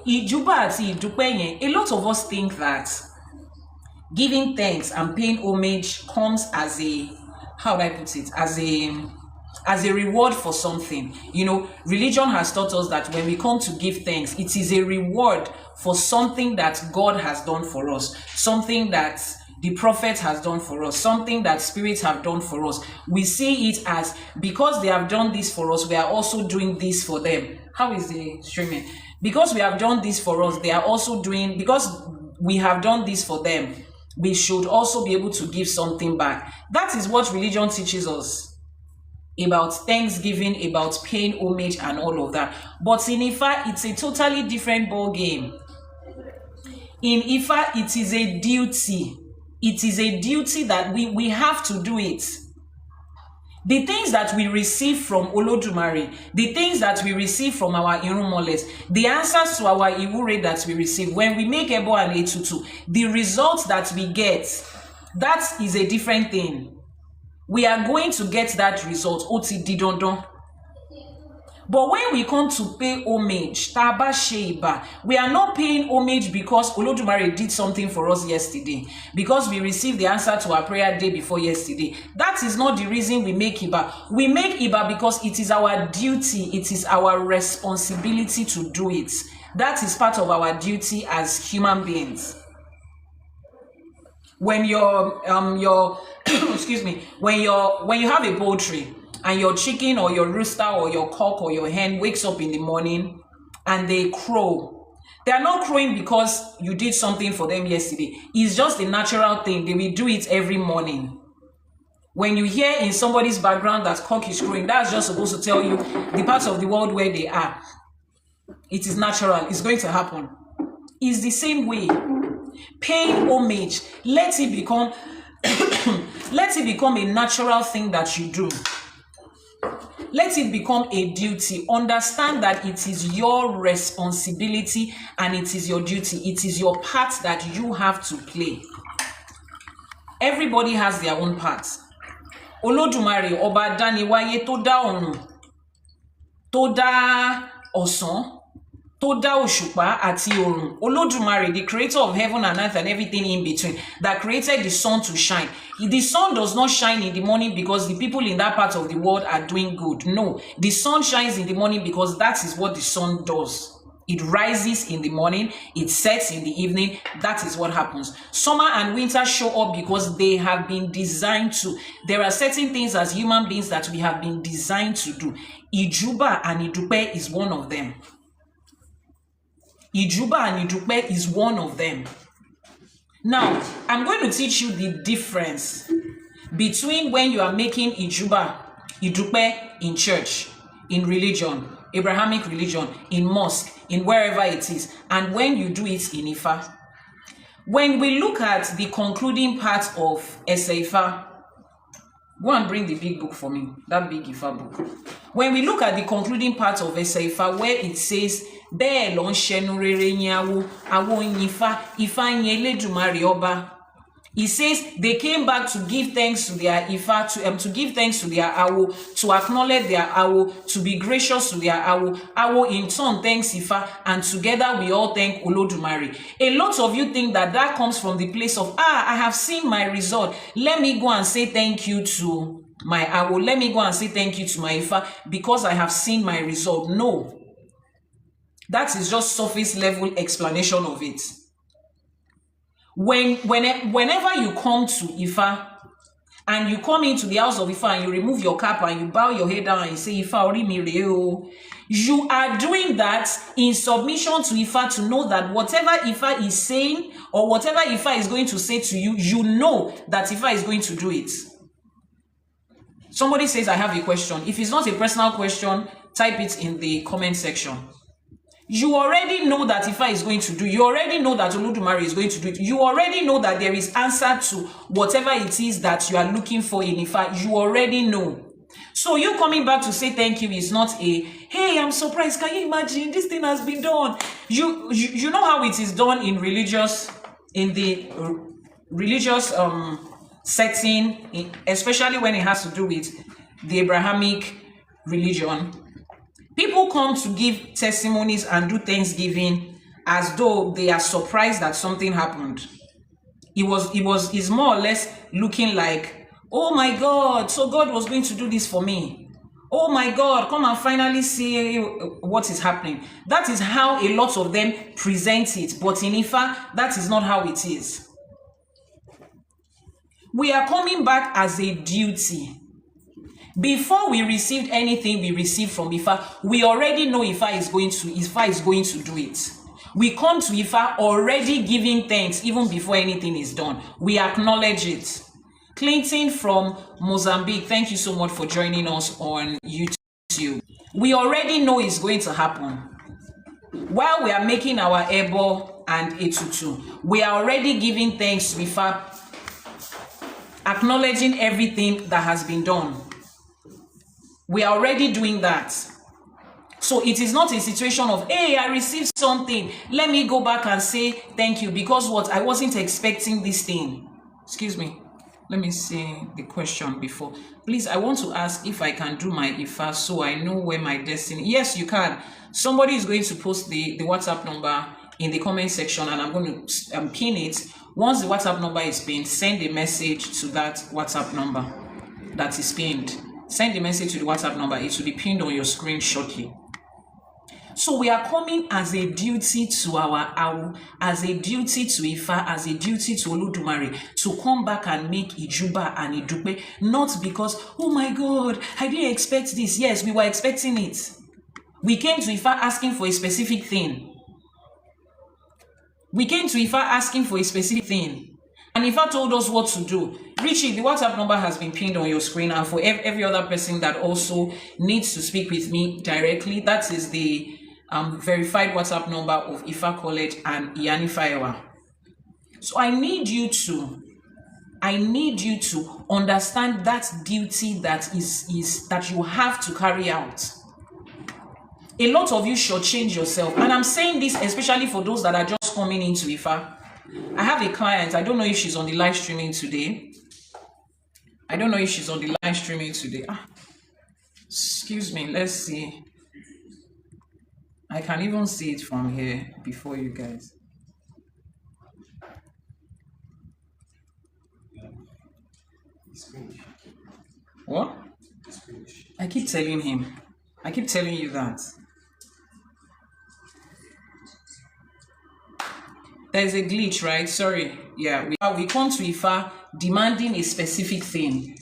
Ijuba àti Ìdúpẹ́ yẹn, a lot of us think that giving thanks and paying homage comes as a, how would I put it, as a reward for something. You know, religion has taught us that when we come to give thanks, it is a reward for something that God has done for us, something that the prophet has done for us, something that spirits have done for us. We see it as, because they have done this for us, we are also doing this for them. How is the streaming? Because we have done this for us, they are also doing, because we have done this for them, we should also be able to give something back. That is what religion teaches us about thanksgiving, about paying homage and all of that. But in Ifa, it's a totally different ball game. In Ifa, it is a duty. It is a duty that we have to do it. The things that we receive from Olodumare, the things that we receive from our Irumoles, the answers to our Iwure that we receive, when we make Ebo and Etutu, the results that we get, that is a different thing. We are going to get that result. Oti didondon. But when we come to pay homage, Taba Sheiba, we are not paying homage because Olodumare did something for us yesterday, because we received the answer to our prayer day before yesterday. That is not the reason we make Iba. We make Iba because it is our duty, it is our responsibility to do it. That is part of our duty as human beings. When excuse me, when you have a poultry, and your chicken or your rooster or your cock or your hen wakes up in the morning and they crow, they are not crowing because you did something for them yesterday. It's just a natural thing. They will do it every morning. When you hear in somebody's background that cock is crowing, that's just supposed to tell you the parts of the world where they are. It is natural. It's going to happen. It's the same way. Paying homage, let it become let it become a natural thing that you do. Let it become a duty. Understand that it is your responsibility and it is your duty. It is your part that you have to play. Everybody has their own part. Olodumare Ọba Dániwáyé tó dá ọ̀run, tó dá ọ̀sán, tó dá òṣùpá àti òrùn. Olodumare, the creator of heaven and earth and everything in between, that created the sun to shine. The sun does not shine in the morning because the people in that part of the world are doing good. No, the sun shines in the morning because that is what the sun does. It rises in the morning, it sets in the evening. That is what happens. Summer and winter show up because they have been designed to. There are certain things as human beings that we have been designed to do. Ijuba and Idupe is one of them. Ijuba and Idupe is one of them. Now, I'm going to teach you the difference between when you are making Ijuba, Idupe in church, in religion, Abrahamic religion, in mosque, in wherever it is, and when you do it in Ifa. When we look at the concluding part of Eseifa, go and bring the big book for me, that big Ifa book. When we look at the concluding part of Eseifa, where it says, bẹ́ẹ̀ ló ń ṣẹnu rere yín awo yin Ifá yin Elédùmarè Ọba. It says they came back to give thanks to their Ifa, to give thanks to their Awo, to acknowledge their Awo, to be gracious to their Awo. Awo in turn thanks Ifa, and together we all thank Olodumare. A lot of you think that that comes from the place of, I have seen my result. Let me go and say thank you to my Awo. Let me go and say thank you to my Ifa because I have seen my result. No. That is just surface level explanation of it. Whenever you come to Ifa and you come into the house of Ifa and you remove your cap and you bow your head down and you say Ifa ori mi re o, you are doing that in submission to Ifa, to know that whatever Ifa is saying or whatever Ifa is going to say to you, you know that Ifa is going to do it. Somebody says I have a question. If it's not a personal question, type it in the comment section. You already know that Ifa is going to do. You already know that Olodumare is going to do it. You already know that there is answer to whatever it is that you are looking for in Ifa. You already know. So you coming back to say thank you is not a, hey, I'm surprised. Can you imagine this thing has been done? You know how it is done in the religious setting, especially when it has to do with the Abrahamic religion. People come to give testimonies and do thanksgiving as though they are surprised that something happened. It's more or less looking like, oh my God, so God was going to do this for me. Oh my God, come and finally see what is happening. That is how a lot of them present it. But in Ifa, that is not how it is. We are coming back as a duty. Before we received anything we received from Ifa, we already know Ifa is going to do it. We come to Ifa already giving thanks even before anything is done. We acknowledge it. Clinton from Mozambique, thank you so much for joining us on YouTube. We already know it's going to happen. While we are making our ebo and etutu, we are already giving thanks to Ifa, acknowledging everything that has been done. We are already doing that. So it is not a situation of, hey, I received something, let me go back and say thank you, because what? I wasn't expecting this thing. Excuse me. Let me see the question before. Please, I want to ask if I can do my Ifa so I know where my destiny. Yes, you can. Somebody is going to post the WhatsApp number in the comment section, and I'm going to pin it. Once the WhatsApp number is pinned, send a message to that WhatsApp number that is pinned. Send the message to the WhatsApp number. It will be pinned on your screen shortly. So we are coming as a duty to our Awu, as a duty to Ifa, as a duty to Oludumare, to come back and make Ijuba and Idupe, not because, oh my God, I didn't expect this. Yes, we were expecting it. We came to Ifa asking for a specific thing. We came to Ifa asking for a specific thing. And Ifa told us what to do. Richie, the WhatsApp number has been pinned on your screen, and for every other person that also needs to speak with me directly, that is the verified WhatsApp number of Ifa College and IYANIFA. So I need you to understand that duty that is that you have to carry out. A lot of you should change yourself, and I'm saying this especially for those that are just coming into Ifa. I have a client, I don't know if she's on the live streaming today. Excuse me, let's see. I can even see it from here before you guys. What? I keep telling him. I keep telling you that. There's a glitch, right? Sorry. Yeah, we come to Ifa demanding a specific thing.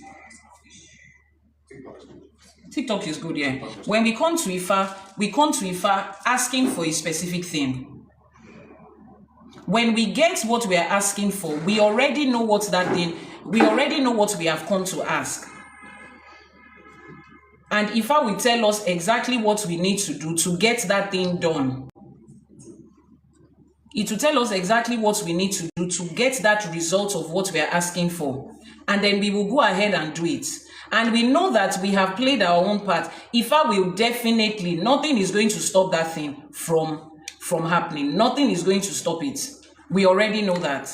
TikTok is good, yeah. When we come to Ifa asking for a specific thing. When we get what we are asking for, we already know what that thing, we already know what we have come to ask. And Ifa will tell us exactly what we need to do to get that thing done. It will tell us exactly what we need to do to get that result of what we are asking for. And then we will go ahead and do it. And we know that we have played our own part. Ifa will definitely, nothing is going to stop that thing from happening. Nothing is going to stop it. We already know that.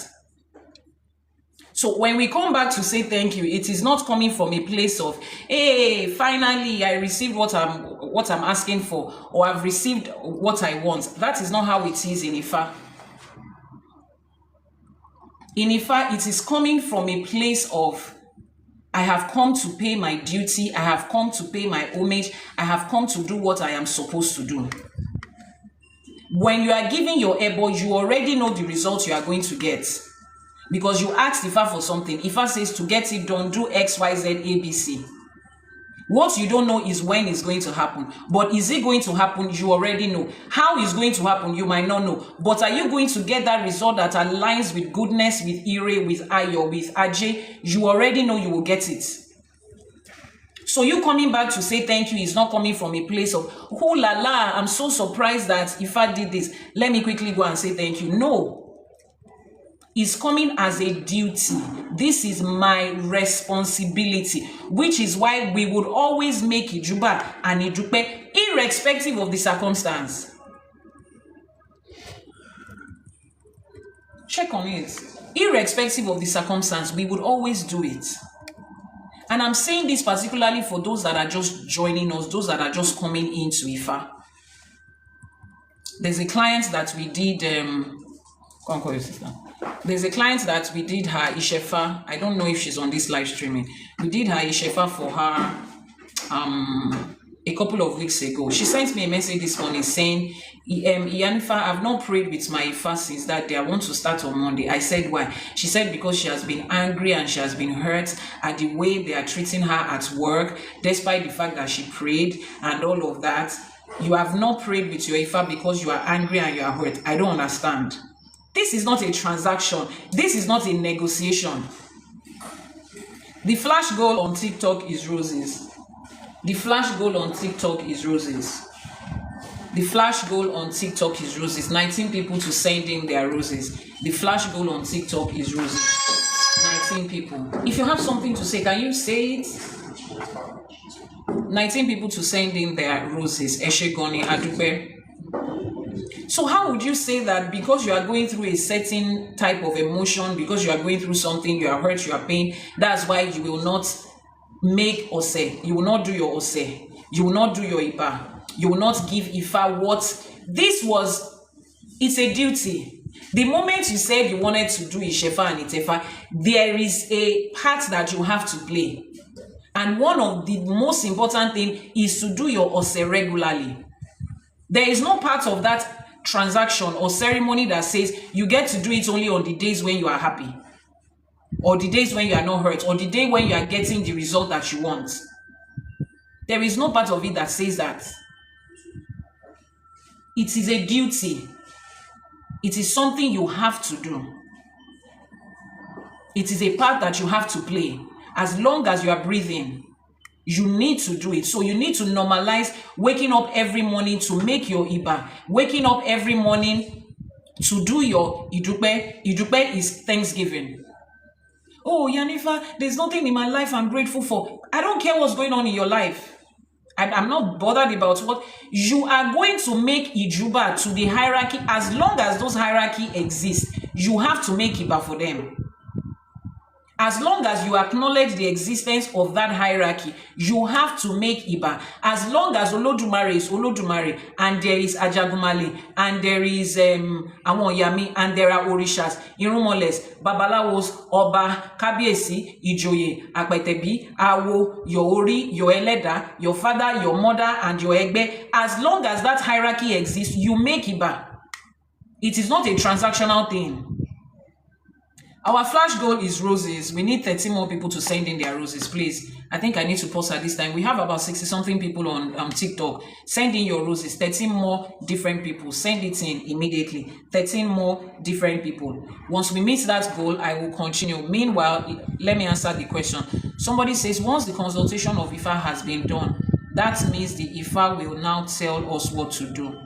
So when we come back to say thank you, it is not coming from a place of, hey, finally I received what I'm asking for, or I've received what I want. That is not how it is in Ifa. In Ifa, it is coming from a place of, I have come to pay my duty, I have come to pay my homage, I have come to do what I am supposed to do. When you are giving your ebo, you already know the results you are going to get. Because you asked Ifa for something. Ifa says to get it done, do X, Y, Z, A, B, C. What you don't know is when it's going to happen. But is it going to happen? You already know. How it's going to happen, you might not know. But are you going to get that result that aligns with goodness, with Ire, with Ayo, with Ajay? You already know you will get it. So you coming back to say thank you is not coming from a place of, oh la la, I'm so surprised that Ifa did this. Let me quickly go and say thank you. No. Is coming as a duty. This is my responsibility, which is why we would always make Ijuba and Idupe irrespective of the circumstance. Check on it. Irrespective of the circumstance, we would always do it. And I'm saying this particularly for those that are just joining us, those that are just coming into Ifa. there's a client that we did come call your sister. There's a client that we did her Ishefa. I don't know if she's on this live streaming. We did her Ishefa for her a couple of weeks ago. She sent me a message this morning saying, IYANIFA, I've not prayed with my Ifa since that day. I want to start on Monday. I said, why? She said, because she has been angry and she has been hurt at the way they are treating her at work, despite the fact that she prayed and all of that. You have not prayed with your Ifa because you are angry and you are hurt. I don't understand. This is not a transaction. This is not a negotiation. The flash goal on TikTok is roses. The flash goal on TikTok is roses. The flash goal on TikTok is roses. 19 people to send in their roses. The flash goal on TikTok is roses. 19 people. If you have something to say, can you say it? 19 people to send in their roses. Eshegoni Adupe. So how would you say that because you are going through a certain type of emotion, because you are going through something, you are hurt, you are pain, that's why you will not make ose, you will not do your ose, you will not do your ipa, you will not give ifa what this was. It's a duty. The moment you said you wanted to do ishefa and itefa, there is a part that you have to play, and one of the most important thing is to do your ose regularly. There is no part of that transaction or ceremony that says you get to do it only on the days when you are happy, or the days when you are not hurt, or the day when you are getting the result that you want. There is no part of it that says that. It is a duty. It is something you have to do. It is a part that you have to play. As long as you are breathing, you need to do it. So you need to normalize waking up every morning to make your iba. Waking up every morning to do your idupe. Idupe is Thanksgiving. Oh, IYANIFA, there's nothing in my life I'm grateful for. I don't care what's going on in your life. I'm not bothered about what. You are going to make ijuba to the hierarchy. As long as those hierarchy exist, you have to make iba for them. As long as you acknowledge the existence of that hierarchy, you have to make iba. As long as Olodumare is Olodumare, and there is Ajagumale, and there is Awon Yami, and there are Orishas, Irumoles, Babalawos, Oba, Kabiesi, Ijoye, Akpetebi, Awo, your Ori, your Eleda, your father, your mother, and your Egbe. As long as that hierarchy exists, you make iba. It is not a transactional thing. Our flash goal is roses. We need 30 more people to send in their roses, please. I think I need to pause at this time. We have about 60-something people on TikTok. Send in your roses. 13 more different people. Send it in immediately. 13 more different people. Once we meet that goal, I will continue. Meanwhile, let me answer the question. Somebody says, once the consultation of IFA has been done, that means the IFA will now tell us what to do.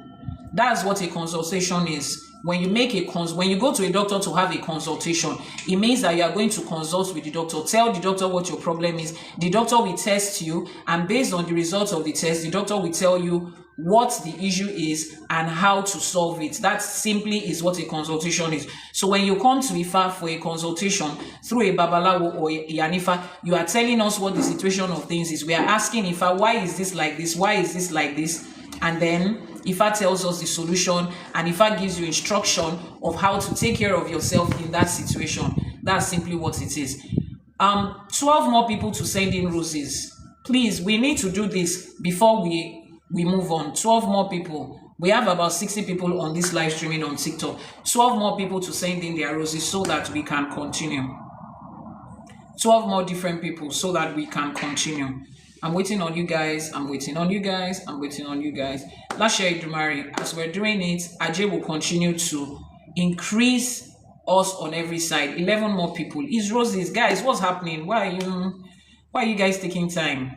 That's what a consultation is. When you make when you go to a doctor to have a consultation, it means that you are going to consult with the doctor. Tell the doctor what your problem is. The doctor will test you, and based on the results of the test, the doctor will tell you what the issue is and how to solve it. That simply is what a consultation is. So when you come to IFA for a consultation through a Babalawo or IYANIFA, you are telling us what the situation of things is. We are asking IFA, why is this like this? Why is this like this? And then IFA tells us the solution, and IFA gives you instruction of how to take care of yourself in that situation. That's simply what it is. 12 more people to send in roses. Please, we need to do this before we move on. 12 more people. We have about 60 people on this live streaming on TikTok. 12 more people to send in their roses so that we can continue. 12 more different people so that we can continue. I'm waiting on you guys. I'm waiting on you guys. I'm waiting on you guys. Last year, Dumari, as we're doing it, Ajay will continue to increase us on every side. 11 more people. Is roses, guys? What's happening? Why are you guys taking time?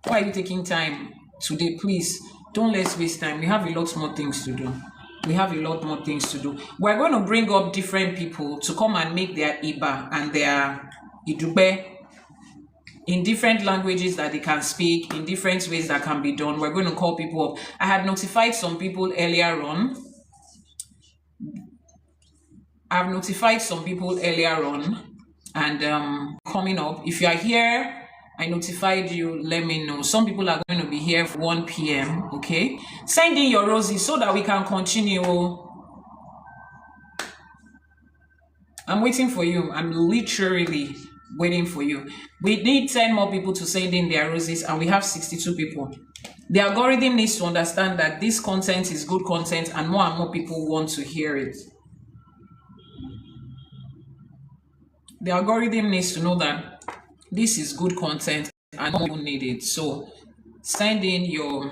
Why are you taking time today? Please don't let's waste time. We have a lot more things to do. We have a lot more things to do. We're going to bring up different people to come and make their iba and their idube in different languages that they can speak, in different ways that can be done. We're going to call people up. I had notified some people earlier on. I've notified some people earlier on, and coming up. If you are here I notified you. Let me know. Some people are going to be here for 1 p.m. Okay, send in your roses so that we can continue. I'm waiting for you. I'm literally waiting for you. We need 10 more people to send in their roses, and we have 62 people. The algorithm needs to understand that this content is good content, and more people want to hear it. The algorithm needs to know that this is good content and more people need it. So send in your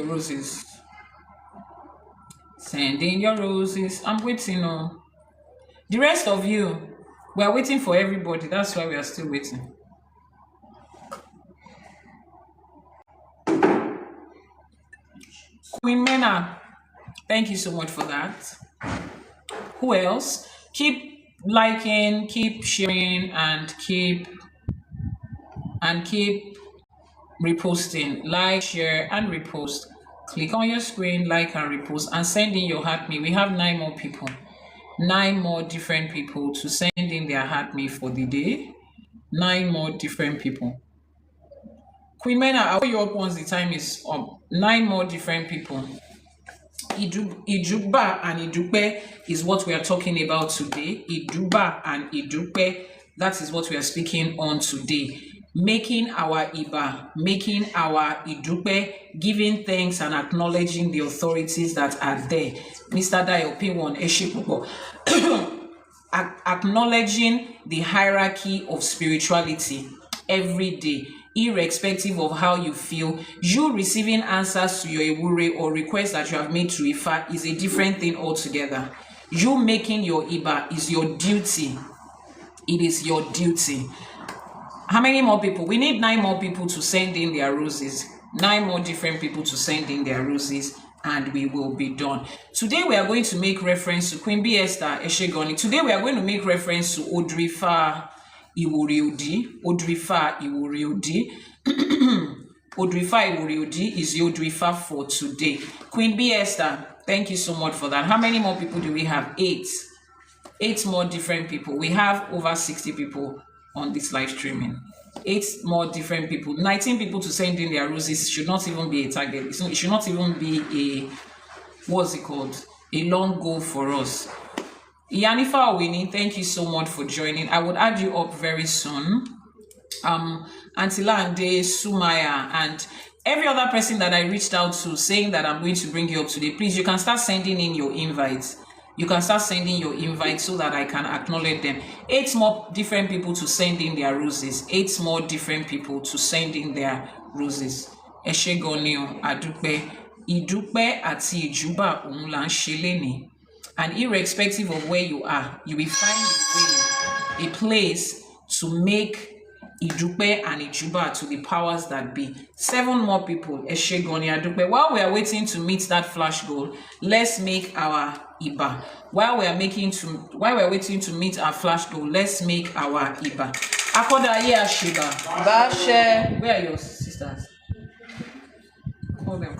roses. Send in your roses. I'm waiting on the rest of you. We are waiting for everybody. That's why we are still waiting. Queen Mena, thank you so much for that. Who else? Keep liking, keep sharing, and keep reposting. Like, share, and repost. Click on your screen, like and repost, and send in your heart me. We have 9 more people. 9 more different people to send in their heart me for the day. 9 more different people. Queen Mena, I'll you up once the time is up. 9 more different people. Ijuba and Idupe is what we are talking about today. Ijuba and Idupe, that is what we are speaking on today. Making our Iba, making our Idupe, giving thanks and acknowledging the authorities that are there. Mr. Dayo P1 Eshipupo. Acknowledging the hierarchy of spirituality every day, irrespective of how you feel. You receiving answers to your Ewure or requests that you have made to Ifa is a different thing altogether. You making your Iba is your duty. It is your duty. How many more people? We need 9 more people to send in their roses. 9 more different people to send in their roses, and we will be done. Today we are going to make reference to Queen B. Esther Eshegoni. Today we are going to make reference to Odrifa Iwuriodi. Odrifa Iwuriodi. Odrifa Iwuriodi is the Odrifa for today. Queen B. Esther, thank you so much for that. How many more people do we have? 8. 8 more different people. We have over 60 people on this live streaming. 8 more different people. 19 people to send in their roses. Should not even be a target. It should not even be a, what's it called, a long goal for us. IYANIFA Owini, thank you so much for joining. I would add you up very soon. Antila Ande, Sumaya, and every other person that I reached out to saying that I'm going to bring you up today, please, you can start sending in your invites. You can start sending your invites so that I can acknowledge them. 8 more different people to send in their roses. 8 more different people to send in their roses. Eshegonio, Adupe, Idupe ati Ijuba ohun la nse leni. And irrespective of where you are, you will find a place to make Idupe and Ijuba to the powers that be. 7 more people. Eshegoni Adupe. While we are waiting to meet that flash goal, let's make our Iba. While we are waiting to meet our flash goal, let's make our Iba. Akoda ye Ashiba. Bashe. Where are your sisters? Call them.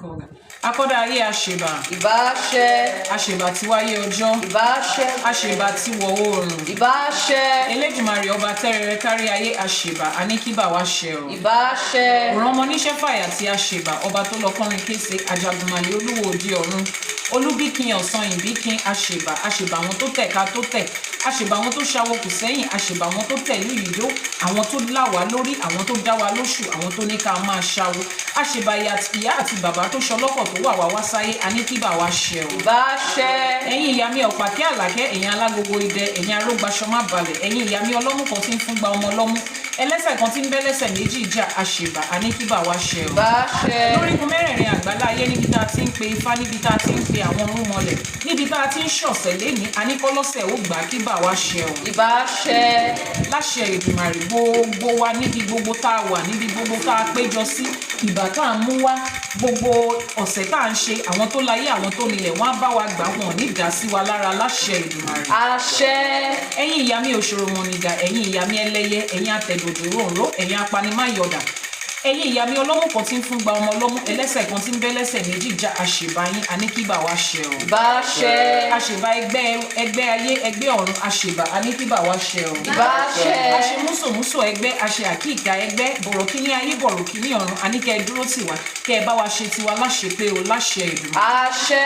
Akoda ye Ashiba. Ibashe. Ashiba tiwaye ojo. Ibashe. Ashiba tiwo oorun. Ibashe. Eledumare oba terere kari aye Ashiba. Anikiba wa she o. Ibashe. Oromo nise fire ti Ashiba. Oba to lo korin kese ajagunmale oluwo odi orun. Olubikin osan ibikin Ashiba. Ashiba won to teka to te. Ashiba won to shawo ku seyin. Ashiba won to telu yido. Àwọn tó lá wa lórí, àwọn tó dá wa lóṣù, àwọn tó ní ká máa ṣáwó. Àṣìbà ìyá àti bàbá tó ṣọlọ́pọ̀ tó wà wá sáyé, a ní kí bà wá ṣe o. Bá ṣe. Ẹ̀yin ìyá mi ọ̀pàkẹ́ àlàkẹ́, ẹ̀yin alágogo idẹ, ẹ̀yin arógbaṣọ má balẹ̀, ẹ̀yin ìyá mi ọlọ́mú kan tí ń fún gba ọmọ ọlọ́mú. Ẹlẹ́sẹ̀ kan tí ń bẹ́ lẹ́sẹ̀ méjì ìjà àṣìbà, a ní kí bà wá ṣe o. Bá ṣe. Lórígun mẹ́rẹ̀ẹ̀rin àgbálá ayé níbi tá a ti ń pe Ifá, níbi tá a ti ń pe àwọn ọ̀run mọlẹ̀, níbi tá a ti ń ṣọ̀sẹ̀ lénìí, a ní kọ́lọ́sẹ̀ ó gbà kí bà wá ṣe o. Ìbá ṣe. Láṣẹ Èdùmàrè gbogbo wa níbi gbogbo tá a wà, níbi gbogbo tá a péjọ sí, ìbà tá a mú wá, gbogbo ọ̀sẹ̀ tá a ń ṣe, àwọn tó láyé àwọn tó nílẹ̀ wọ́n á bá wa gbà wọ́n ní dá sí wa lára láṣẹ Èdùmàrè. Àṣẹ. Ẹ̀yin ìyá mi òṣòro mọ̀nìgà, ẹ̀yin ìyá mi ẹlẹ́yẹ, ẹ̀yin àtẹ̀dòdò ròǹró, ẹ̀yin apanimáyọ̀dà, ẹ̀yin ìyá mi ọlọ́mú kan tí ń fún gba ọmọ ọlọ́mú ẹlẹ́sẹ̀ kan tí ń bẹ́ lẹ́sẹ̀ méjì já àṣèbá yín aníkíbà wá ṣẹ o. Bá ṣẹ. àṣèbá ẹgbẹ́ ayé ẹgbẹ́ ọ̀run àṣèbá aníkíbà wá ṣẹ o. Bá ṣẹ. àṣemúsòmúsò ẹgbẹ́ àṣẹ àkíkà ẹgbẹ́ bọ̀rọ̀kíní ayé bọ̀rọ̀kíní ọ̀run aníkẹ́ dúró tì wá kẹ́ ẹ bá wa ṣe tiwa láṣẹ pé o láṣẹ Èdùmàrè. Àṣẹ.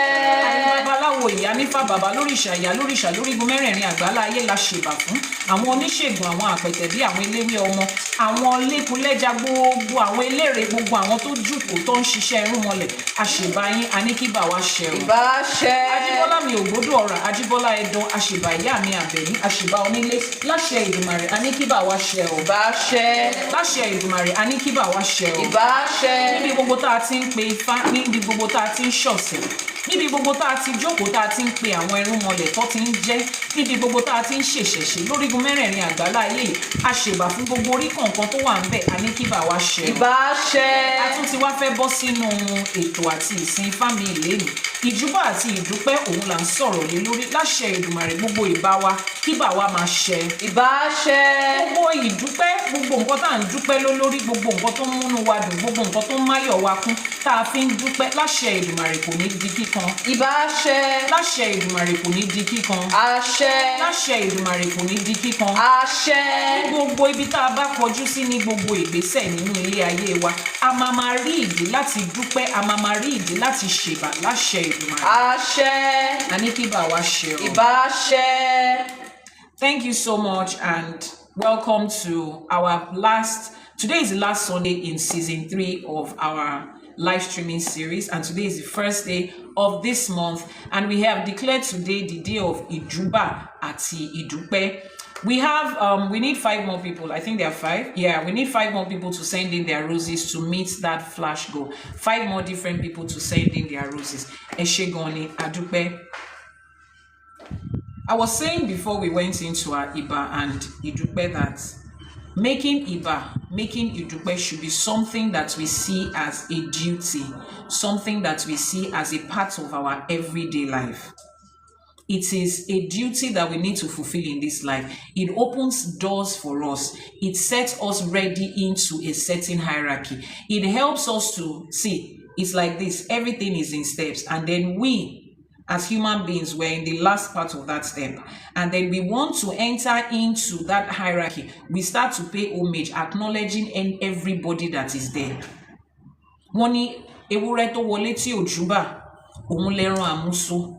babaláwo ìyánífà bàbá lóríṣà ìyá lóríṣà lórígun mẹ́rẹ̀ẹ̀rin àgbálá ayé la ṣèbà fún àwọn oníṣègùn àwọn àpẹtẹ bí àwọn eléwé ọmọ àwọn lẹkùnlẹjà gbogbo àwọn eléré gbogbo àwọn tó jùkò tó ń ṣiṣẹ́ irúnmọlẹ̀ àṣèbáyín aníkíbà wá ṣẹ o. Bá ṣẹ. ajíbọ́lá mi ògbódò ọ̀rà ajíbọ́lá ẹ̀dán àṣèbà ìyá mi àbẹ̀ní àṣèbà onílé láṣẹ Èdùmàrè aníkíbà wá ṣẹ o. Bá ṣẹ. láṣẹ Èdùmàrè aníkíbà wá ṣẹ o. Bá ṣẹ. níbi gbogbo tá a ti ń pe ifá níbi gbogbo tá a ti ń ṣọ̀sẹ̀ níbi gbogbo tá a ti jókòó tá a ti ń pe àwọn irúnmọlẹ̀ tó ti ń jẹ́ níbi gbogbo tá a ti ń ṣèṣẹ̀ṣe lórígun mẹ́rẹ̀ẹ̀rin àgbálá ayé yìí àṣèbà fún gbogbo orí kọ̀ọ̀kan tó wà ń bẹ̀ aníkíbà wá ṣẹ o. Bá ṣẹ. a tún ti wá fẹ́ bọ́ sínú ètò àti ìsìn ifá mi ìlénì ìjúbà àti ìdúpẹ́ òun là ń sọ̀rọ̀ lé lórí láṣẹ Èdùmàrè gbogbo ìbá wa kíbà wa máa ṣẹ. Bá ṣẹ. gbogbo ìdúpẹ́ gbogbo nǹkan tá à ń dúpẹ́ lórí gbogbo nǹkan tó ń múnú wa dùn gbogbo nǹkan tó ń máyọ̀ wa kún tá a fi ń dúpẹ́ láṣẹ Èdùmàrè kò ní di kíkan. Bá ṣẹ. láṣẹ Èdùmàrè kò ní di kíkan. Àṣẹ. láṣẹ Èdùmàrè kò ní di kíkan. Àṣẹ. ní gbogbo ibi tá a bá kọjú sí ní gbogbo ìgbésẹ̀ nínú ilé ayé wa a máa máa rí ìdí láti dúpẹ́ a máa máa rí ìdí láti ṣèbà láṣẹ Èdùmàrè. Àṣẹ. aníkíbà wá ṣẹ o. Bá ṣẹ. Thank you so much and welcome to our today is the last Sunday in season 3 of our live streaming series, and today is the first day of this month, and we have declared today the day of Ijuba ati Idupe. We need 5 more people. I think there are 5. Yeah, we need 5 more people to send in their roses to meet that flash goal. 5 more different people to send in their roses. Eshegoni Adupe. I was saying before we went into our Iba and Idupe that making Idupe should be something that we see as a duty, something that we see as a part of our everyday life. It is a duty that we need to fulfill in this life. It opens doors for us. It sets us ready into a certain hierarchy. It helps us to see, it's like this, everything is in steps, and then we as human beings, we're in the last part of that step, and then we want to enter into that hierarchy. We start to pay homage, acknowledging everybody that is there. Woni ewúrẹ́ tó wọlé tí ò júbà, òun lẹ́ran àmúso.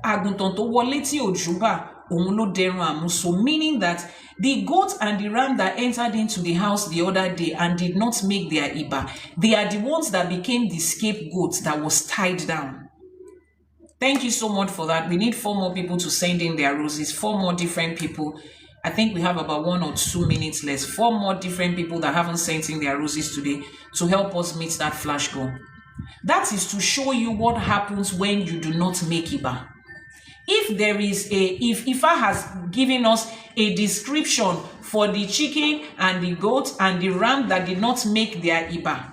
Àgùntàn tó wọlé tí ò júbà, òun ló dẹran àmúso. Meaning that the goat and the ram that entered into the house the other day and did not make their iba, they are the ones that became the scapegoat that was tied down. Thank you so much for that. We need 4 more people to send in their roses. 4 more different people. I think we have about 1 or 2 minutes left. 4 more different people that haven't sent in their roses today to help us meet that flash goal. That is to show you what happens when you do not make Iba. If Ifa has given us a description for the chicken and the goat and the ram that did not make their Iba,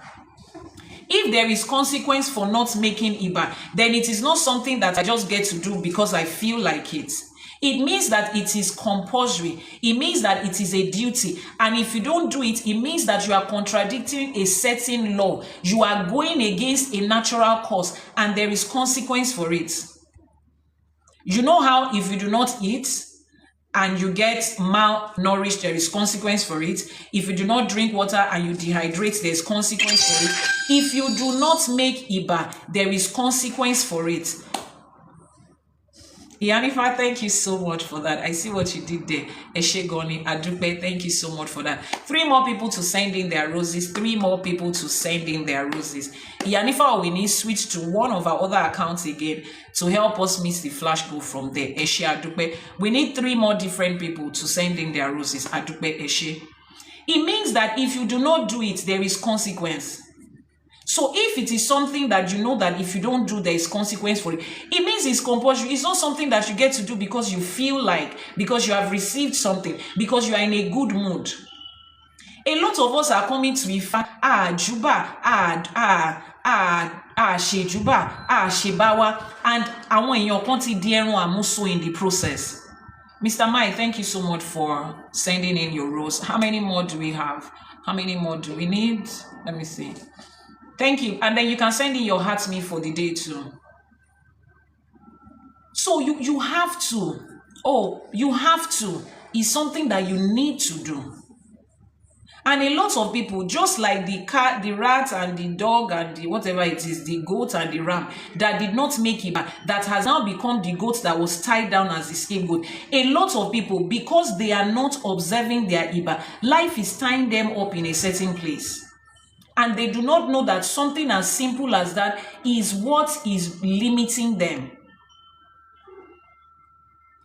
if there is consequence for not making Iba, then it is not something that I just get to do because I feel like it. It means that it is compulsory. It means that it is a duty. And if you don't do it, it means that you are contradicting a certain law. You are going against a natural cause, and there is consequence for it. You know how if you do not eat and you get malnourished, there is consequence for it. If you do not drink water and you dehydrate, there is consequence for it. If you do not make Iba, there is consequence for it. IYANIFA, thank you so much for that. I see what you did there. Eshegoni Adupe, thank you so much for that. 3 more people to send in their roses. 3 more people to send in their roses. IYANIFA, we need switch to one of our other accounts again to help us meet the flash goal from there. Eshe Adupe. We need 3 more different people to send in their roses. Adupe Eshe. It means that if you do not do it, there is consequence. So if it is something that you know that if you don't do, there is consequence for it, it means it's compulsory. It's not something that you get to do because you feel like, because you have received something, because you are in a good mood. A lot of us are coming to Ifa, Shejuba, Shebawa, and àwọn èèyàn kan ti di ẹran àmúso in the process. Mr. Mai, thank you so much for sending in your rose. How many more do we have? How many more do we need? Let me see. Thank you. And then you can send in your heart me for the day too. So you have to. Oh, you have to. It's something that you need to do. And a lot of people, just like the cat, the rat, and the dog, and the whatever it is, the goat and the ram, that did not make it back, that has now become the goat that was tied down as the scapegoat. A lot of people, because they are not observing their Iba, life is tying them up in a certain place. And they do not know that something as simple as that is what is limiting them.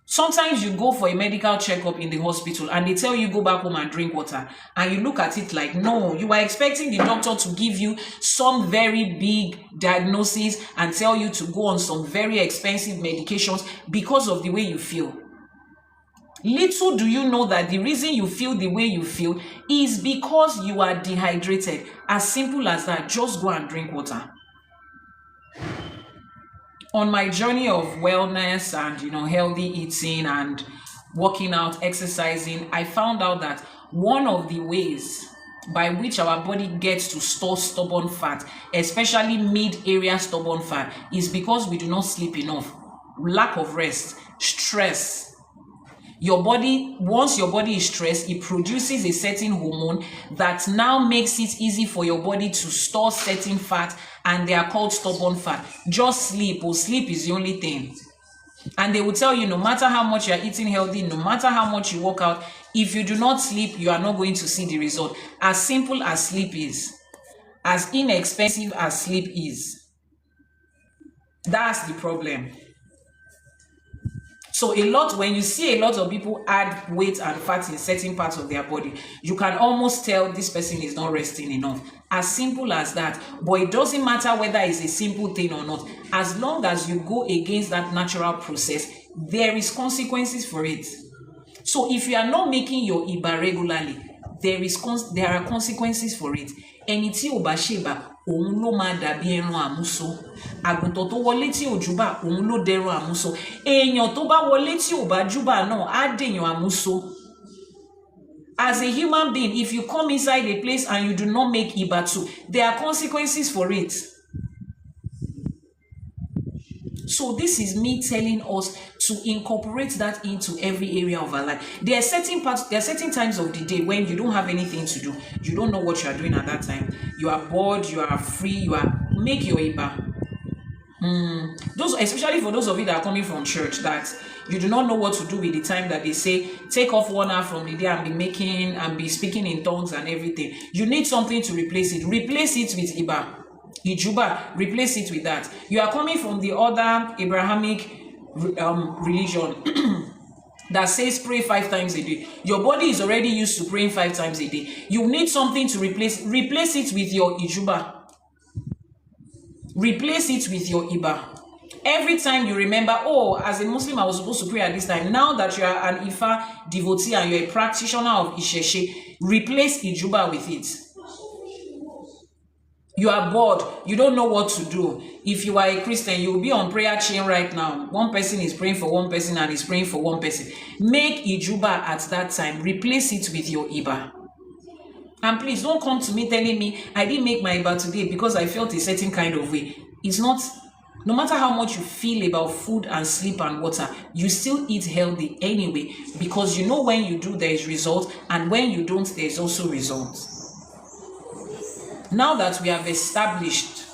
Sometimes you go for a medical checkup in the hospital and they tell you go back home and drink water. And you look at it like, no, you are expecting the doctor to give you some very big diagnosis and tell you to go on some very expensive medications because of the way you feel. Little do you know that the reason you feel the way you feel is because you are dehydrated. As simple as that, just go and drink water. On my journey of wellness and healthy eating and working out, exercising, I found out that one of the ways by which our body gets to store stubborn fat, especially mid-area stubborn fat, is because we do not sleep enough. Lack of rest, stress. Your body, once your body is stressed, it produces a certain hormone that now makes it easy for your body to store certain fat, and they are called stubborn fat. Just sleep, sleep is the only thing. And they will tell you, no matter how much you are eating healthy, no matter how much you work out, if you do not sleep, you are not going to see the result. As simple as sleep is, as inexpensive as sleep is, that's the problem. So when you see a lot of people add weight and fat in certain parts of their body, you can almost tell this person is not resting enough. As simple as that. But it doesn't matter whether it's a simple thing or not. As long as you go against that natural process, there is consequences for it. So if you are not making your Iba regularly, there are consequences for it. Ẹni tí ò bá ṣèbà, òun ló máa dàbí ẹran àmúso. Àgùntàn tó wọlé tí ò júbà, òun ló dẹran àmúso. Èèyàn tó bá wọlé tí ò bá júbà náà, á dèèyàn àmúso. As a human being, if you come inside a place and you do not make Iba too, there are consequences for it. So this is me telling us to incorporate that into every area of our life. There are certain times of the day when you don't have anything to do. You don't know what you are doing at that time. You are bored, you are free, make your Iba. Especially for those of you that are coming from church, that you do not know what to do with the time that they say, take off 1 hour from the day and be speaking in tongues and everything. You need something to replace it. Replace it with Iba. Ijuba, replace it with that. You are coming from the other Abrahamic religion that says pray 5 times a day. Your body is already used to praying 5 times a day. You need something to replace it with your Ijuba. Replace it with your Iba. Every time you remember, oh, as a Muslim, I was supposed to pray at this time. Now that you are an Ifa devotee and you're a practitioner of Isheshe, replace Ijuba with it. You are bored, you don't know what to do. If you are a Christian, you will be on prayer chain right now. One person is praying for one person and is praying for one person. Make Ijuba at that time. Replace it with your Iba. And please don't come to me telling me I didn't make my Iba today because I felt a certain kind of way. It's not, no matter how much you feel about food and sleep and water, you still eat healthy anyway, because you know when you do there is result, and when you don't there is also result. Now that we have established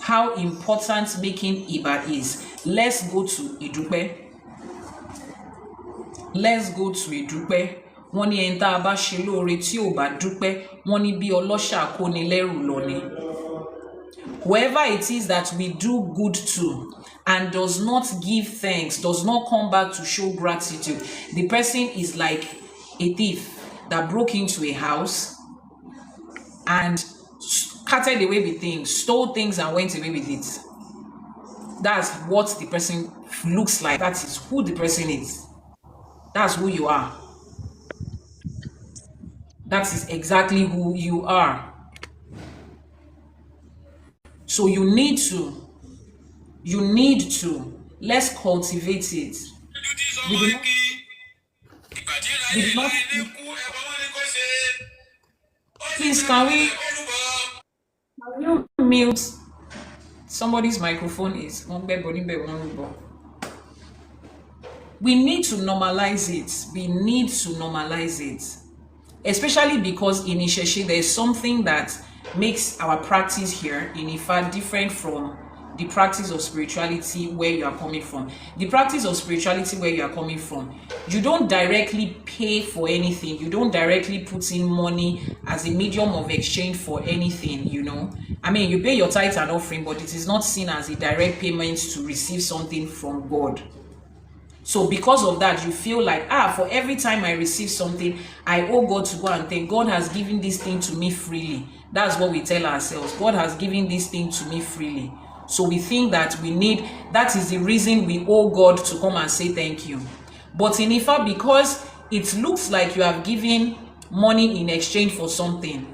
how important making Iba is, let's go to Idupe. Let's go to Idupe. Wọ́n ní ẹni tá a bá ṣe lóore tí ò bá dúpẹ́, wọ́n ní bí ọlọ́ṣà kó ni lẹ́rù lọ ni. Whoever it is that we do good to and does not give thanks, does not come back to show gratitude, the person is like a thief that broke into a house and carted away with things, stole things and went away with it. That's what the person looks like. That is who the person is. That's who you are. That is exactly who you are. So you need to, let's cultivate it. Please, can you mute somebody's microphone? Is we need to normalize it. We need to normalize it. Especially because in Isheshe, there is something that makes our practice here in Ifa different from the practice of spirituality where you are coming from. The practice of spirituality where you are coming from, you don't directly pay for anything. You don't directly put in money as a medium of exchange for anything, you know. I mean, you pay your tithe and offering, but it is not seen as a direct payment to receive something from God. So because of that, you feel like, for every time I receive something, I owe God to go and thank God has given this thing to me freely. That's what we tell ourselves. God has given this thing to me freely. So we think that that is the reason we owe God to come and say thank you. But in Ifa, because it looks like you have given money in exchange for something,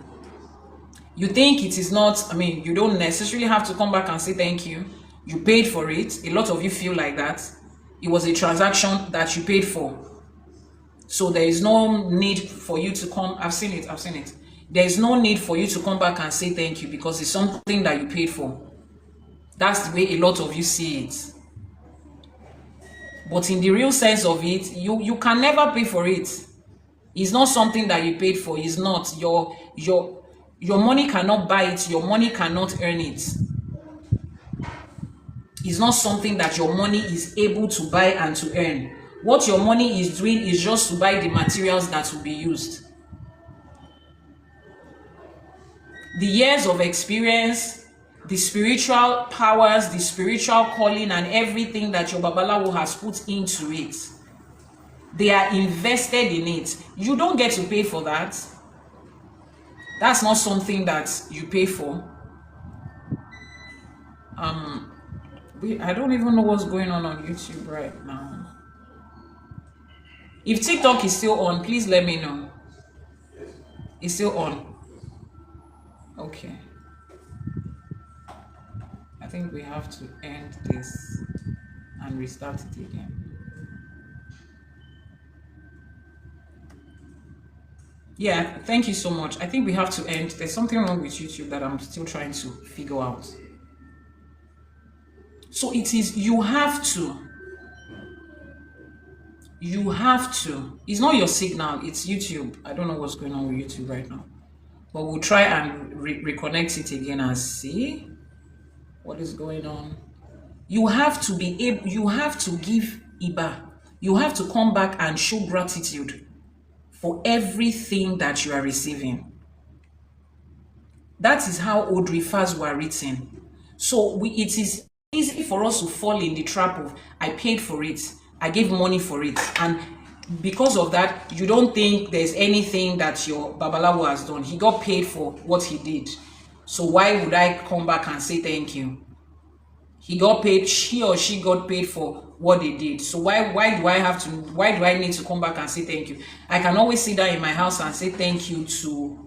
you think it is not, I mean, you don't necessarily have to come back and say thank you. You paid for it. A lot of you feel like that. It was a transaction that you paid for. So there is no need for you to come. I've seen it. There is no need for you to come back and say thank you because it's something that you paid for. That's the way a lot of you see it. But in the real sense of it, you can never pay for it. It's not something that you paid for. It's not. Your money cannot buy it. Your money cannot earn it. It's not something that your money is able to buy and to earn. What your money is doing is just to buy the materials that will be used. The years of experience, the spiritual powers, the spiritual calling, and everything that your Babalawo has put into it, they are invested in it. You don't get to pay for that. That's not something that you pay for. I don't even know what's going on YouTube right now. If TikTok is still on, please let me know. It's still on. Okay. I think we have to end this and restart it again. Yeah, thank you so much. I think we have to end. There's something wrong with YouTube that I'm still trying to figure out. So it is, you have to. It's not your signal, it's YouTube. I don't know what's going on with YouTube right now. But we'll try and reconnect it again and see what is going on. You have to be able, you have to give Iba. You have to come back and show gratitude for everything that you are receiving. That is how old rifas were written. So it is easy for us to fall in the trap of, I paid for it, I gave money for it, and because of that, you don't think there's anything that your Babalawo has done. He got paid for what he did. So why would I come back and say thank you? He got paid, he or she got paid for what they did. So why do I need to come back and say thank you? I can always sit down in my house and say thank you to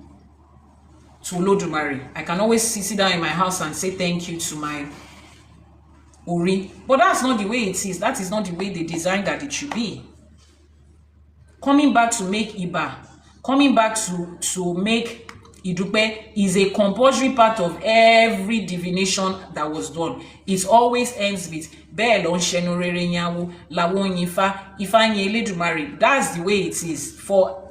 Lodumare. I can always sit down in my house and say thank you to my Ori. But that's not the way it is. That is not the way they designed that it should be. Coming back to make Iba, coming back to make Idupe is a compulsory part of every divination that was done. It always ends with Beelon Shenorere Nyawu, Lawon Yifa, Ifanye Eledumare. That's the way it is for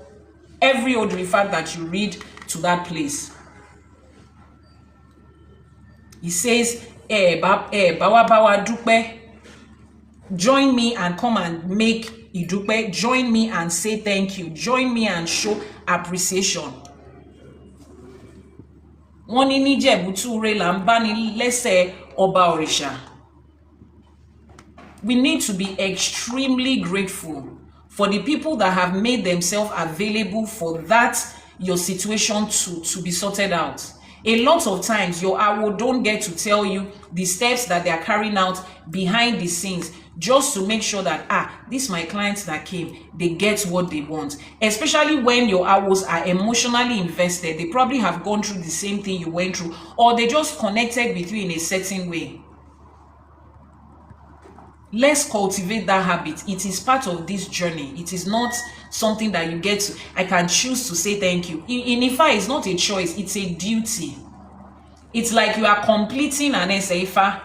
every other fact that you read to that place. He says, Bawa Bawa Dupe, join me and come and make Idupe, join me and say thank you, join me and show appreciation. Wọ́n ní níjẹ̀bú re là ń bá ní lẹ́sẹ̀ ọba òrìṣà. We need to be extremely grateful for the people that have made themselves available for that your situation to be sorted out. A lot of times your awo don't get to tell you the steps that they are carrying out behind the scenes just to make sure that this my clients that came, they get what they want. Especially when your awos are emotionally invested, they probably have gone through the same thing you went through, or they just connected with you in a certain way. Let's cultivate that habit. It is part of this journey. It is not something that you get to, I can choose to say thank you. In IFA, it's not a choice, it's a duty. It's like you are completing an SIFA.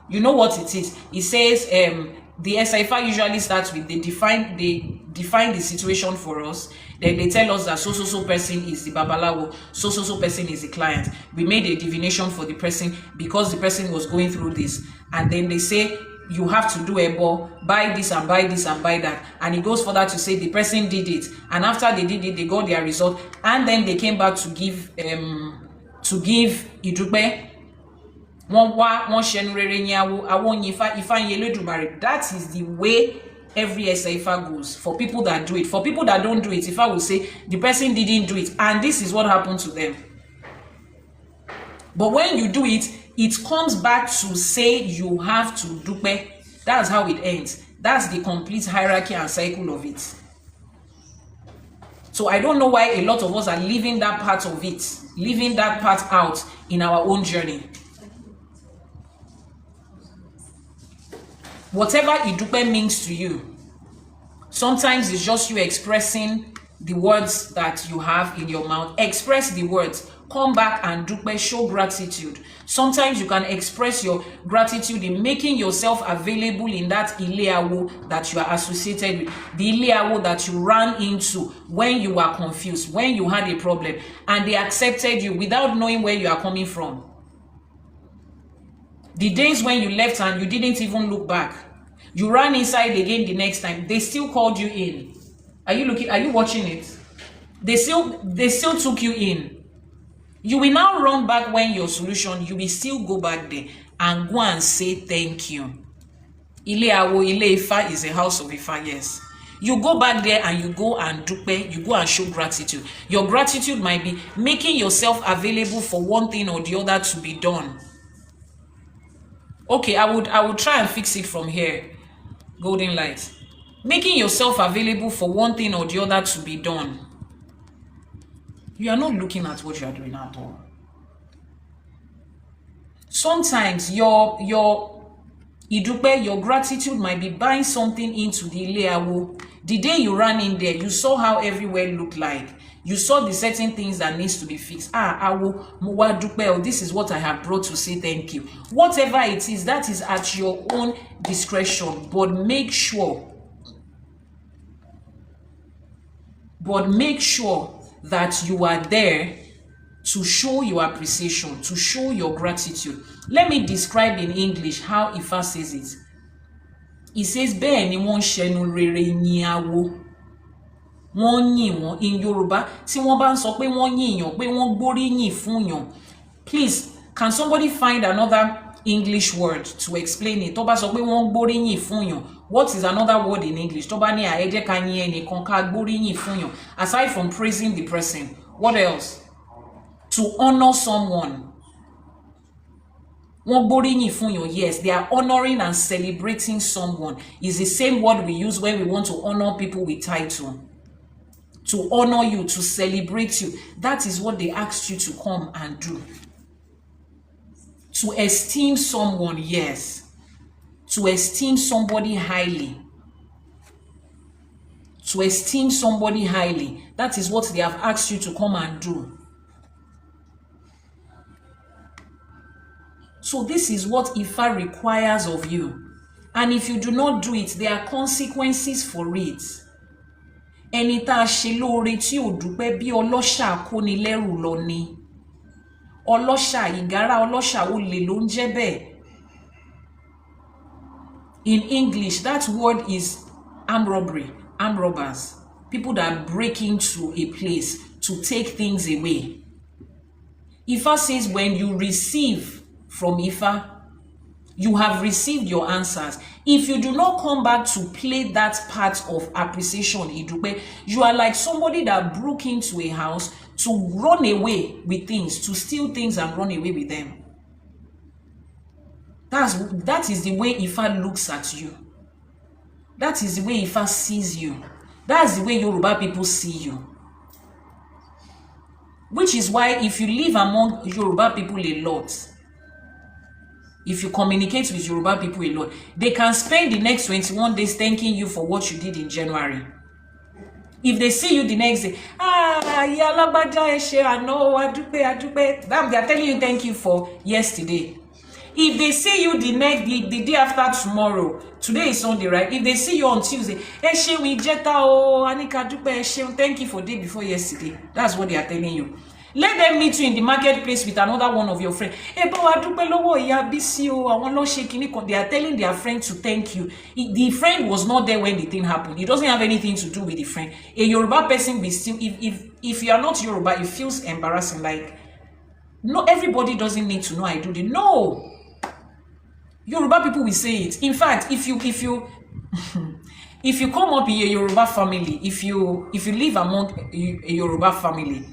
You know what it is. It says the SIFA usually starts with they define the situation for us. Then they tell us that so person is the babalawo, so person is the client. We made a divination for the person because the person was going through this. And then they say you have to do a ball, buy this and buy this and buy that. And it goes further to say the person did it. And after they did it, they got their result. And then they came back to give Idupe. That is the way every SIFA goes. For people that do it. For people that don't do it, if I will say the person didn't do it, and this is what happened to them. But when you do it, it comes back to say you have to dupe. That's how it ends. That's the complete hierarchy and cycle of it. So I don't know why a lot of us are leaving that part of it, leaving that part out in our own journey. Whatever Idupe means to you, sometimes it's just you expressing the words that you have in your mouth. Express the words. Come back and dupe, show gratitude. Sometimes you can express your gratitude in making yourself available in that ileawo that you are associated with. The ileawo that you ran into when you were confused, when you had a problem, and they accepted you without knowing where you are coming from. The days when you left and you didn't even look back, you ran inside again the next time, they still called you in. Are you watching it? They still took you in. You will now run back when your solution, you will still go back there and go and say thank you. Ile-Ifa is a house of Ifa, yes. You go back there and you go and dupe, you go and show gratitude. Your gratitude might be making yourself available for one thing or the other to be done. Okay, I would try and fix it from here. Golden light. Making yourself available for one thing or the other to be done. You are not looking at what you are doing at all. Sometimes your Idupe, your gratitude might be buying something into the Ileawo. The day you ran in there, you saw how everywhere looked like. You saw the certain things that needs to be fixed. This is what I have brought to say thank you. Whatever it is, that is at your own discretion. But make sure that you are there to show your appreciation, to show your gratitude. Let me describe in English how Ifa says it. It says, "Bẹ́ẹ̀ ni wọ́n ṣẹnu rere yin awo." Wọ́n yìn wọ́n in Yoruba. Tí wọ́n bá ń sọ pé wọ́n yìnyàn, pé wọ́n gbóríyìn fún yàn. Please, can somebody find another English word to explain it? Tó bá sọ pé wọ́n gbóríyìn fún yàn. What is another word in English? Tó bá ní ẹ jẹ́ ká yìn ẹnìkan ká gbóríyìn fún yàn. Aside from praising the person, what else? To honor someone. Wọ́n gbóríyìn fún yàn, yes, they are honoring and celebrating someone. It's the same word we use when we want to honor people with title. To honor you, to celebrate you. That is what they asked you to come and do. To esteem someone, yes. To esteem somebody highly. To esteem somebody highly. That is what they have asked you to come and do. So this is what Ifa requires of you. And if you do not do it, there are consequences for it. Ẹni tá ṣe lóore tí ò dúpẹ́ bí ọlọ́ṣà kóni lẹ́rù lọ ni. Ọlọ́ṣà ìgárá ọlọ́ṣà olè ló ń jẹ́ bẹ́ẹ̀. In English, that word is armed robbery, armed robbers. People that break into a place to take things away. Ifa says when you receive from Ifa, you have received your answers. If you do not come back to play that part of appreciation, Idupe, you are like somebody that broke into a house to run away with things, to steal things and run away with them. That is the way Ifa looks at you. That is the way Ifa sees you. That's the way Yoruba people see you. Which is why if you live among Yoruba people a lot, if you communicate with Yoruba people a lot, they can spend the next 21 days thanking you for what you did in January. If they see you the next day, I know, adupe. Damn, they are telling you thank you for yesterday. If they see you the day after tomorrow, today is Sunday, right? If they see you on Tuesday, thank you for day before yesterday. That's what they are telling you. Let them meet you in the marketplace with another one of your friends. They are telling their friend to thank you. The friend was not there when the thing happened. It doesn't have anything to do with the friend. A Yoruba person will still, if you are not Yoruba, it feels embarrassing. Like, no, everybody doesn't need to know I do this. No. Yoruba people will say it. In fact, if you if you come up in a Yoruba family, if you live among a Yoruba family,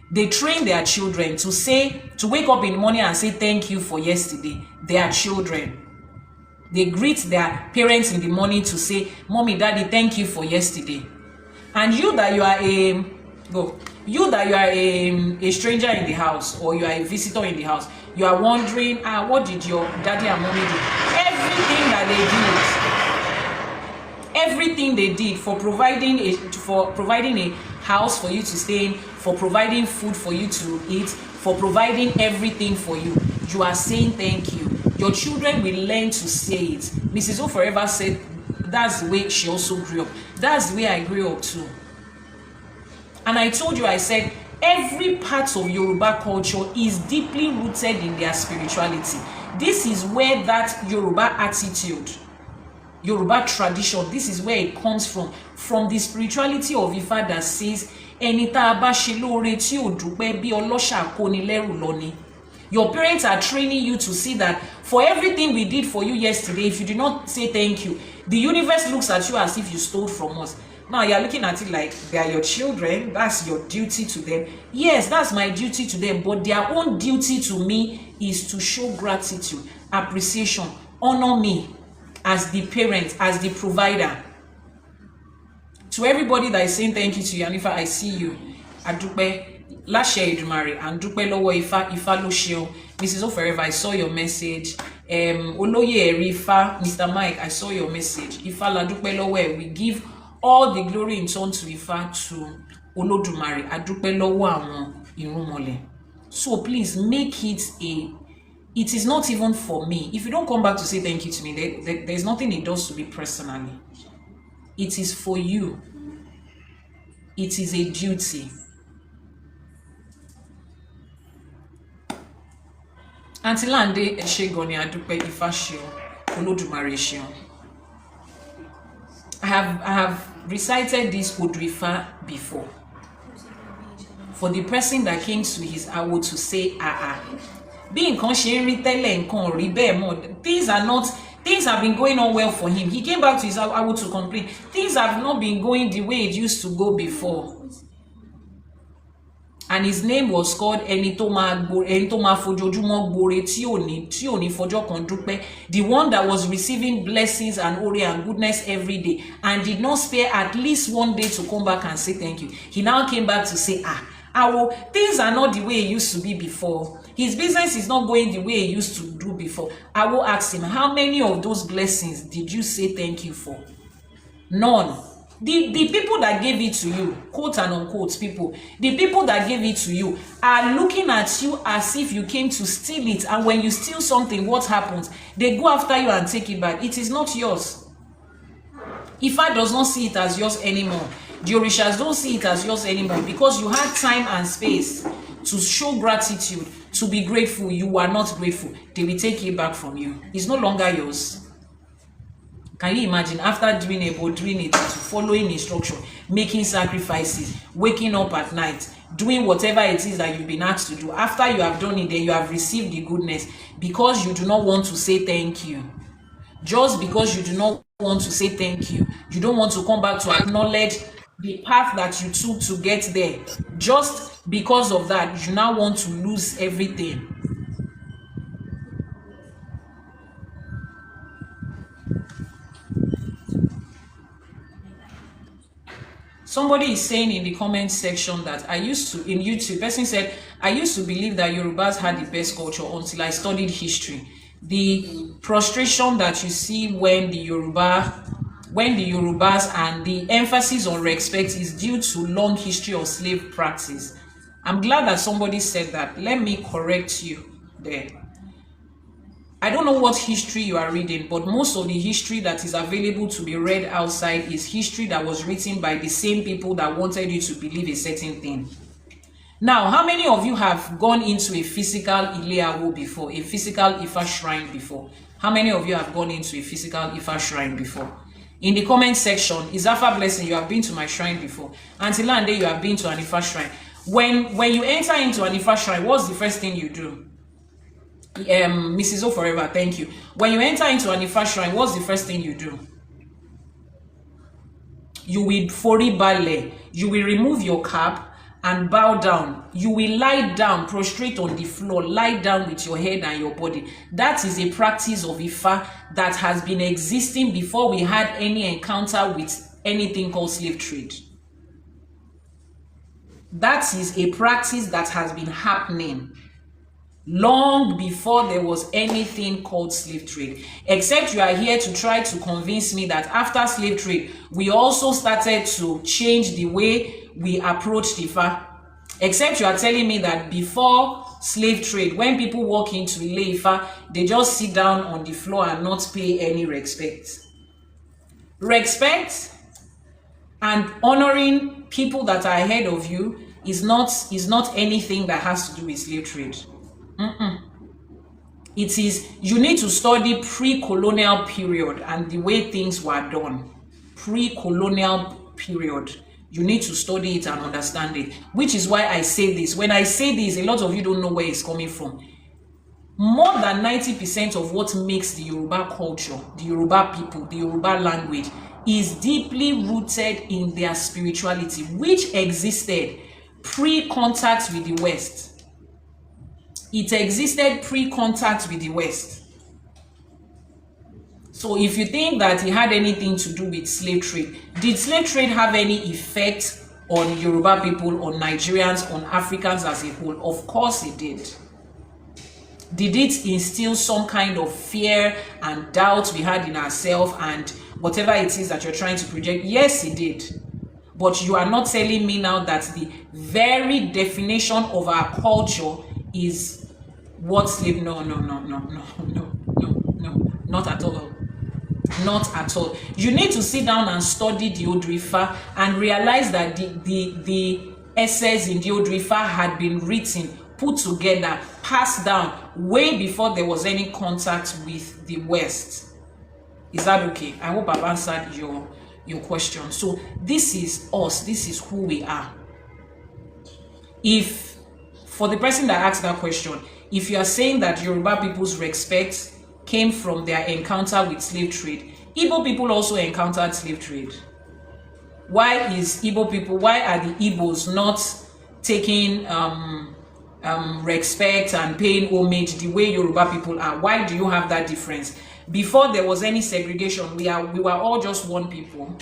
they train their children to wake up in the morning and say thank you for yesterday. Their children, they greet their parents in the morning to say, "Mommy, Daddy, thank you for yesterday." And you that you are a stranger in the house, or you are a visitor in the house, you are wondering, what did your daddy and mommy do? Everything they did for providing a house for you to stay in, for providing food for you to eat, for providing everything for you, you are saying thank you. Your children will learn to say it. Mrs. O forever said that's the way she also grew up. That's the way I grew up too. And I told you, I said, every part of Yoruba culture is deeply rooted in their spirituality. This is where that Yoruba attitude, Yoruba tradition, this is where it comes from the spirituality of Ifa that says, your parents are training you to see that for everything we did for you yesterday, if you did not say thank you, the universe looks at you as if you stole from us. Now you're looking at it like they are your children. That's your duty to them. Yes, that's my duty to them. But their own duty to me is to show gratitude, appreciation, honor me as the parent, as the provider. To everybody that is saying thank you to Yanifa, I see you. Adupe, Lashe Edumare, and Dupe Lowo Ifa lo ṣeun. Mrs. O Forever, I saw your message. Oloye Erifa, Mr. Mike, I saw your message. Ifa la Dupe Lowo, we give all the glory in turn to Ifa, to Olodumare, Adupe Lowo awon irunmole. So please make it it is not even for me. If you don't come back to say thank you to me, there's nothing it does to me personally. It is for you. It is a duty. Until Lande Shegoni Adupe Ifa Shio, Olodumare Shio. I have recited this Modupe before. For the person that came to his awo to say being conscious, things have been going on well for him. He came back to his awo to complain. Things have not been going the way it used to go before. And his name was called Enitoma Fojojumo Gbore Tioni Fojo Kondupe, the one that was receiving blessings and ore and goodness every day, and did not spare at least one day to come back and say thank you. He now came back to say, things are not the way it used to be before. His business is not going the way it used to do before. I will ask him, how many of those blessings did you say thank you for? None. The people that gave it to you, quote and unquote people, the people that gave it to you are looking at you as if you came to steal it. And when you steal something, what happens? They go after you and take it back. It is not yours. Ifa does not see it as yours anymore. The Orishas don't see it as yours anymore, because you had time and space to show gratitude, to be grateful. You are not grateful. They will take it back from you. It's no longer yours. Can you imagine, after doing it, following instruction, making sacrifices, waking up at night, doing whatever it is that you've been asked to do, after you have done it, then you have received the goodness, because you do not want to say thank you. Just because you do not want to say thank you, you don't want to come back to acknowledge the path that you took to get there. Just because of that, you now want to lose everything. Somebody is saying in the comment section that in YouTube, person said, I used to believe that Yorubas had the best culture until I studied history. The prostration that you see when the Yorubas, and the emphasis on respect is due to long history of slave practice. I'm glad that somebody said that. Let me correct you there. I don't know what history you are reading, but most of the history that is available to be read outside is history that was written by the same people that wanted you to believe a certain thing. Now, how many of you have gone into a physical Ileawo before, a physical Ifa shrine before? How many of you have gone into a physical Ifa shrine before? In the comment section, Izafa Blessing, you have been to my shrine before. Auntie Lande, you have been to an Ifa shrine. When you enter into an Ifa shrine, what's the first thing you do? Mrs. O Forever, thank you. When you enter into an Ifa shrine, what's the first thing you do? You will fori bale. You will remove your cap and bow down. You will lie down, prostrate on the floor, lie down with your head and your body. That is a practice of Ifa that has been existing before we had any encounter with anything called slave trade. That is a practice that has been happening long before there was anything called slave trade. Except you are here to try to convince me that after slave trade, we also started to change the way we approached Ifa. Except you are telling me that before slave trade, when people walk into Ile Ifa, they just sit down on the floor and not pay any respect. Respect and honoring people that are ahead of you is not anything that has to do with slave trade. It is, you need to study pre-colonial period and the way things were done. Pre-colonial period. You need to study it and understand it. Which is why I say this. When I say this, a lot of you don't know where it's coming from. More than 90% of what makes the Yoruba culture, the Yoruba people, the Yoruba language is deeply rooted in their spirituality, which existed pre-contact with the West. It existed pre-contact with the West. So if you think that it had anything to do with slave trade, did slave trade have any effect on Yoruba people, on Nigerians, on Africans as a whole? Of course it did. Did it instill some kind of fear and doubt we had in ourselves and whatever it is that you're trying to project? Yes, it did. But you are not telling me now that the very definition of our culture is what slave? No, not at all. Not at all. You need to sit down and study the Odrifa and realize that the essays in the Odrifa had been written, put together, passed down way before there was any contact with the West. Is that okay? I hope I've answered your question. So this is us. This is who we are. If, for the person that asked that question, if you are saying that Yoruba people's respect came from their encounter with slave trade, Igbo people also encountered slave trade. Why are the Igbos not taking respect and paying homage the way Yoruba people are? Why do you have that difference? Before there was any segregation, we were all just one people.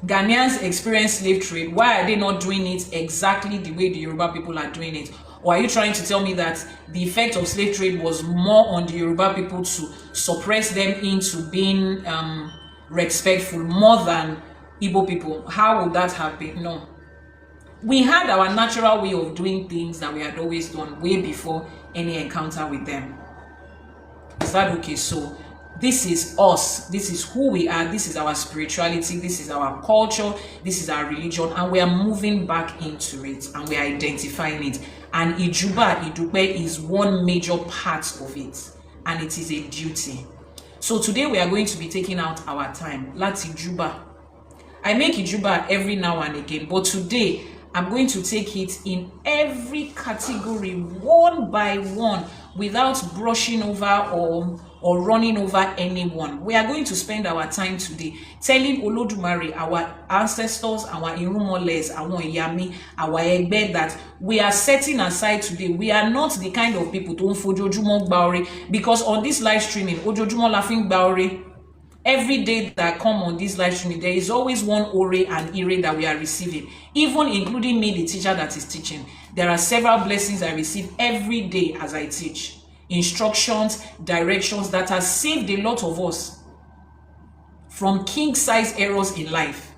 Ghanaians experienced slave trade. Why are they not doing it exactly the way the Yoruba people are doing it? Or are you trying to tell me that the effect of slave trade was more on the Yoruba people to suppress them into being respectful more than Igbo people? How would that have been? No. We had our natural way of doing things that we had always done way before any encounter with them. Is that okay? So this is us. This is who we are. This is our spirituality. This is our culture. This is our religion. And we are moving back into it. And we are identifying it. And Mojuba is one major part of it. And it is a duty. So today we are going to be taking out our time. That's Mojuba. I make Mojuba every now and again. But today I'm going to take it in every category, one by one, without brushing over or running over anyone. We are going to spend our time today telling Olodumare, our ancestors, our Irumoles, our Iyami, our Egbe, that we are setting aside today. We are not the kind of people to Ojojumo Gbaore, because on this live streaming, Ojojumo Laughing Gbaore, every day that I come on this live streaming, there is always one ore and ire that we are receiving, even including me, the teacher that is teaching. There are several blessings I receive every day as I teach. instructions, directions that has saved a lot of us from king-size errors in life.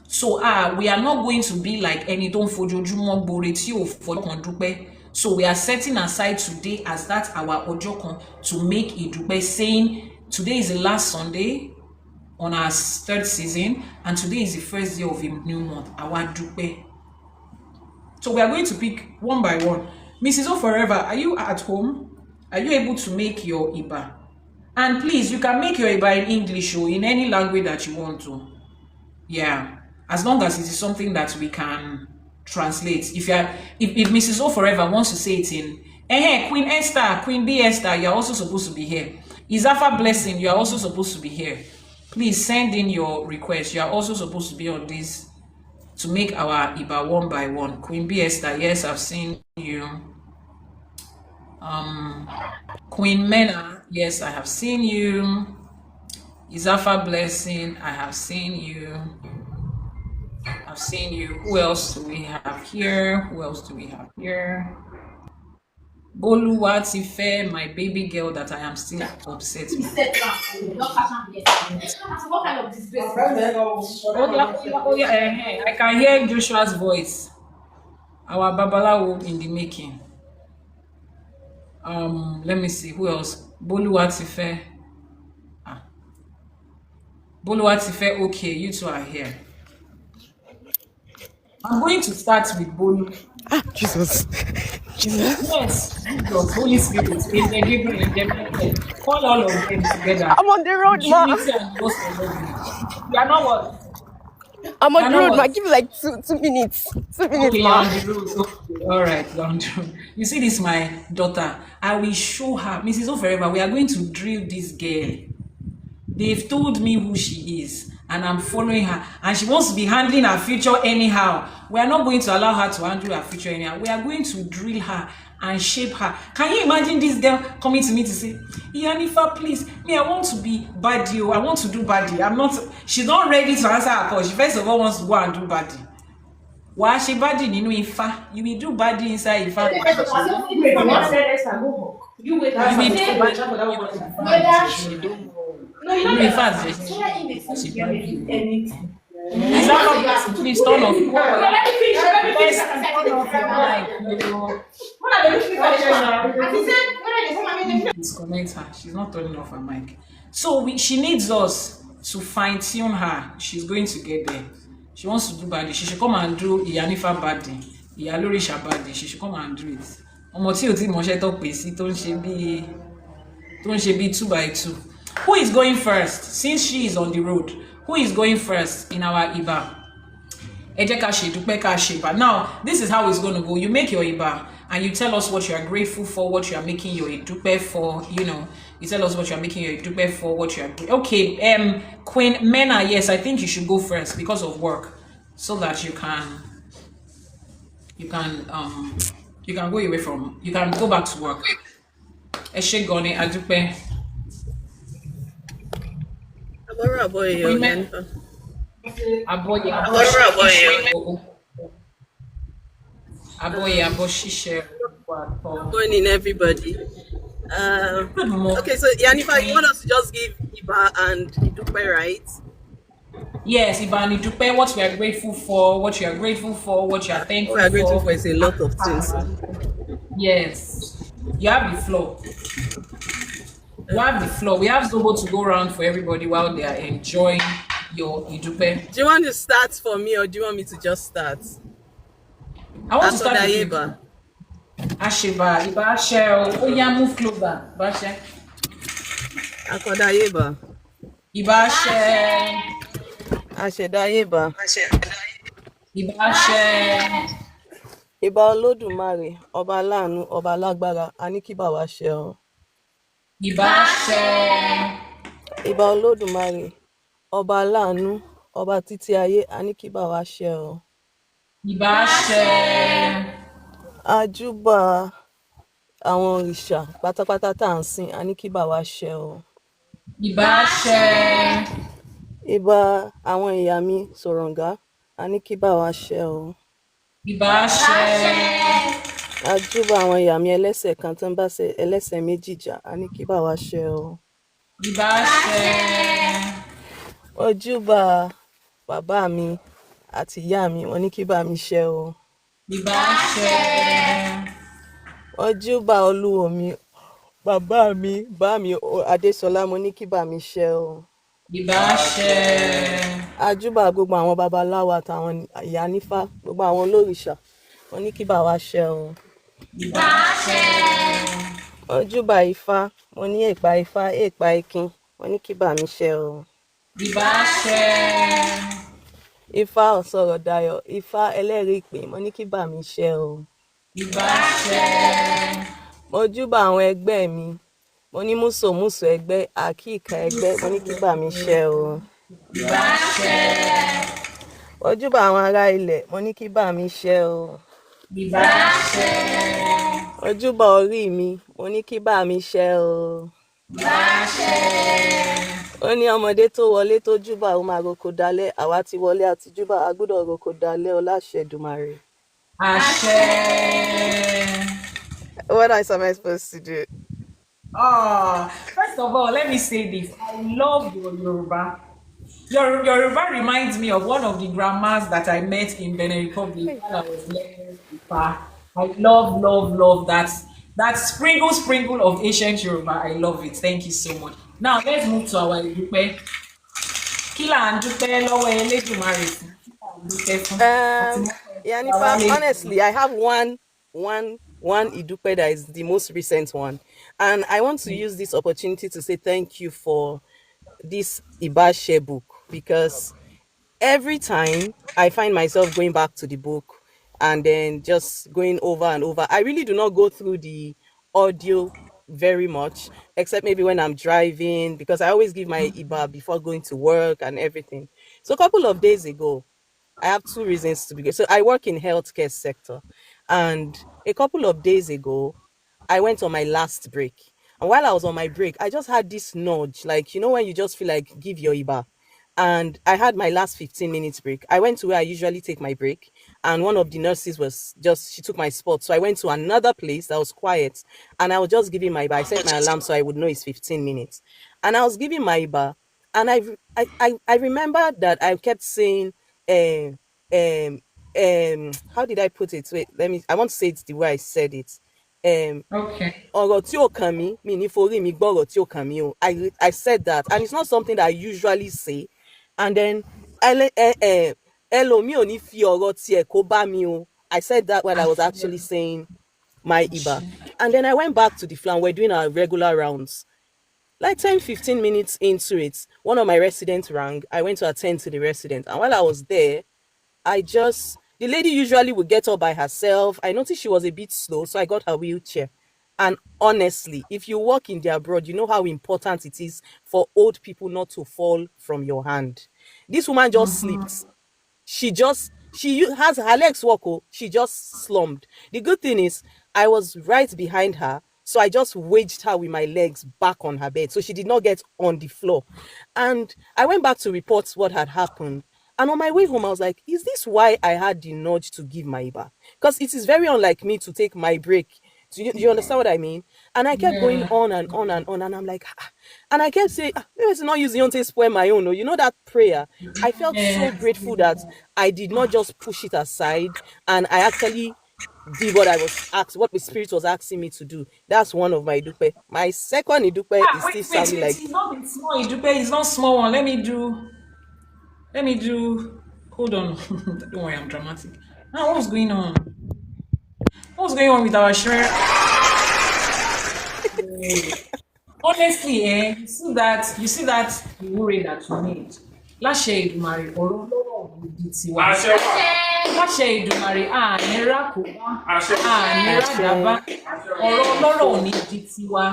So we are not going to be like any don't fojojumo boreti o fojokan dupe. So we are setting aside today as that our ojokan to make idupe, saying today is the last Sunday on our third season, and today is the first day of a new month. Our dupe. So we are going to pick one by one. Mrs. O Forever, are you at home? Are you able to make your iba? And please, you can make your iba in English or in any language that you want to. Yeah, as long as it is something that we can translate. If Mrs. O Forever wants to say it in Queen Esther, Queen B Esther, you're also supposed to be here. Izafa Blessing, you're also supposed to be here. Please send in your request. You're also supposed to be on this to make our iba one by one. Queen B Esther, yes, I've seen you. Queen Mena, yes, I have seen you. Izafa Blessing, I have seen you. I've seen you. Who else do we have here? Who else do we have here? Boluwatife, my baby girl that I am still upset with. I can hear Joshua's voice. Our Babalawo in the making. Let me see who else. Boluwatife. Boluwatife, okay, you two are here. I'm going to start with Bolu. Jesus. Yes, Jesus, Holy Spirit, Amen, Gabriel, and Gabriel. Call all of them together. I'm on the road, ma. Trinity and Ghost of God. You are not what? I'm on You the are road, not ma. what? Give me like two minutes. 2 minutes, Okay, you're ma. on the road. Okay, all right, you're on the road. You see, this my daughter. I will show her, Mrs. O Forever. We are going to drill this girl. They've told me who she is, and I'm following her, and she wants to be handling her future anyhow. We are not going to allow her to handle her future anyhow. We are going to drill her and shape her. Can you imagine this girl coming to me to say, Iyanifa, please, me, I want to be baddie, I want to do baddie. She's not ready to answer her call. She first of all wants to go and do baddie. Why she baddie nínú Ifá? You will do baddie inside Ifá. You will do baddie. No, you know, in fact, please turn off. Disconnect her. She's not turning off her mic. So she needs us to fine tune her. She's going to get there. She wants to do body. She should come and do IYANIFA body. Iyalorisha body. She should come and do it. Ọmọ tí o ti mọṣẹ́ tó pè sí tó ń ṣe bí 2 by 2. Who is going first? Since she is on the road, who is going first in our Iba? Now, this is how it's going to go. You make your Iba and you tell us what you are grateful for, what you are making your Idupe for, you know. You tell us what you are making your Idupe for, what you are... Okay, Queen Mena, yes, I think you should go first because of work. So that you can go away from... You can go back to work. Eshegoni Adupe. Good morning, everybody. Okay, so IYANIFA, you want us to just give Iba and Idupe, right? Yes, Iba and Idupe, what we are grateful for, what you are grateful for, what you are thankful for. What we are grateful for is a lot of things. Yes, you have the floor. You have the floor. We have Zobo to go around for everybody while they are enjoying your Idupe. Do you want to start for me or do you want me to just start? I want to start with Iba. Asheba, Iba, Ashel. Oh yeah, move closer. Bashe. Akodayeba. Iba, Ashel. Ashedayeba. Iba, Ashel. Iba Olódùmarè, Ọba Láàánú, Ọba Lágbára, a ní kí bá wa ṣe o. Iba, Ashel. Iba Olódùmarè, Ọba Láàánú, Ọba títí ayé, a ní kí bá wa ṣe o. Iba, Ashel. Àjúbà àwọn òrìṣà pátápátá tá à ń sìn, a ní kí bá wa ṣe o. Iba, Ashel. Iba àwọn ìyá mi Sọ̀rọ̀ǹgá, a ní kí bá wa ṣe o. Iba, Ashel. Àjúbà àwọn ìyá mi ẹlẹ́sẹ̀ kan tó ń bá ṣe ẹlẹ́sẹ̀ méjì jà, a ní kí bá wa ṣe o. Ìbáṣẹ. Ojúbà bàbá mi àti ìyá mi, wọ́n ní kí bá mi ṣe o. Ìbáṣẹ. Ojúbà olúwo mi, bàbá mi, bá mi Adésọlá, mo ní kí bá mi ṣe o. Ìbáṣẹ. Àjúbà gbogbo àwọn babaláwo àtàwọn IYANIFA, gbogbo àwọn olórìṣà, wọ́n ní kí bá wa ṣe o. Ìbáṣẹ. Ojúbà Ifá, mo ní èèpà Ifá, èèpà Ikin, wọ́n ní kí bá mi ṣe o. Ìbáṣẹ. Ifá ọ̀sọ̀rọ̀ dayọ̀, Ifá ẹlẹ́rìí ìpè, mo ní kí bá mi ṣe o. Ìbáṣẹ. Mojúbà àwọn ẹgbẹ́ mi, mo ní mùsòmùsò ẹgbẹ́, àkíkà ẹgbẹ́, mo ní kí bá mi ṣe o. Ìbáṣẹ. Mojúbà àwọn ará ilẹ̀, mo ní kí bá mi ṣe o. Ìbáṣẹ. Mojúbà orí mi, mo ní kí bá mi ṣe o. Ìbáṣẹ. Ó ní ọmọdé tó wọlé tó júbà ó máa roko dalẹ̀, àwa ti wọlé àti júbà a gbọ́dọ̀ roko dalẹ̀ o láṣẹ Èdùmàrè. Àṣẹ. What else am I supposed to do? Oh, first of all, let me say this. I love your Yoruba. Your Yoruba reminds me of one of the grandmas that I met in Benin Republic when I was learning Ifa. I love that sprinkle of ancient Yoruba. I love it. Thank you so much. Now let's move to our Idupe. Kila and Dupe lower Eledumare. Yanifa, honestly, I have one Idupe that is the most recent one, and I want to use this opportunity to say thank you for this Ibashe book, because every time I find myself going back to the book and then just going over and over. I really do not go through the audio very much, except maybe when I'm driving, because I always give my Iba before going to work and everything. So a couple of days ago, I have two reasons to be good. So I work in healthcare sector, and a couple of days ago, I went on my last break. And while I was on my break, I just had this nudge, like, you know, when you just feel like give your Iba. And I had my last 15 minutes break. I went to where I usually take my break, and one of the nurses she took my spot. So I went to another place that was quiet, and I was just giving my Iba. I set my alarm so I would know it's 15 minutes. And I was giving my Iba, and I remember that I kept saying, how did I put it? Wait, I want to say it the way I said it. Okay. I said that, and it's not something that I usually say. And then I said that when I was actually saying my Iba. And then I went back to the flan. We're doing our regular rounds. Like 10-15 minutes into it, one of my residents rang. I went to attend to the resident. And while I was there, the lady usually would get up by herself. I noticed she was a bit slow, so I got her wheelchair. And honestly, if you work in the abroad, you know how important it is for old people not to fall from your hand. This woman just slipped. She has her legs walk. She just slumped. The good thing is I was right behind her, so I just wedged her with my legs back on her bed, so she did not get on the floor. And I went back to report what had happened. And on my way home, I was like, is this why I had the nudge to give my Iba? Because it is very unlike me to take my break. Do you understand what I mean? And I kept going on and on and on. And I'm like, and I kept saying, maybe it's not using to spoil my own. You know that prayer? I felt so grateful that I did not just push it aside. And I actually did what I was asked, what the spirit was asking me to do. That's one of my Idupe. My second Idupe is still sounding like... It's not a small Idupe. It's not small one. Let me do, hold on. Don't worry, I'm dramatic. Now, what's going on? What's going on with our share? Honestly, you see that worry that you made. Láṣẹ Èdùmàrè ọ̀rọ̀ lọ́rọ̀ òdì tiwa. Láṣẹ Èdùmàrè ànírà kò bá ànírà dàbá ọ̀rọ̀ lọ́rọ̀ òní di tiwa.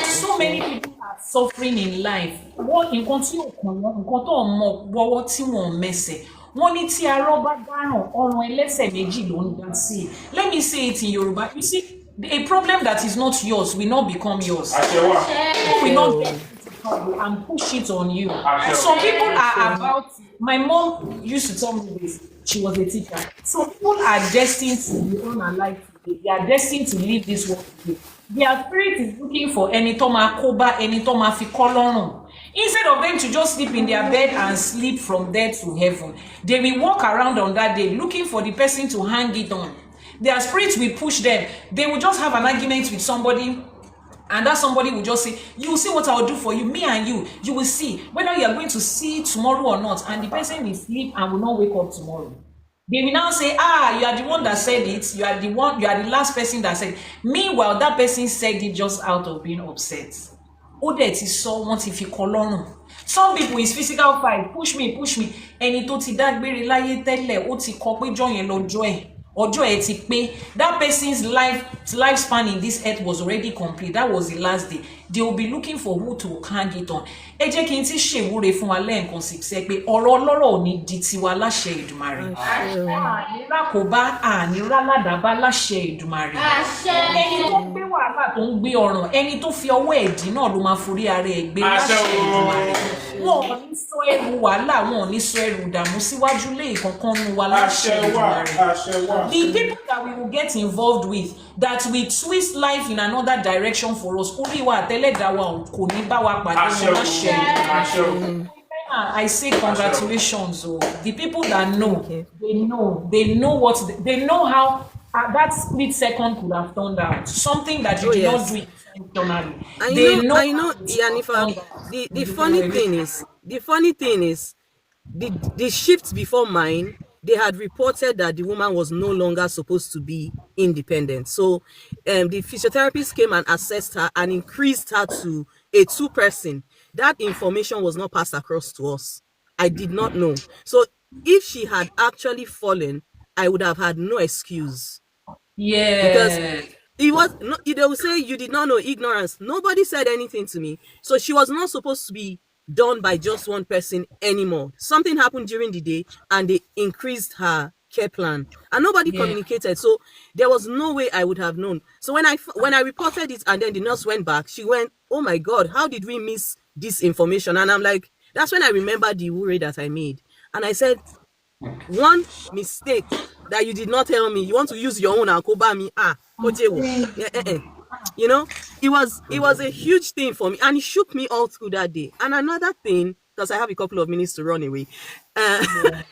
So many people are suffering in life. Wọ́n nǹkan tí ò kàn wọ́n, nǹkan tó mọ̀ wọ́wọ́ tí wọ́n mẹsẹ̀. Wọ́n ní tí arọ́ bá dáràn ọrùn ẹlẹ́sẹ̀ méjì ló ń dá sí. Let me say it in Yoruba. You see, a problem that is not yours will not become yours. People will not get and push it on you. Some people are about. My mom used to tell me this. She was a teacher. Some people are destined to be unalike They are destined to leave this world today. Their spirit is looking for ẹni tó máa kó bá, ẹni tó máa fi kọ́ lọ́rùn. Instead of them to just sleep in their bed and sleep from there to heaven, they will walk around on that day looking for the person to hang it on. Their spirits will push them. They will just have an argument with somebody, and that somebody will just say, you will see what I will do for you, me and you will see whether you are going to see tomorrow or not. And the person will sleep and will not wake up tomorrow. They will now say, you are the one that said it, you are the one, you are the last person that said it. Meanwhile, that person said it just out of being upset. Ó dẹ̀ ti sọ, wọ́n ti fi kọ́ lọ́rùn. Some people is physical fight, push me, ẹni tó ti dágbére láyé tẹ́lẹ̀, ó ti kọ pé jọ́ yẹn lọ́jọ́ ẹ̀, ọjọ́ ẹ̀ ti pé. That person's lifespan in this earth was already complete. That was the last day. They will be looking for who to hang it on. Ẹ jẹ́ kí n ti ṣèwúre fún wa lẹ́ẹ̀kan sí ṣe pé ọ̀rọ̀ ọlọ́rọ̀ ò ní di tiwa láṣẹ Èdùmàrè. Ànírà kò bá ànírà ládàbá láṣẹ Èdùmàrè. Ẹni tó gbé wàhálà tó ń gbé ọ̀ràn, ẹni tó fi ọwọ́ ẹ̀dín náà ló máa forí ara ẹ̀ gbé láṣẹ Èdùmàrè. Wọn ò ní sọ ẹrù wàhálà, wọn ò ní sọ ẹrù ìdààmú síwájú lé ìkankan nu wa láṣẹ Èdùmàrè. The people that we will get involved with, that will twist life in another direction for us, orí wa àtẹlẹ́dàá wa kò ní bá wa pàdé wọn láṣẹ Èdùmàrè. I say congratulations. Oh, the people that know, they know what they know how that split second could have turned out. Something that you did not do intentionally. I know, Yanifa. The funny thing is, the shift before mine, they had reported that the woman was no longer supposed to be independent. So, the physiotherapist came and assessed her and increased her to a 2-person. That information was not passed across to us. I did not know. So, if she had actually fallen, I would have had no excuse. Yeah. Because it was no, they will say you did not know, ignorance. Nobody said anything to me. So she was not supposed to be done by just one person anymore. Something happened during the day and they increased her care plan and nobody communicated. So there was no way I would have known. So when I reported it and then the nurse went back, she went, "Oh my God, how did we miss this information?" And I'm like, that's when I remembered the worry that I made. And I said, one mistake that you did not tell me, you want to use your own akoba me, you know, it was a huge thing for me and it shook me all through that day. And another thing, because I have a couple of minutes to run away,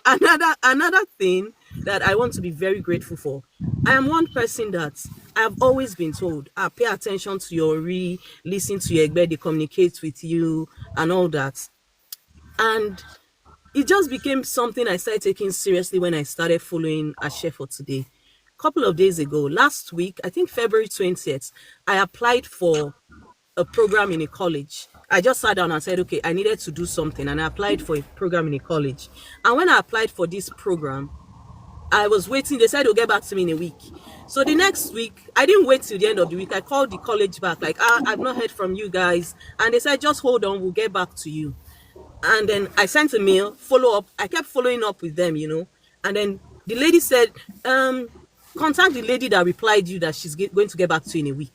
another thing that I want to be very grateful for. I am one person that I've always been told, pay attention to your listen to your egbe, they communicate with you and all that. And it just became something I started taking seriously when I started following Ashe for Today. A couple of days ago, last week, I think February 20th, I applied for a program in a college. I just sat down and said, okay, I needed to do something. And I applied for a program in a college. And when I applied for this program, I was waiting. They said they'll get back to me in a week. So the next week, I didn't wait till the end of the week. I called the college back, like, I've not heard from you guys. And they said, just hold on, we'll get back to you. And then I sent a mail, follow up. I kept following up with them, you know. And then the lady said, contact the lady that replied you that she's going to get back to you in a week.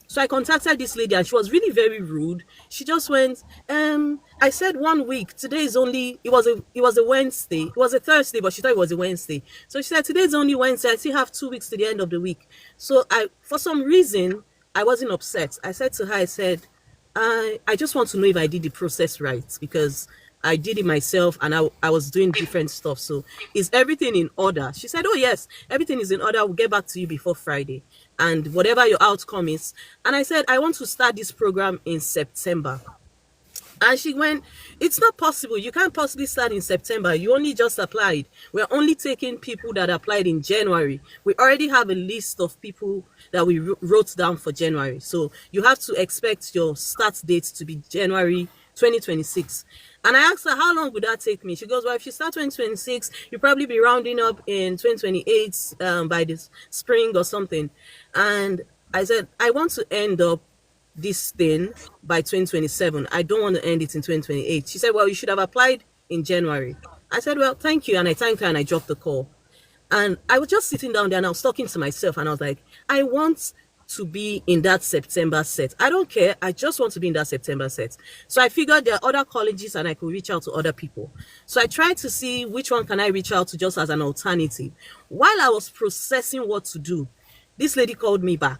So I contacted this lady and she was really very rude. She just went, I said 1 week. Today is only, it was a Wednesday. It was a Thursday, but she thought it was a Wednesday. So she said, today's only Wednesday. I still have 2 weeks to the end of the week. So for some reason, I wasn't upset. I said to her, I said, I just want to know if I did the process right, because I did it myself and I was doing different stuff. So is everything in order? She said, oh yes, everything is in order. We'll get back to you before Friday. And whatever your outcome is. And I said, I want to start this program in September. And she went, it's not possible. You can't possibly start in September. You only just applied. We're only taking people that applied in January. We already have a list of people that we wrote down for January. So you have to expect your start date to be January 2026. And I asked her, how long would that take me? She goes, well, if you start 2026, you'll probably be rounding up in 2028 by this spring or something. And I said, I want to end up this thing by 2027. I don't want to end it in 2028. She said, well, you should have applied in January. I said, well, thank you. And I thanked her and I dropped the call. And I was just sitting down there and I was talking to myself and I was like, I want to be in that September set. I don't care. I just want to be in that September set. So I figured there are other colleges and I could reach out to other people. So I tried to see which one can I reach out to just as an alternative. While I was processing what to do, this lady called me back.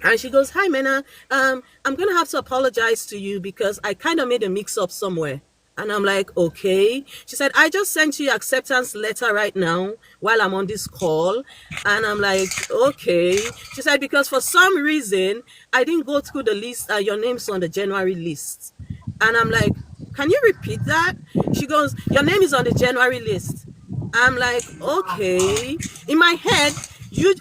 And she goes, "Hi, Mena. I'm gonna have to apologize to you because I kind of made a mix-up somewhere." And I'm like, "Okay." She said, "I just sent you your acceptance letter right now while I'm on this call." And I'm like, "Okay." She said, "Because for some reason I didn't go through the list. Your name's on the January list." And I'm like, "Can you repeat that?" She goes, "Your name is on the January list." I'm like, "Okay." In my head,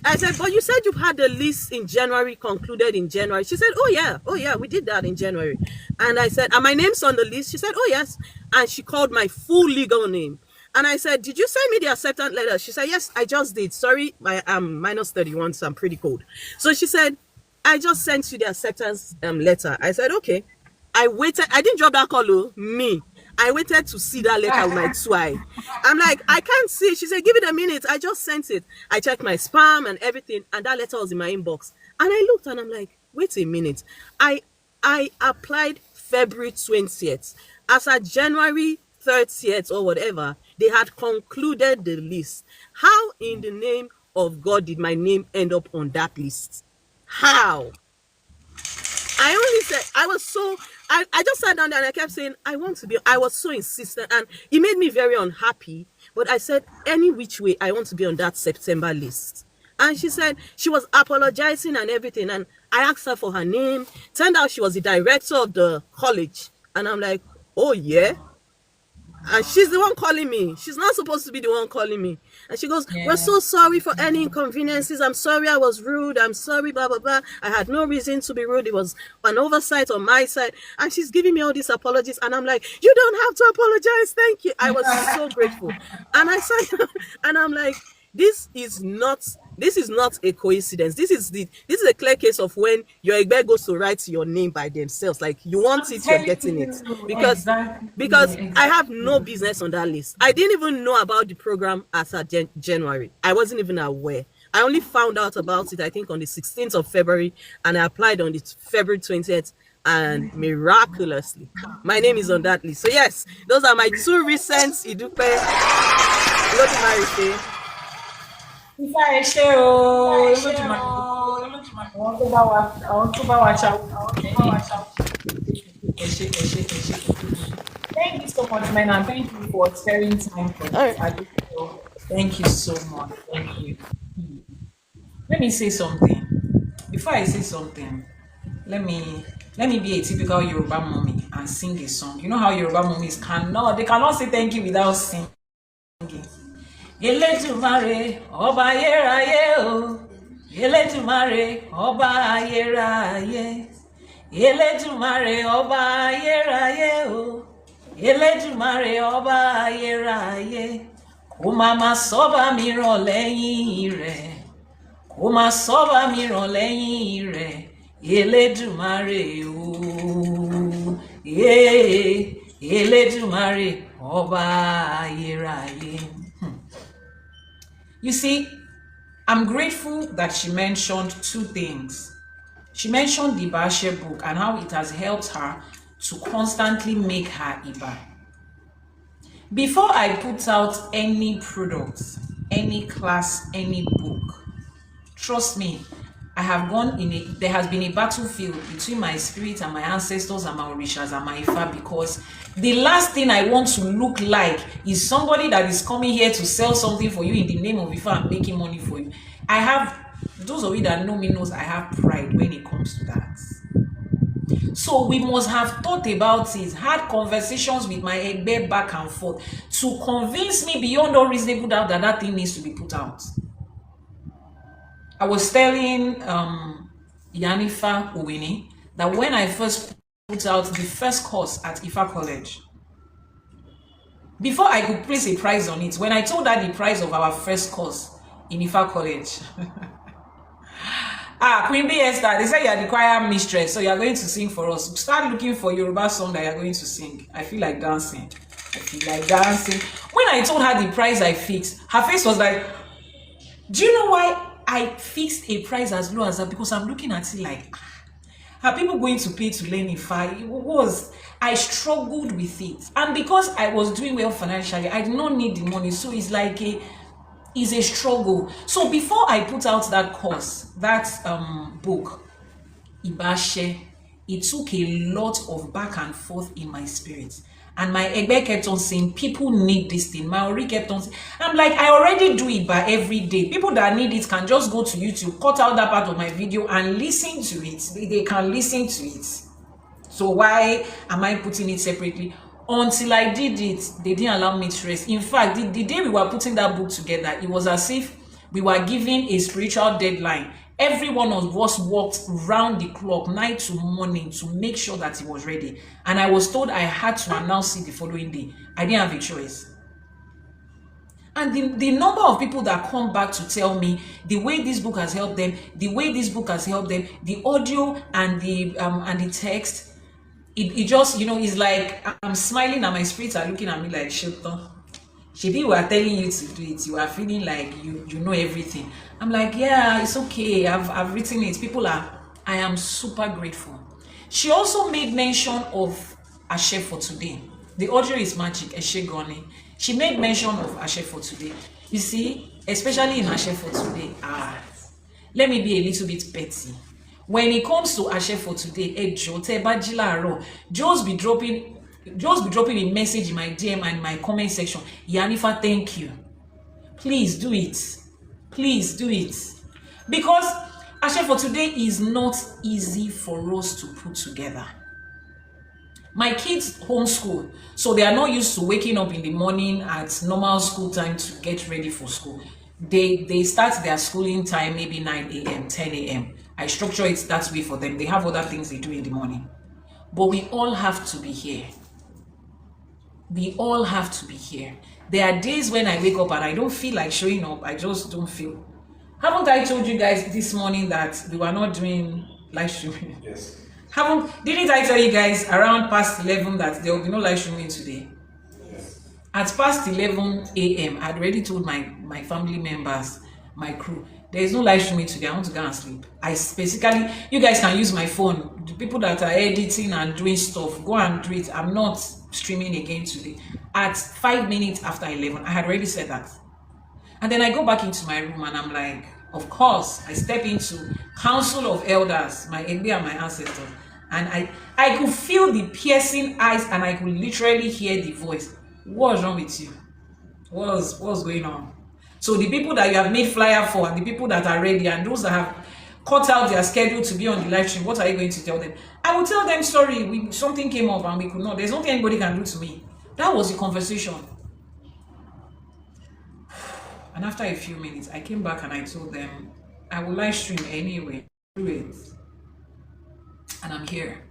I said, "But you said you had the list in January, concluded in January." She said, "Oh yeah, we did that in January." And I said, "And my name's on the list?" She said, "Oh yes." And she called my full legal name. And I said, "Did you send me the acceptance letter?" She said, "Yes, I just did. Sorry, I'm minus 31, so I'm pretty cold." So she said, "I just sent you the acceptance letter." I said, "Okay." I waited. I didn't drop that call, oh, me. I waited to see that letter with my 2 eye. I'm like, "I can't see it." She said, "Give it a minute. I just sent it." I checked my spam and everything, and that letter was in my inbox. And I looked and I'm like, "Wait a minute. I applied February 20th. As at January 30th or whatever, they had concluded the list. How in the name of God did my name end up on that list? How?" I only said, I just sat down there and I kept saying, I was so insistent, and it made me very unhappy. But I said, any which way, I want to be on that September list. And she said she was apologizing and everything. And I asked her for her name. Turned out she was the director of the college. And I'm like, "Oh yeah?" And she's the one calling me. She's not supposed to be the one calling me. And she goes, "We're so sorry for any inconveniences. I'm sorry I was rude. I'm sorry, blah, blah, blah. I had no reason to be rude. It was an oversight on my side." And she's giving me all these apologies. And I'm like, "You don't have to apologize. Thank you." I was so grateful. And I said, and I'm like, this is not a coincidence. This is a clear case of when your egbe goes to write your name by themselves. Like, you want it, you're getting it. Because I have no business on that list. I didn't even know about the program as of January. I wasn't even aware. I only found out about it, I think, on the 16th of February, and I applied on the February 20th, and miraculously, my name is on that list. So yes, those are my 2 recent Idupe Olodumare. Ifá ẹ ṣé o, àwọn tó bá wa ṣá. Thank you so much, man, and thank you for sparing time for this. Thank you so much. Thank you. Let me say something. Before I say something, let me be a typical Yoruba mommy and sing a song. You know how Yoruba mommies cannot say thank you without singing. Elédùmarè ọba ayérayé o, Elédùmarè ọba ayérayé, Elédùmarè ọba ayérayé o, Elédùmarè ọba ayérayé, kò má sọ́ba mìíràn lẹ́yìn rẹ̀, kò má sọ́ba mìíràn lẹ́yìn rẹ̀, Elédùmarè o, Elédùmarè ọba ayérayé. You see, I'm grateful that she mentioned 2 things. She mentioned the Bashe book and how it has helped her to constantly make her Iba. Before I put out any product, any class, any book, trust me, there has been a battlefield between my spirit and my ancestors and my orishas and my Ifa, because the last thing I want to look like is somebody that is coming here to sell something for you in the name of Ifa and making money for you. Those of you that know me knows I have pride when it comes to that. So we must have thought about it, had conversations with my Egbe back and forth to convince me beyond all reasonable doubt that that thing needs to be put out. I was telling IYANIFA Uwini that when I first put out the first course at Ifa College, before I could place a price on it, when I told her the price of our first course in Ifa College, Queen B Esther, they say you are the choir mistress, so you are going to sing for us. Start looking for Yoruba song that you are going to sing. I feel like dancing. When I told her the price I fixed, her face was like, do you know why I fixed a price as low as that? Because I'm looking at it like, are people going to pay to learn Ifa? I struggled with it. And because I was doing well financially, I did not need the money. So it's like is a struggle. So before I put out that course, that book, Ibashe, it took a lot of back and forth in my spirit. And my Egbe kept on saying, people need this thing. My Ori kept on saying, I'm like, I already do it by every day. People that need it can just go to YouTube, cut out that part of my video and listen to it. They can listen to it. So why am I putting it separately? Until I did it, they didn't allow me to rest. In fact, the day we were putting that book together, it was as if we were given a spiritual deadline. Every one of us worked round the clock, night to morning, to make sure that it was ready. And I was told I had to announce it the following day. I didn't have a choice. And the number of people that come back to tell me the way this book has helped them, the way this book has helped them, the audio and the text, it just, you know, it's like I'm smiling and my spirits are looking at me like, Shilton, Shebi, we are telling you to do it. You are feeling like you know everything. I'm like, yeah, it's okay. I've written it. I am super grateful. She also made mention of Ashe for today. The audio is magic, Ashe Goni. She made mention of Ashe for today. You see, especially in Ashe for today, let me be a little bit petty. When it comes to Ashe for today, Joe's be dropping a message in my DM and my comment section. IYANIFA, thank you. Please do it. Please do it. Because Ashe for today is not easy for us to put together. My kids homeschool, so they are not used to waking up in the morning at normal school time to get ready for school. They start their schooling time maybe 9 a.m., 10 a.m. I structure it that way for them. They have other things they do in the morning. But we all have to be here. We all have to be here. There are days when I wake up and I don't feel like showing up. I just don't feel. Haven't I told you guys this morning that we were not doing live streaming? Yes. Didn't I tell you guys around past 11 that there will be no live streaming today? Yes. At past 11 a.m., I had already told my family members, my crew, there is no live streaming today. I want to go and sleep. I specifically, you guys can use my phone. The people that are editing and doing stuff, go and do it. I'm not streaming again today. At 5 minutes after 11, I had already said that. And then I go back into my room and I'm like, of course, I step into council of elders, my Egbe and my ancestors. And I could feel the piercing eyes and I could literally hear the voice. What's wrong with you? What's going on? So the people that you have made flyer for and the people that are ready and those that have cut out their schedule to be on the live stream, what are you going to tell them? I will tell them, sorry, something came up and we could not. There's nothing anybody can do to me. That was the conversation. And after a few minutes, I came back and I told them, I will live stream anyway. Do it. And I'm here.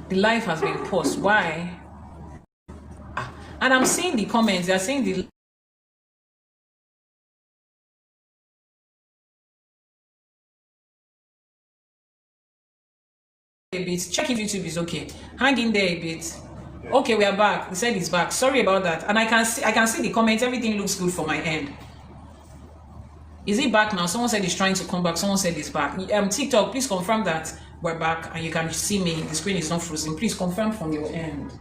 The life has been paused. Why? And I'm seeing the comments. They're saying the a bit. Check if YouTube is okay. Hang in there a bit. Okay, we are back. We said it's back. Sorry about that. And I can see the comments. Everything looks good for my end. Is it back now? Someone said it's trying to come back. Someone said it's back. TikTok, please confirm that we're back and you can see me. The screen is not frozen. Please confirm from your end.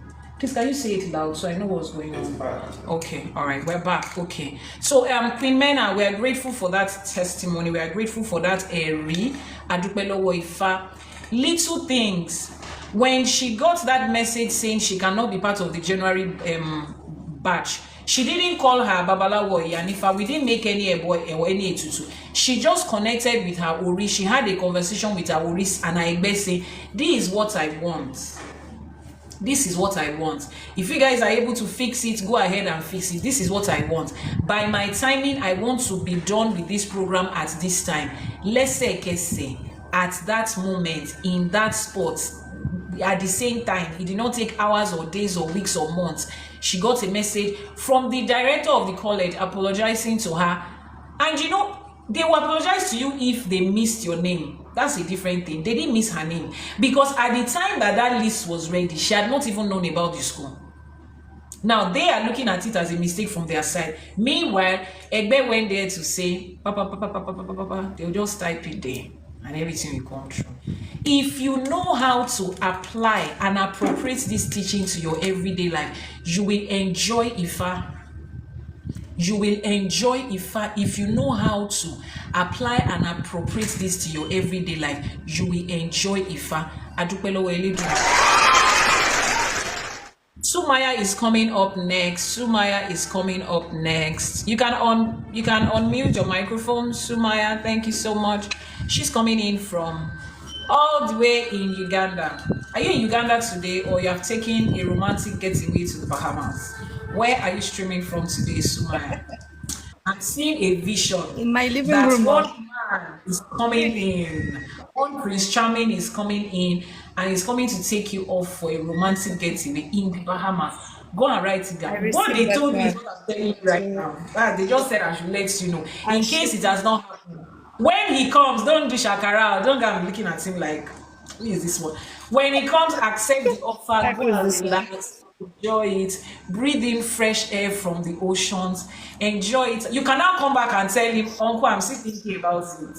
Please, can you say it loud so I know what's going on? Okay, all right, we're back. Okay, so Queen Mena, we are grateful for that testimony. We are grateful for that eri. Adupelowo Ifa. Little things. When she got that message saying she cannot be part of the January batch, she didn't call her Babalawo or IYANIFA. We didn't make any ebo or any etutu. She just connected with her Ori. She had a conversation with her Ori and I say, this is what I want. This is what I want. If you guys are able to fix it, go ahead and fix it. This is what I want. By my timing, I want to be done with this program at this time. Let's say at that moment, in that spot, at the same time. It did not take hours or days or weeks or months. She got a message from the director of the college apologizing to her. And you know, they will apologize to you if they missed your name. That's a different thing. They didn't miss her name. Because at the time that that list was ready, she had not even known about the school. Now, they are looking at it as a mistake from their side. Meanwhile, Egbe went there to say, papa, papa, papa, papa, papa, they'll just type it there and everything will come true. If you know how to apply and appropriate this teaching to your everyday life, you will enjoy Ifa. You will enjoy Ifa. If you know how to apply and appropriate this to your everyday life, you will enjoy Ifa. Adupelo Eledu. Sumaya is coming up next. Sumaya is coming up next. You can unmute your microphone, Sumaya. Thank you so much. She's coming in from all the way in Uganda. Are you in Uganda today, or you have taken a romantic getaway to the Bahamas? Where are you streaming from today, Sumaya? I'm seeing a vision In my living that room. one man is coming in, one Prince Charming is coming in, and is coming to take you off for a romantic getaway in the Bahamas. Go and write it I down. What received they that told me is man. what I'm telling you right now. That they just said I should let you know. In case it has not happened. When he comes, don't do shakara. Don't go and be looking at him like, who is this one? When he comes, accept the offer, Like, go who is and this one? relax, enjoy it, breathe in fresh air from the oceans, enjoy it. You can now come back and tell him, Uncle, I'm still thinking about it.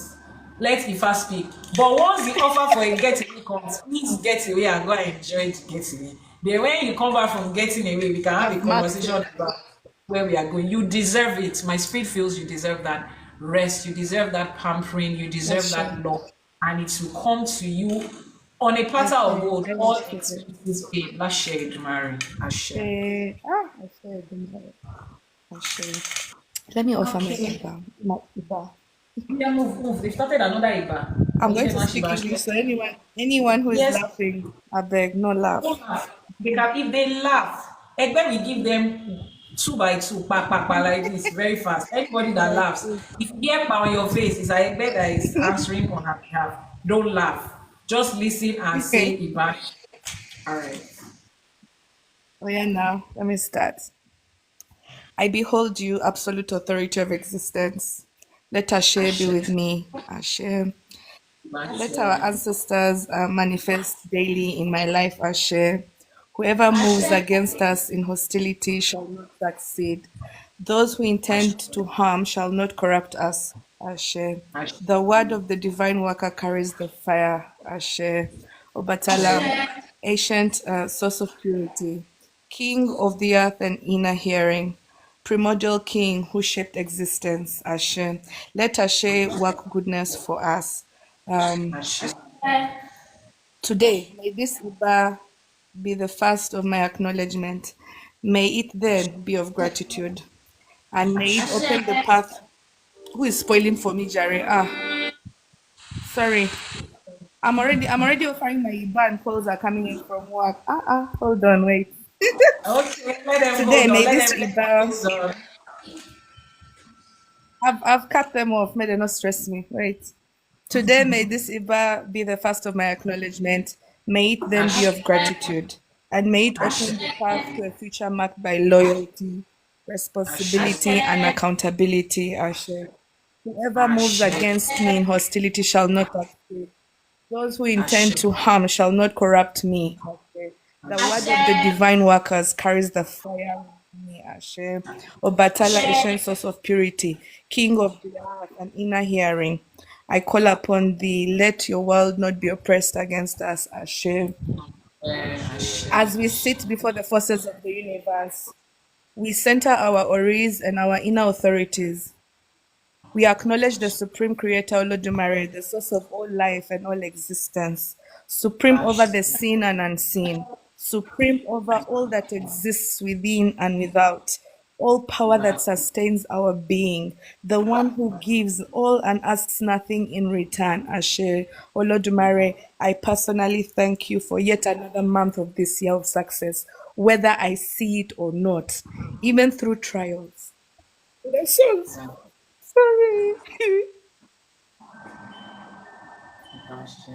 Let Ifa speak. But once the offer for a getaway comes, please get away and go and enjoy the getaway. Then when you come back from getting away, we can have a I've marked conversation it. about where we are going. You deserve it. My spirit feels you deserve that rest. You deserve that pampering. You deserve Ashe. that love. And it will come to you on a platter of Ashe. gold, I all receive it. expenses paid. Let's share it, Mary. I share. Ashe. Ashe. Ashe. Let me offer my Okay. Iba. My Iba. Yeah, move. They started another Iba. I'm Or you going didn't to want speak Shiba. English, so anyone who is Yes, laughing, I beg, no don't laugh. laugh. Because if they laugh, Egbe will give them two by two, like this, very fast. Anybody that laughs, Okay. if you hear pa on your face, it's like Egbe that is answering on her behalf. Don't laugh. Just listen and say Okay. Iba. All right. Oh yeah, now let me start. I behold you, absolute authority of existence. Let Ashe be Ashe. with me. Ashe. Let our Ashe. ancestors manifest daily in my life, Ashe. Whoever moves against us in hostility shall not succeed. Those who Ashe. intend to harm shall not corrupt us, Ashe. Ashe. The word of the divine worker carries the fire, Ashe. Obatala, Ashe. ancient source of purity, king of the earth and inner hearing, primordial king who shaped existence, Ashe. Let Ashe work goodness for us. Um, Ashe. Today, may this Iba be the first of my acknowledgement. May it then be of gratitude. And may it open the path. Who is spoiling for me, Jerry? Sorry. I'm already offering my Iba and calls are coming in from work. Hold on, wait. Okay, let them Today, hold on. may Let this them Iba hold on. I've cut them off, may they not stress me. Wait. Today, may this Iba be the first of my acknowledgement. May it then be Ashe. of gratitude. And may it Ashe. open the path to a future marked by loyalty, Ashe. responsibility, and accountability. Ashe. Whoever moves Ashe. against me in hostility shall not succeed. Those who intend Ashe. to harm shall not corrupt me. Ashe. The word of the divine workers carries the fire of me. Ashe. Obatala, ancient source of purity, king of the earth and inner hearing. I call upon thee, let your world not be oppressed against us. Ashe. Ashe. As we Ashe. sit before the forces of the universe, we center our oris and our inner authorities. We acknowledge the Supreme Creator Olodumare, the source of all life and all existence, supreme over Ashe. the seen and unseen, supreme over all that exists within and without, all power that sustains our being, the one who gives all and asks nothing in return. Ashe, Olodumare, I personally thank you for yet another month of this year of success, whether I see it or not, even through trials. Lessons. Sorry. Ashe.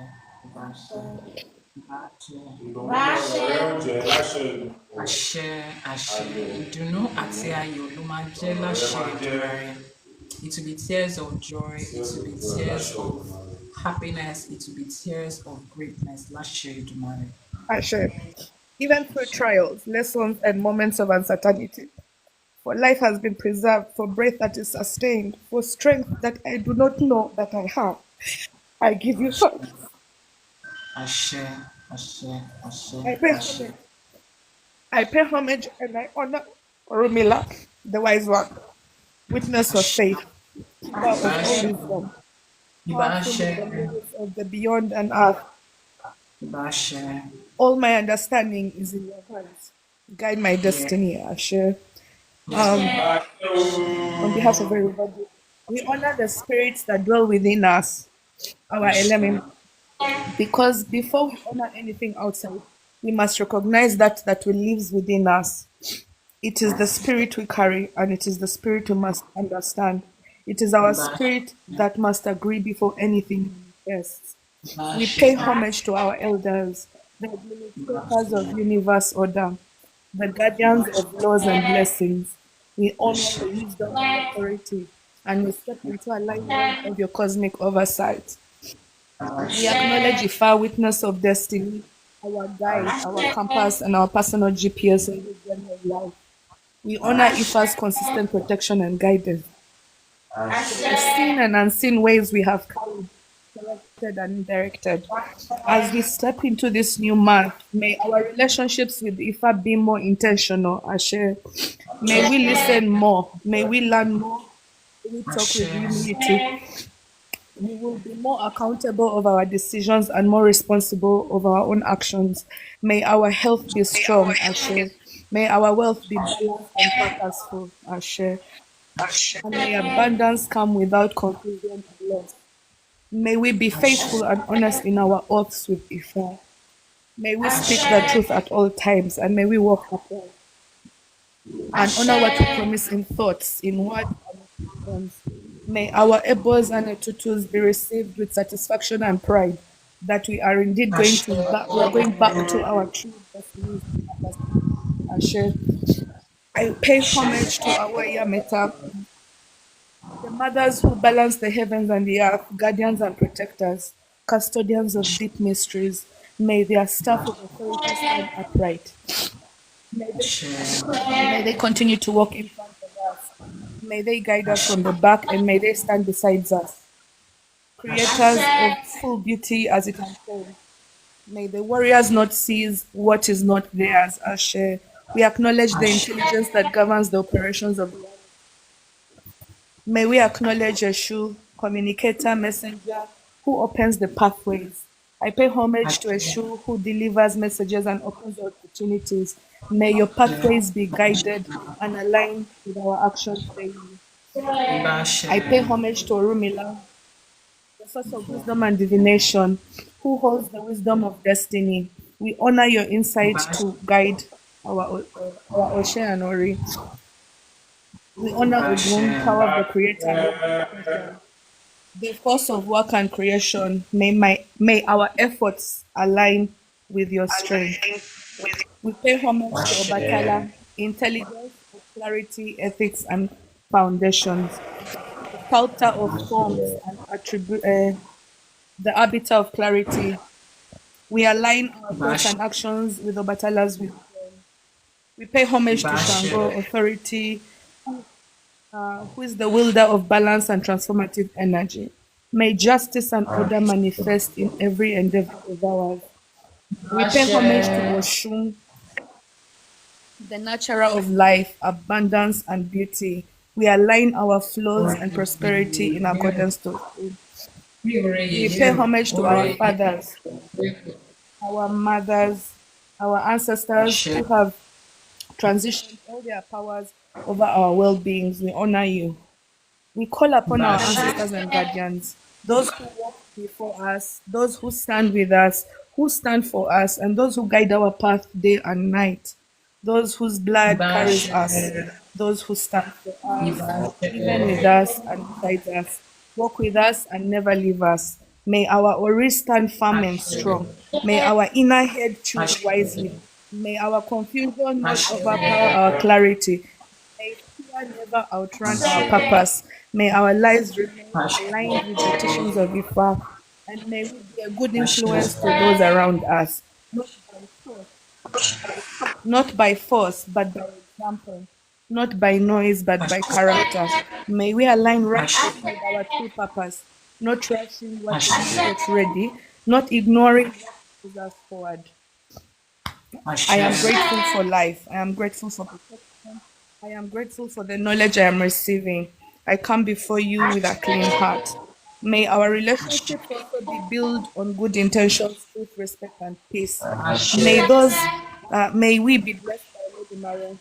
Ashe. Àṣẹ, àṣẹ, ìdùnnú àti ayọ̀ ló máa jẹ́ láṣẹ Èdùmàrè. It will be tears of joy, it will be tears of happiness, it will be tears of greatness láṣẹ Èdùmàrè. Ashe. Even through trials, lessons, and moments of uncertainty, for life has been preserved, for breath that is sustained, for strength that I do not know that I have. I give you thanks. Àṣẹ, àṣẹ, àṣẹ, I pay àṣẹ. homage. I pay homage and I honor Orumila, the wise one, witness of Àṣẹ, faith, keeper ìbà of all àṣẹ, wisdom, ìbà powerful àṣẹ, in the limits of the beyond and earth. ìbà àṣẹ. All my understanding is in your hands. Guide my Yeah, destiny, Asher. yes, On behalf of everybody, we honor the spirits that dwell within us, our àṣẹ, element, because before we honor anything outside, we must recognize that which lives within us. It is the spirit we carry, and it is the spirit we must understand. It is our ìbà àṣẹ, spirit that must agree before anything manifests. ìbà We àṣẹ, pay homage to our elders, the ìbà administrators àṣẹ, of universe order, the guardians of laws and blessings. We honor àṣẹ, your wisdom and authority, and we step into alignment of your cosmic oversight. We acknowledge Ifa, witness of destiny, our guide, our compass, and our personal GPS in this journey of life. We honor Ifa's consistent protection and guidance. For the seen and unseen ways we have carried, corrected, and directed. As we step into this new month, may our relationships with Ifa be more intentional, Ashe. May we listen more. May we learn more. May we talk with àṣẹ, humility. We will be more accountable of our decisions and more responsible of our own actions. May our health be strong, Ashe. May our wealth be balanced and purposeful, Ashe. And may abundance come without confusion and loss. May we be faithful and honest in our oaths with Ifa. May we speak the truth at all times, and may we walk upright and honor what we promise in thoughts, in words, and in actions. May our ebos and etutus be received with satisfaction and pride that we are indeed going to àṣẹ, we are going back to our true destinies and purpose. Ashe. I pay homage to our Yameta, the mothers who balance the heavens and the earth, guardians and protectors, custodians of deep mysteries. May their staff of authority stand upright. May they, may they continue to walk in front of us. May they guide us from the back and may they stand beside us. Creators of full beauty as it unfolds. May the warriors not seize what is not theirs, Ashe. We acknowledge the intelligence that governs the operations of life. May we acknowledge Yeshu, communicator, messenger, who opens the pathways. I pay homage to Yeshu, who delivers messages and opens opportunities. May your pathways be guided and aligned with our actions daily. ìbà àṣẹ, I pay homage to Orumila, the source of wisdom and divination, who holds the wisdom of destiny. We honor your insight ìbà àṣẹ, to guide our Oshe and Ori. We honor ìbà àṣẹ, Ogun, power of the creator and manifestation. The force of work and creation, may our efforts align with your strength. We pay homage to àṣẹ, Obatala, intelligence of clarity, ethics, and foundations. The sculptor of forms and the arbiter of clarity. We align our ìbà thoughts àṣẹ, and actions with Obatala's wisdom. We pay homage ìbà to àṣẹ, Shango, authority, who is the wielder of balance and transformative energy. May justice and order manifest in every endeavor of ours. We pay homage to Oshun, the nurturer of life, abundance, and beauty. We align our flows and prosperity in accordance to it. We pay homage to our fathers, our mothers, our ancestors who have transitioned all their powers over our well beings. We honor you. We call upon our ancestors and guardians, those who walk before us, those who stand with us, who stand for us, and those who guide our path day and night, those whose blood carries us, those who stand for us, even with us and beside us. Walk with us and never leave us. May our Ori stand firm and strong. May our inner head choose wisely. May our confusion not overpower our clarity. May fear never outrun our purpose. May our lives remain aligned with the teachings of Ifa. And may we be a good influence to those around us, not by force, but by example, not by noise, but by character. May we align rightly with our true purpose, not rushing what is not yet ready, not ignoring what moves us forward. I am grateful for life. I am grateful for protection. I am grateful for the knowledge I am receiving. I come before you with a clean heart. May our relationships also be built on good intentions, truth, respect, and peace. May we be blessed by Lady Mary.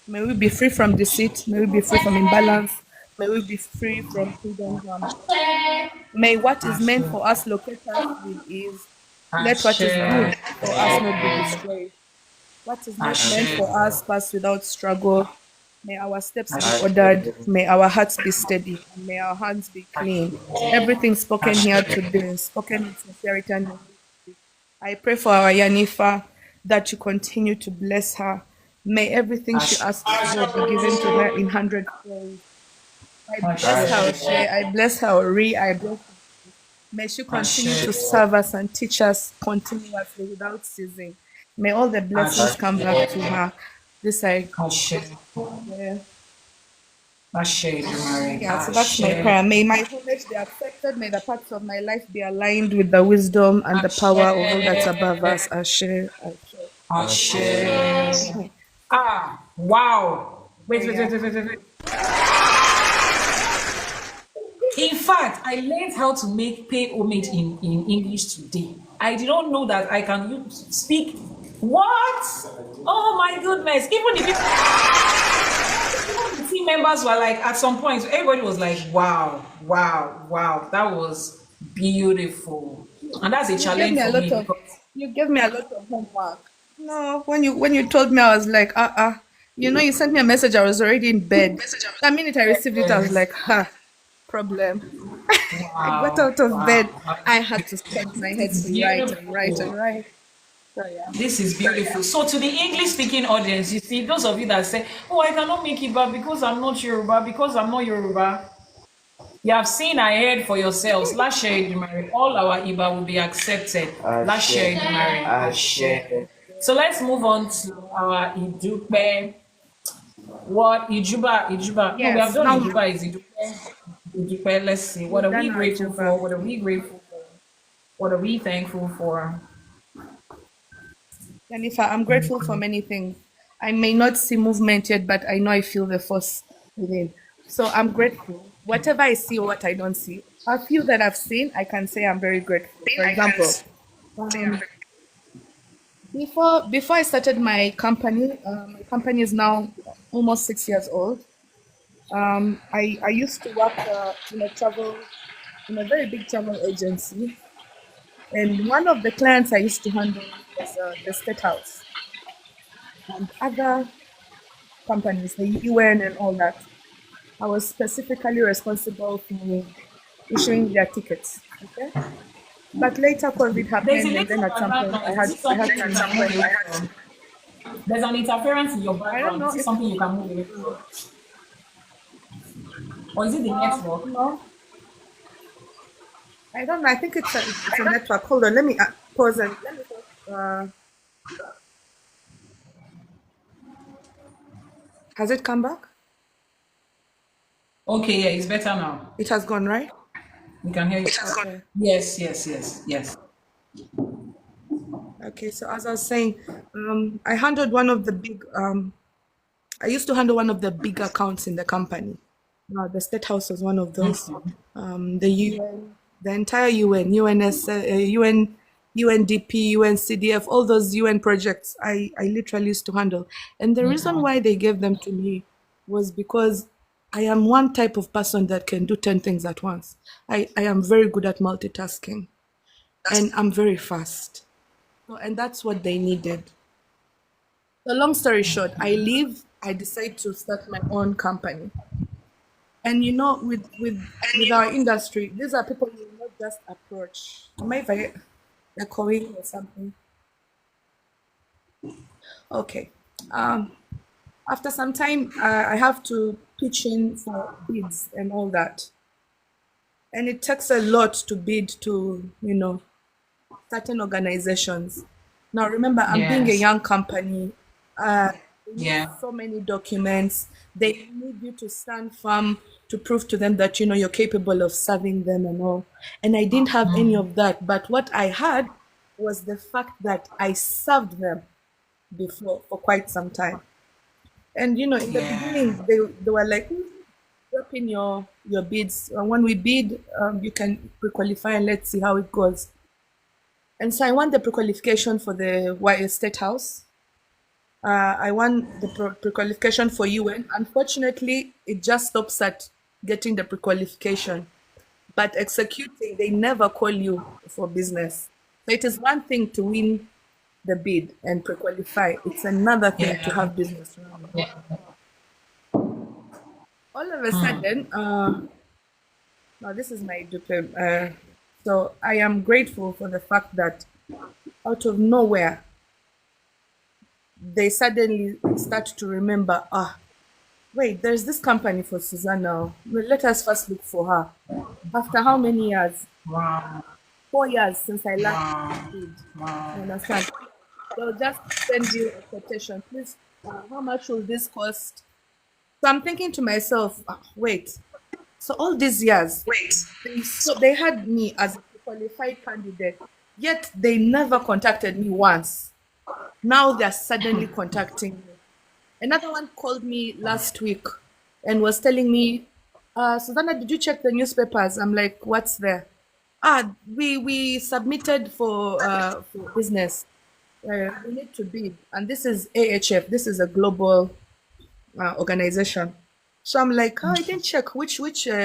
May we be free from deceit. May we be free from imbalance. May we be free from hidden harm. May what is meant for us locate us with ease. Let what is good for us not be destroyed. What is not meant for us pass without struggle. May our steps be ordered. May our hearts be steady. And may our hands be clean. Everything spoken here today, spoken with sincerity and humility. I pray for our Yanifa that you continue to bless her. May everything she asks for be given to her in hundredfold. I bless her, Oshe. I bless her, Ori. I bless her. May she continue to serve us and teach us continuously without ceasing. May all the blessings come back to her. This I yeah. Yeah, so that's my prayer. May my homage be accepted. May the parts of my life be aligned with the wisdom and the power of all that's above us. Ashe. Wow. Wait, wait, Yeah. wait, wait, wait, wait. In fact, I learned how to make pay homage in English today. I did not know that I can speak. What? Oh my goodness. Even the team members were like, at some point, everybody was like, wow, wow, wow. That was beautiful. And that's a You gave challenge me a for lot me of because you gave me a lot of homework. No, when you told me, I was like, you sent me a message. I was already in bed. The minute I received it, I was like, problem. I got wow, out of bed. wow. I had to set my This head is to write and write and beautiful. write. So yeah. This is beautiful. So to the English speaking audience, you see, those of you that say, oh, I cannot make it back because I'm not Yoruba, because I'm not Yoruba. You have seen ahead for yourselves. Last year, Idumare, all our Iba will be accepted. Last year, Idumare. So let's move on to our Idupe. What Ijuba? No, we have Yes. done Now Ijuba. Is Idupe? Idupe. Let's see. What we've are we done our grateful Juba. for? What are we grateful for? What are we thankful for? Yanifa, I'm grateful for many things. I may not see movement yet, but I know I feel the force within. So I'm grateful. Whatever I see or what I don't see, a few that I've seen, I can say I'm very grateful. For example, um, before I started my company is now almost 6 years old. I used to work in a very big travel agency, and one of the clients I used to handle was the State House and other companies, the UN and all that. I was specifically responsible for issuing their tickets. Okay, but later COVID There's a happened, and then little at some background point I noise. Is had it I something had you to can move move away away from. from? There's an interference in your I don't background. know Is it if something you can move away from? Or is it the network? no, I don't know. I think it's a network. Hold on, let me pause and let me. Uh, has it come back? Okay, yeah, it's better now. It has gone, right? We can hear you. Okay. Yes, yes, yes, yes. Okay. Okay, so as I was saying, I handled one of the big, I used to handle one of the big accounts in the company. The State House was one of those. The UN, the entire UN, UNS, UN, UNDP, UNCDF, all those UN projects, I literally used to handle. And the reason why they gave them to me was because I am one type of person that can do 10 things at once. I am very good at multitasking and I'm very fast. So, and that's what they needed. So long story short, I leave, I decide to start my own company. And with our industry, these are people you will not just approach. Am I very echoing or something? Okay. Um, After some time, I have to pitch in for bids and all that. And it takes a lot to bid to, certain organizations. Now, remember, I'm being a Yes. young company. They need Yeah. so many documents. They need you to stand firm to prove to them that you're capable of serving them and all. And I didn't have any of that. But what I had was the fact that I served them before for quite some time. And in the Yeah. beginning, they were like, drop in your bids. When we bid, you can pre-qualify and let's see how it goes. And so I won the pre-qualification for the YA State House. I won the pre-qualification for UN. Unfortunately, it just stops at getting the pre-qualification. But executing, they never call you for business. So it is one thing to win the bid and pre-qualify. It's another thing to Yeah. have business running. Yeah. All of a sudden, now this is my dupe. So I am grateful for the fact that out of nowhere, they suddenly start to remember, wait, there's this company for Susanna. Well, let us first look for her. After how many years? Wow. 4 years since I last Wow. did. You Wow. understand? They'll just send you a quotation. Please, how much will this cost? So I'm thinking to myself, wait, so all these years, they had me as a qualified candidate, yet they never contacted me once. Now they're suddenly contacting me. Another one called me last week and was telling me, Susanna, did you check the newspapers? I'm like, what's there? We submitted for business. We need to bid, and this is AHF. This is a global organization. So I'm like, I didn't check which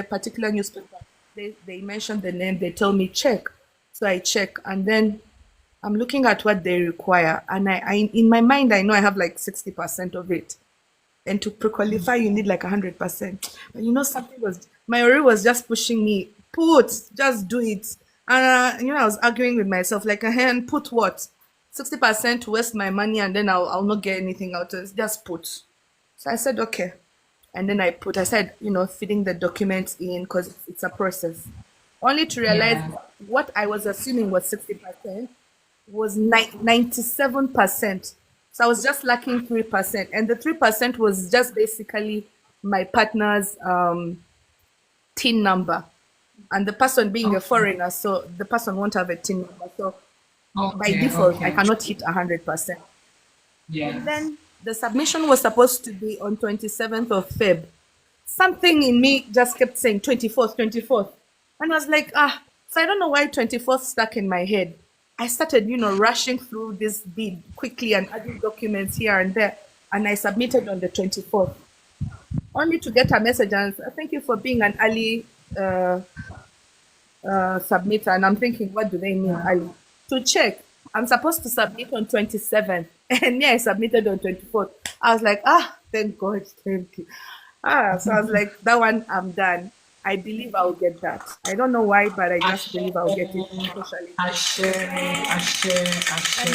particular newspaper. They mentioned the name. They tell me check, so I check, and then I'm looking at what they require, and I in my mind I know I have like 60% of it, and to pre-qualify you need like 100%. But something was my Ori was just pushing me, just do it, and I was arguing with myself like, and put what 60% to waste my money, and then I'll not get anything out of it. Just put. So I said okay, and then I said feeding the documents in because it's a process. Only to realize Yeah. what I was assuming was 60% was 97%. So I was just lacking 3%. And the 3% was just basically my partner's TIN number. And the person being a Okay. foreigner, so the person won't have a TIN number. So by Okay. default, I Okay. cannot hit 100%. And Yes. then the submission was supposed to be on 27th of Feb. Something in me just kept saying 24th, 24th. And I was like, so I don't know why 24th stuck in my head. I started, rushing through this bid quickly and adding documents here and there. And I submitted on the 24th, only to get a message and thank you for being an early submitter. And I'm thinking, what do they mean early? To check, I'm supposed to submit on 27th. And yeah, I submitted on 24th. I was like, thank God, thank you. So I was like, that one, I'm done. I believe I'll get that. I don't know why, but I just Ashe. believe I'll get it, especially. Ashe. Ashe. Ashe.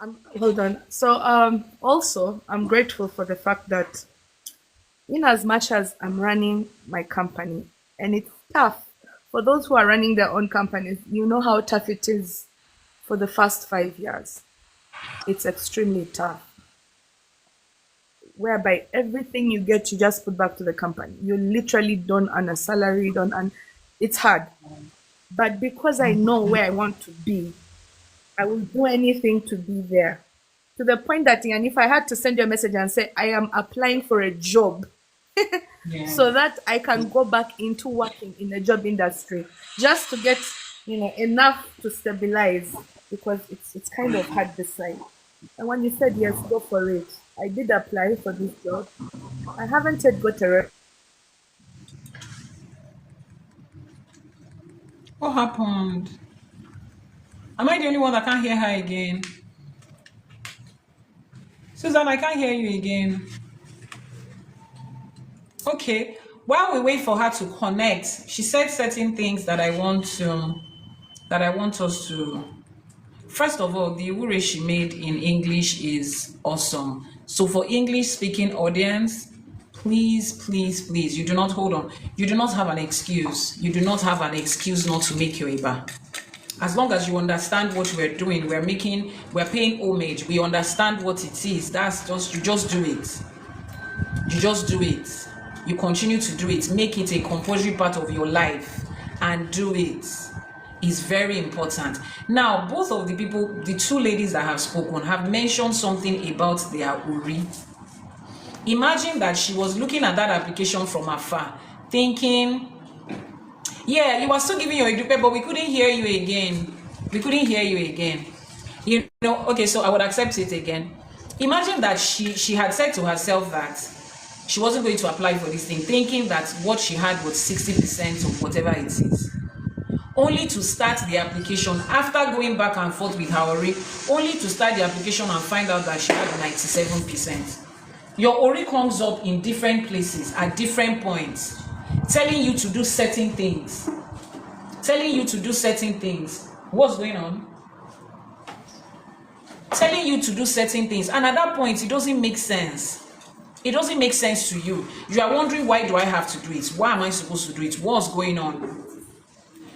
And Ashe. hold on. So also I'm grateful for the fact that in as much as I'm running my company and it's tough for those who are running their own companies, you know how tough it is for the first 5 years. It's extremely tough. Whereby everything you get, you just put back to the company. You literally don't earn a salary, don't earn. It's hard. But because I know where I want to be, I will do anything to be there. To the point that, and if I had to send you a message and say I am applying for a job, Yeah. so that I can go back into working in the job industry, just to get, enough to stabilize, because it's kind of hard this side. And when you said yes, go for it. I did apply for this job. I haven't yet got a What happened? Am I the only one that can't hear her again? Susan, I can't hear you again. Okay. While we wait for her to connect, she said certain things that I want us to. First of all, the Iwure she made in English is awesome. So for English speaking audience, please, please, please, you do not hold on. You do not have an excuse. You do not have an excuse not to make your Iba. As long as you understand what we're doing, we're paying homage. We understand what it is. You just do it. You just do it. You continue to do it. Make it a compulsory part of your life and do it. Is very important. Now, both of the people, the two ladies that have spoken, have mentioned something about their Uri. Imagine that she was looking at that application from afar, thinking, yeah, you were still giving your Idupe, but we couldn't hear you again. We couldn't hear you again. Okay, so I would accept it again. Imagine that she had said to herself that she wasn't going to apply for this thing, thinking that what she had was 60% of whatever it is. Only to start the application after going back and forth with her Ori, only to start the application and find out that she had 97%. Your Ori comes up in different places at different points, telling you to do certain things. Telling you to do certain things. What's going on? Telling you to do certain things. And at that point, it doesn't make sense. It doesn't make sense to you. You are wondering, why do I have to do it? Why am I supposed to do it? What's going on?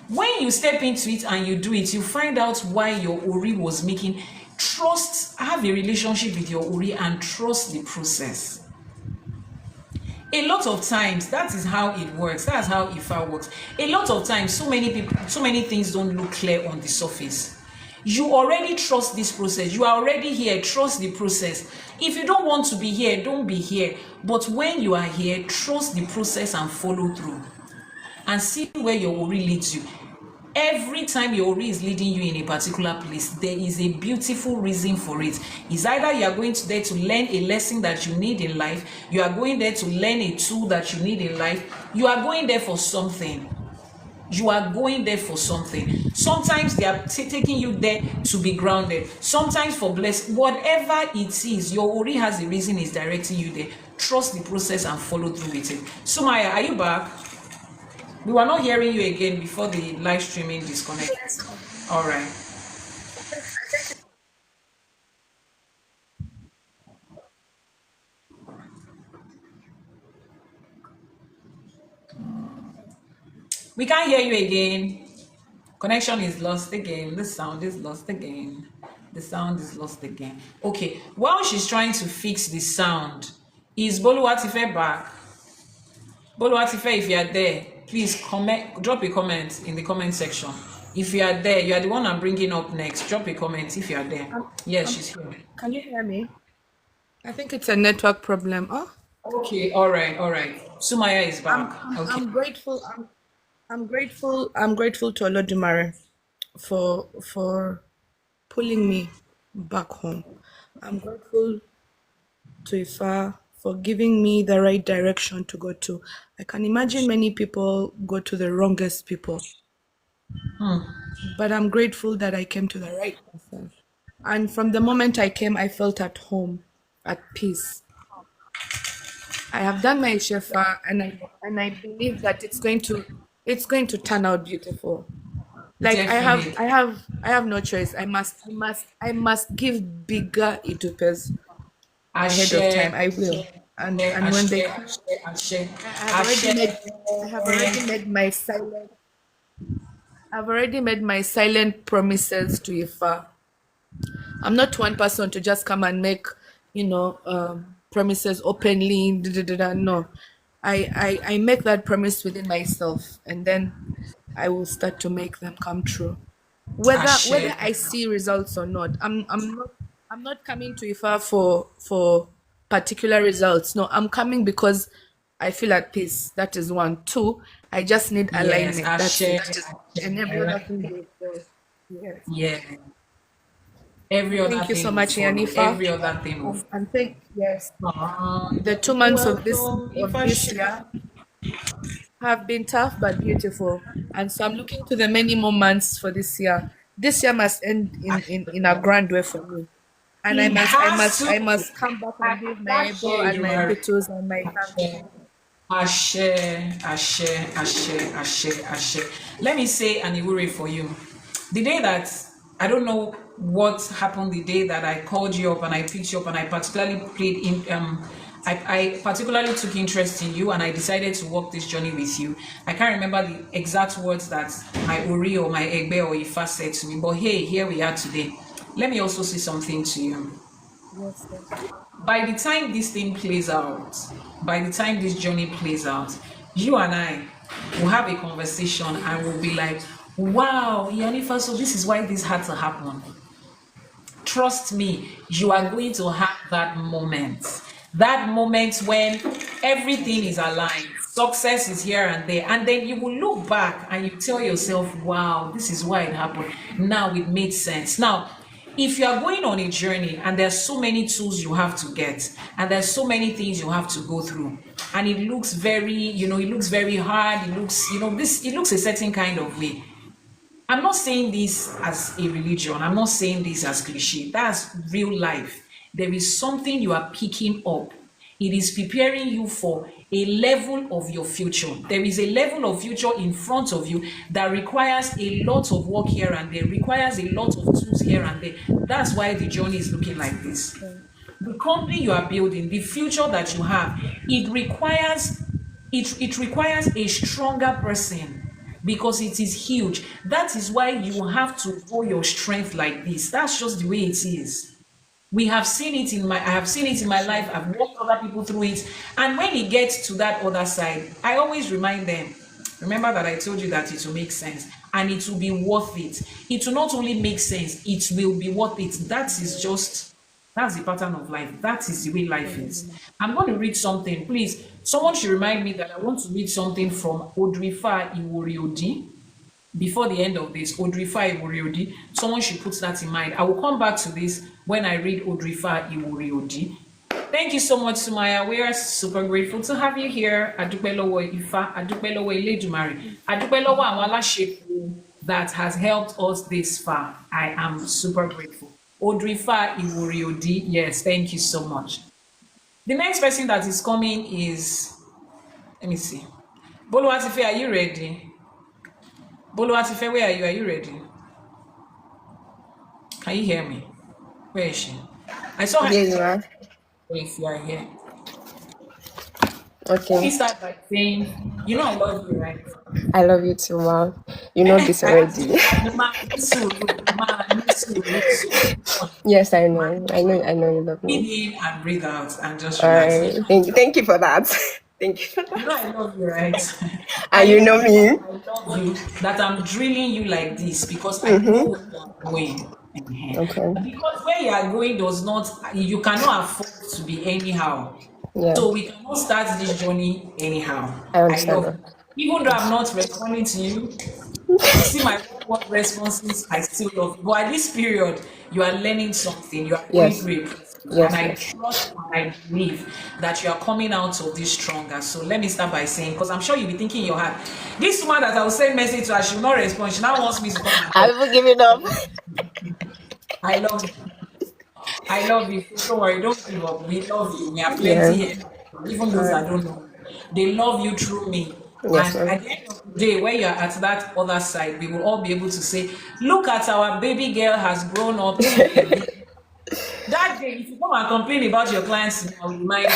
When you step into it and you do it, you find out why your Ori was making. Trust, have a relationship with your Ori and trust the process. A lot of times, that is how it works. That's how Ifa works. A lot of times, so many things don't look clear on the surface. You already trust this process. You are already here. Trust the process. If you don't want to be here, don't be here. But when you are here, trust the process and follow through. And see where your Ori leads you. Every time your Ori is leading you in a particular place, there is a beautiful reason for it. It's either you are going to there to learn a lesson that you need in life, you are going there to learn a tool that you need in life, you are going there for something. You are going there for something. Sometimes they are taking you there to be grounded. Sometimes for whatever it is, your Ori has a reason, is directing you there. Trust the process and follow through with it. Sumaya, are you back? We were not hearing you again before the live streaming disconnected. All right. We can't hear you again. Connection is lost again. The sound is lost again. The sound is lost again. Okay. While she's trying to fix the sound, is Boluwatife back? Boluwatife, if you are there, please comment. Drop a comment in the comment section. If you are there, you are the one I'm bringing up next. Drop a comment if you are there. Yes, she's here. Can you hear me? I think it's a network problem. Oh, Okay, all right, all right. Sumaya is back. Okay. I'm grateful. I'm grateful. I'm grateful to Olodumare for pulling me back home. I'm grateful to Ifa for giving me the right direction to go to. I can imagine many people go to the wrongest people, but I'm grateful that I came to the right person. And from the moment I came, I felt at home, at peace. I have done my shefa, and I believe that it's going to turn out beautiful. Like Definitely. I have no choice. I must give bigger itupes ahead of time. Ashe, I will. And when Ashe, they come, Ashe, Ashe, I have already Ashe. made I have already made my silent I've already made my silent promises to Ifa. I'm not one person to just come and make, promises openly. Da, da, da, da. No, I make that promise within myself, and then I will start to make them come true. Whether Ashe. I see results or not, I'm not coming to IFA for particular results. No, I'm coming because I feel at peace. That is one. Two, I just need Yes, alignment. That's Ashe. it. And Ashe. I every other like thing it. will fall. Yes. Yeah. Every other Thank you so thing will much, follow. Yanifa. Every other thing will And thank yes. The You're 2 months welcome. If of I this share. year have been tough but beautiful. And so I'm looking to the many more months for this year. This year must end in a grand way for me. And It has to. I must come back and give my Ashe, able and my Jumari. impetus and my thanks. Ashe. Ashe, Ashe, Ashe, Ashe, Ashe. Let me say an Iwure for you. The day that, I don't know what happened the day that I called you up and I picked you up and I particularly played in, I particularly took interest in you and I decided to walk this journey with you. I can't remember the exact words that my Ori or my Egbe or Ifa said to me, but hey, here we are today. Let me also say something to you. Yes, sir. By the time this thing plays out, by the time this journey plays out, you and I will have a conversation and we'll be like, wow, Yanifa, so this is why this had to happen. Trust me, you are going to have that moment. That moment when everything is aligned, success is here and there, and then you will look back and you tell yourself, wow, this is why it happened. Now it made sense. Now, if you are going on a journey and there's so many tools you have to get, and there's so many things you have to go through, and it looks very, it looks very hard, it looks, it looks a certain kind of way. I'm not saying this as a religion. I'm not saying this as cliche. That's real life. There is something you are picking up. It is preparing you for a level of your future. There is a level of future in front of you that requires a lot of work here and there, requires a lot of tools here and there. That's why the journey is looking like this. The company you are building, the future that you have, it requires a stronger person because it is huge. That is why you have to grow your strength like this. That's just the way it is. We have seen it I have seen it in my life. I've walked other people through it. And when it gets to that other side, I always remind them, remember that I told you that it will make sense and it will be worth it. It will not only make sense, it will be worth it. That's the pattern of life. That is the way life is. I'm going to read something. Please, someone should remind me that I want to read something from Odrifa Iworiodi before the end of this. Odrifa Iworiodi. Someone should put that in mind. I will come back to this when I read Odrifa Iworiodi. Thank you so much, Sumaya. We are super grateful to have you here. Adupelowo Ifa, Adupelowo Iledumare, Adupelowo àwọn aláṣepọ̀ that has helped us this far. I am super grateful. Odrifa Iworiodi, yes, thank you so much. The next person that is coming is, let me see. Boluwatife, are you ready? Boluwatife, where are you? Are you ready? Can you hear me? Where is she? I saw her. Here you are. If you are here. Let me Okay. start by saying, I love you, right? I love you too, Ma. You know this I have to already. Ma, Yes, I know. I know you love me. breathe in and breathe out and just All relax. right. Thank you for that. Thank you for that. I love you, right? And you know me. I love you that I'm drilling you like this because I know where you are going. Okay. Because where you are going you cannot afford to be anyhow. Yeah. So we cannot start this journey anyhow. I understand love that. you. Even though I'm not responding to you, you see my what responses, I still love you. But at this period, you are learning something, you are going Yes. through a process. Yes. And I Yes. trust and I believe that you are coming out of this stronger. So let me start by saying, because I'm sure you'll be thinking in your heart, this woman that I will send message to her, she will not respond. She now wants me to come and I talk. will give it up. I love you. I love you. Don't worry, don't give up. We love you. We are plenty Yeah. here. Even All those right. that don't know. They love you through me. Yes, And ma'am. at the end of the day, when you're at that other side, we will all be able to say, look at our baby girl has grown up to a big. That day, if you come and complain about your clients, I will remind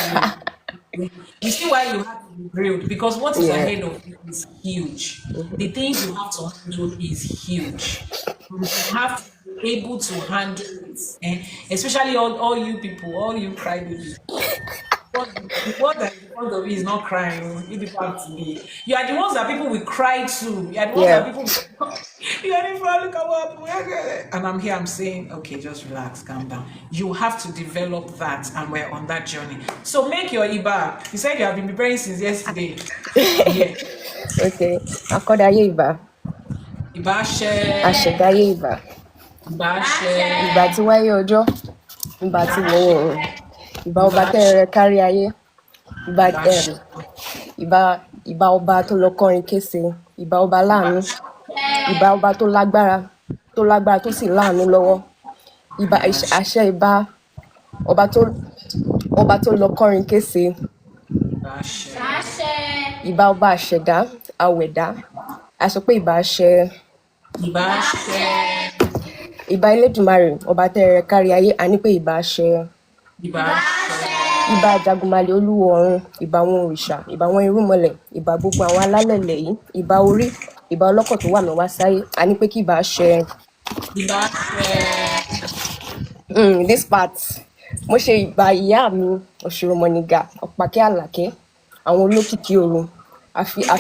you. You see why you have to be grilled because what is Yeah. ahead of you is huge. The things you have to handle is huge. You have to be able to handle it, and especially all you people, all you crybabies. The one that is in front of you is not crying. You people have to be. You are the ones that people will cry to. You are the ones that Yeah. people will. You are the one, look at what happened. And I'm here, I'm saying, okay, just relax, calm down. You have to develop that, and we're on that journey. So make your Iba. You said you have been preparing since yesterday. I'm here. Okay. Akọ́dáyé ìbà. Iba share. Àṣẹ̀dáyé ìbà. Iba share. Ìbà tí wáyé ọjọ́. Ìbà tí wọ̀ oòrùn. Ìbà ọba Iba tẹ́rẹrẹ kárí ayé. Ìbà Iba share. ìbà ọba tó lọ kọrin kése. Ìbà ọba láàánú. Ìbà ọba tó lágbára tó sì láàánú lọ́wọ́. Ìbà àṣẹ ìbà ọba tó lọ kọrin kése. Iba share. Ìbà ọba àṣẹ̀dá àwẹ̀dá. A sọ pé ìbà àṣẹ. Iba share. Ìbà Elédùmarè ọba tẹ́rẹrẹ kárí ayé. A ní pé ìbà àṣẹ. Iba share. Ìbà Àjàgùnmàlè olúwo ọ̀run. Ìbà àwọn òrìṣà. Ìbà àwọn irúnmọlẹ̀. Ìbà gbogbo àwọn alálẹ̀lẹ̀ yìí. Ìbà orí. Ìbà ọlọ́kọ̀ tó wà mẹ́wàá sáyé. A ní pé kí ìbà àṣẹ. Iba share. This part mo ṣe ìbà ìyá mi Òṣòròmọ̀nìgà Ọ̀pàkẹ́ Àlàkẹ́ àwọn olókìkí òru àfijàn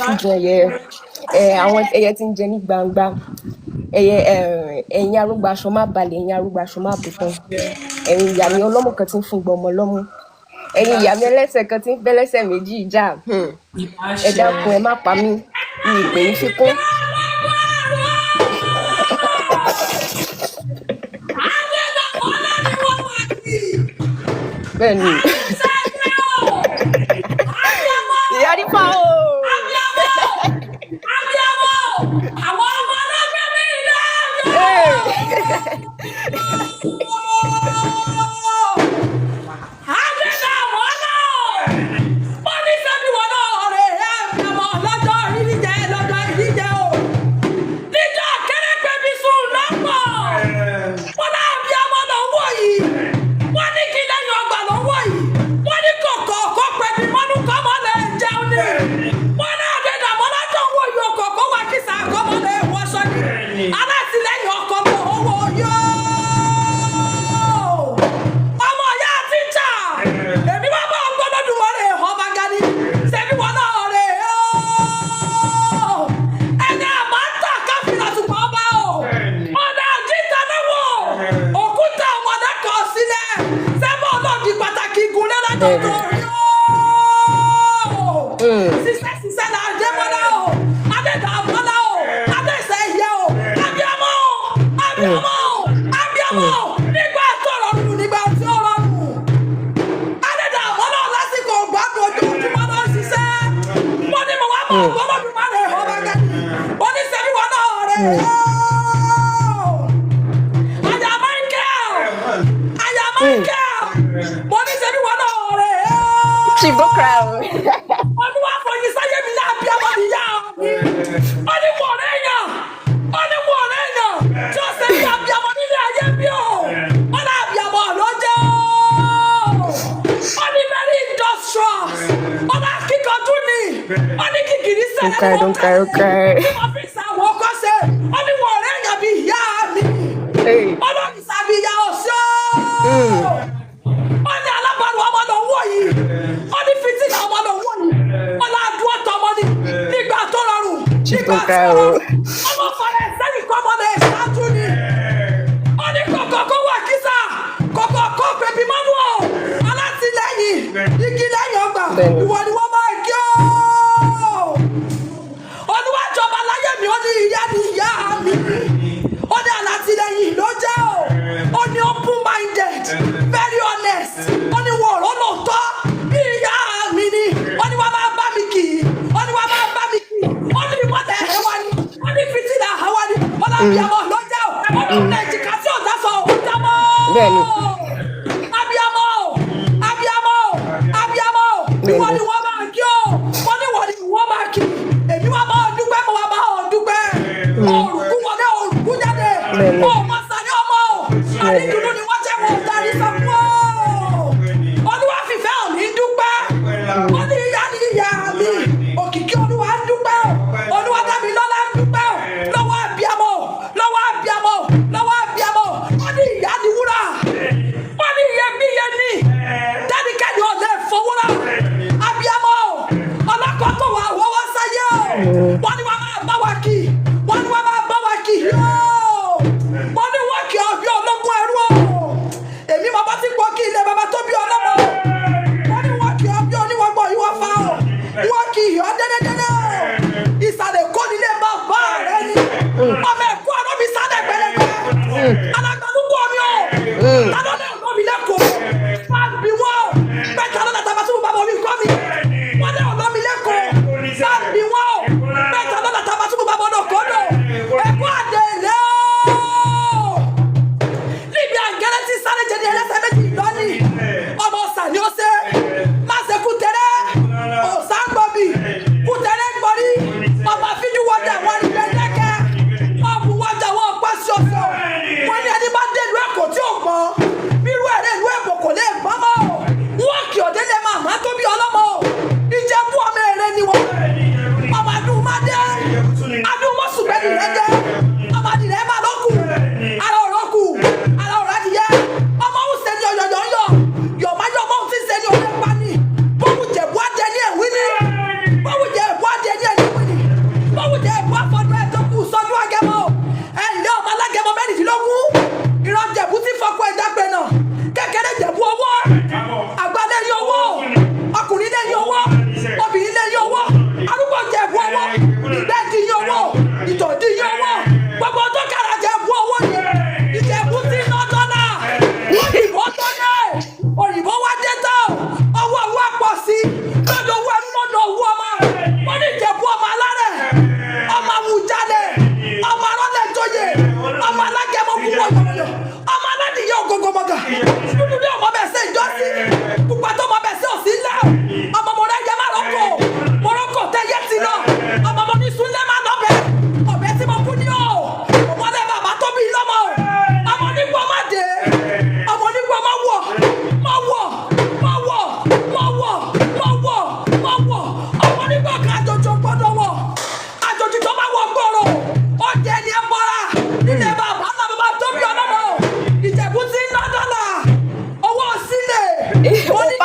àwọn ẹyẹ tí ń jẹ ní gbangba ẹ̀yin arúgbó aṣọ má balẹ̀ ẹ̀yin arúgbó aṣọ má bùtán ẹ̀yin ìyá mi ọlọ́mọ kan tí ń fún gbọmọ lọ́mú ẹ̀yin ìyá mi ẹlẹ́sẹ̀ kan tí ń fẹ́lẹ́sẹ̀ méjì ìjà ẹ dákun ẹ má pa mí ní ìpè yín fikún. Bẹ́ẹ̀ni. IYANIFA o. Àwọn ọmọ ọlọ́gbẹ́ mi náà. Àgbẹ̀dá wọn náà. Wọ́n ní sẹ́mi wọn náà ọ̀rẹ́ ẹ̀ ẹ̀mọ́ lọ́jọ́ ìdíje o. Níjọ́ kérépé mi sùn lọ́pọ̀. Wọ́n náà bí ọmọ náà wọ̀ yìí. Wọ́n ní kí lẹ́yìn ọgbà náà wọ̀ yìí. Wọ́n ní kọ̀kọ̀ kó pẹ̀lú mọ́nú kọ́mọ́ lẹ̀ jẹun ní. Wọ́n náà dẹ̀dà mọ́ lọ́jọ́ wọ̀ yìí ọkọ̀ kó wà kí sàkọ́mọ́ lẹ̀ wọ́ṣọ́ ni. Alátìlẹ́yìn ọkọ̀ mọ̀ owó yóò. Ọmọ ìyá tíjà. Èmi máa bá ọgbọ́n lọ́dún wọlé ọba gani. Ṣèbí wọn náà rè é o. Ẹni àmọ́ ń tà káfíńà tùpọ̀ ọba o. Ọ̀nà àjíǹta náà wò. Òkúta ọmọdé kan sílẹ̀. Sẹ́mọ̀ ọlọ́ọ̀dì pàtàkì ìgúnlẹ̀ lọ́jọ́ tó rí o. Sísẹ́ náà jẹ́ mọ́lá o. Adéta mọ́lá o. Adéṣẹ́ ìyẹ́ o. Abíámọ́ o. Abíámọ́ o. Abíámọ́ o. Nígbà tó rọrùn nígbà tí ó rọrùn. Adéta mọ́lá o lásìkò gbádùn ojoojúmọ́ lọ ṣiṣẹ́. Mo ní mo wá mọ̀ ọgbọ́n máa rẹ̀ ọ́ bá gẹ́gẹ́. Mo ní sẹ́mi wọn náà rẹ̀ ọ́. Àyà Michael. Àyà Michael. Mo ní sẹ́mi wọn náà rẹ̀ ọ́. She broke out. Olúwa fọyín sáyé mi náà bí ọmọ níyà mi. Ó ní wọ̀ rẹ̀ yàn. Ó ní wọ̀ rẹ̀ yàn. Tí ó ṣe bí abiyamọ nílé ayé bí o. Ó ní abiyamọ ló jẹ́ o. Ó ní very industrious. Ó ní akíkanjú ni. Ó ní kìkìrì sẹ́lẹ̀ Don't cry. Tí wọ́n fi ṣàwọ̀ ọkọ ṣe. Ó ní wọ̀ rẹ̀ yàn bí ìyá mi. Hey. Ó ní ìsàbíyá ọ̀ṣọ́. Ó ní alábàárù ọmọ lọ wọ̀ yìí. Ó ní fìtínà ọmọ lọ wọ̀ yìí. Ó ní adúlọ́ tọ ọmọ ní nígbà tó rọrùn. Nígbà tó rọrùn. Ọmọ fọlẹ̀ sẹ́yìn kọ́ ọmọ lẹ̀ ṣáájú ni. Ó ní kọ̀kọ̀ kó wà kísà. Kọ̀kọ̀ kó bèbí mọ́nú o. Alátìlẹ́yìn. Igi lẹ́yìn ọgbà. Ìwọ ni wọ́n máa gé o. Olúwa jọba láyé mi. Ó ní ìyá ni ìyá mi. Ó ní alátìlẹ́yìn ló jẹ́ o. Ó ní open minded. Very honest. Ó ní wọ́n ọ̀rọ̀ lóòótọ́. Bí ìyá mi ni. Ó ní wọ́n máa bá mi kì í. Ó ní wọ́n máa bá mi kì í. Ó ní ìwọ́tẹ̀ ẹ̀ wá ní. Ó ní fìtínà ẹ̀ wá ní. Ó ní abiyamọ ló jẹ́ o. Ó ní ọ̀nà ìjìká tí ò dá sọ òun jámọ́. Bẹ́ẹ̀ni. Abiyamọ o. Abiyamọ o. Abiyamọ o. Ìwọ ni wọ́n máa kí o. Ó ní wọ́n ni wọ́n máa kí. Èmi wá bá ọ dúpẹ́, mo wá bá ọ dúpẹ́. Òrùkú wọlé, òrùkú jáde. Ó mọ sáré ọmọ o. Àdídùnú ni wọ́n jẹ́ wọn darí sọ fún o. Olúwa fìfẹ́ hàn mí dúpẹ́. Ó ní ìyá ni ìyá mi. Òkìkí Olúwa ń dúpẹ́ o. Olúwa dábì lọ́lá ń dúpẹ́ o. Lọ́wọ́ abiyamọ o. Lọ́wọ́ abiyamọ o. Lọ́wọ́ abiyamọ o. Ó ní ìyá ni wúrà. Ó ní iyebíye ni. Dáníkẹ́ni ọ̀lẹ́ fọwọ́rà o. kókó mọ́gà dúdú ní ọmọ bẹ́ẹ̀ sẹ́ ìjọ́sí pupa tó ọmọ bẹ́ẹ̀ sẹ́ òsì ńlá ọmọ mo rẹ̀ yẹ Morocco tẹ yẹ ti lọ ọmọ mo ní sunlẹ̀ máa lọ bẹ́ẹ̀ ọ̀bẹ tí mo kú ní o ọmọ lẹ́ bàbá tó bí lọ́mọ ọmọ nígbà má dé ọmọ nígbà má wọ̀ ọmọ nígbà kan àjòjò gbọ́dọ̀ wọ̀ àjòjì tó bá wọ̀ gbọ́rọ̀ ó jẹ́ ní ẹ bọ́ra nílẹ̀ bàbá náà bàbá tó bí ọlọ́mọ Ìjẹ̀bú tí ń ná dọ́là owó sílẹ̀ ó ní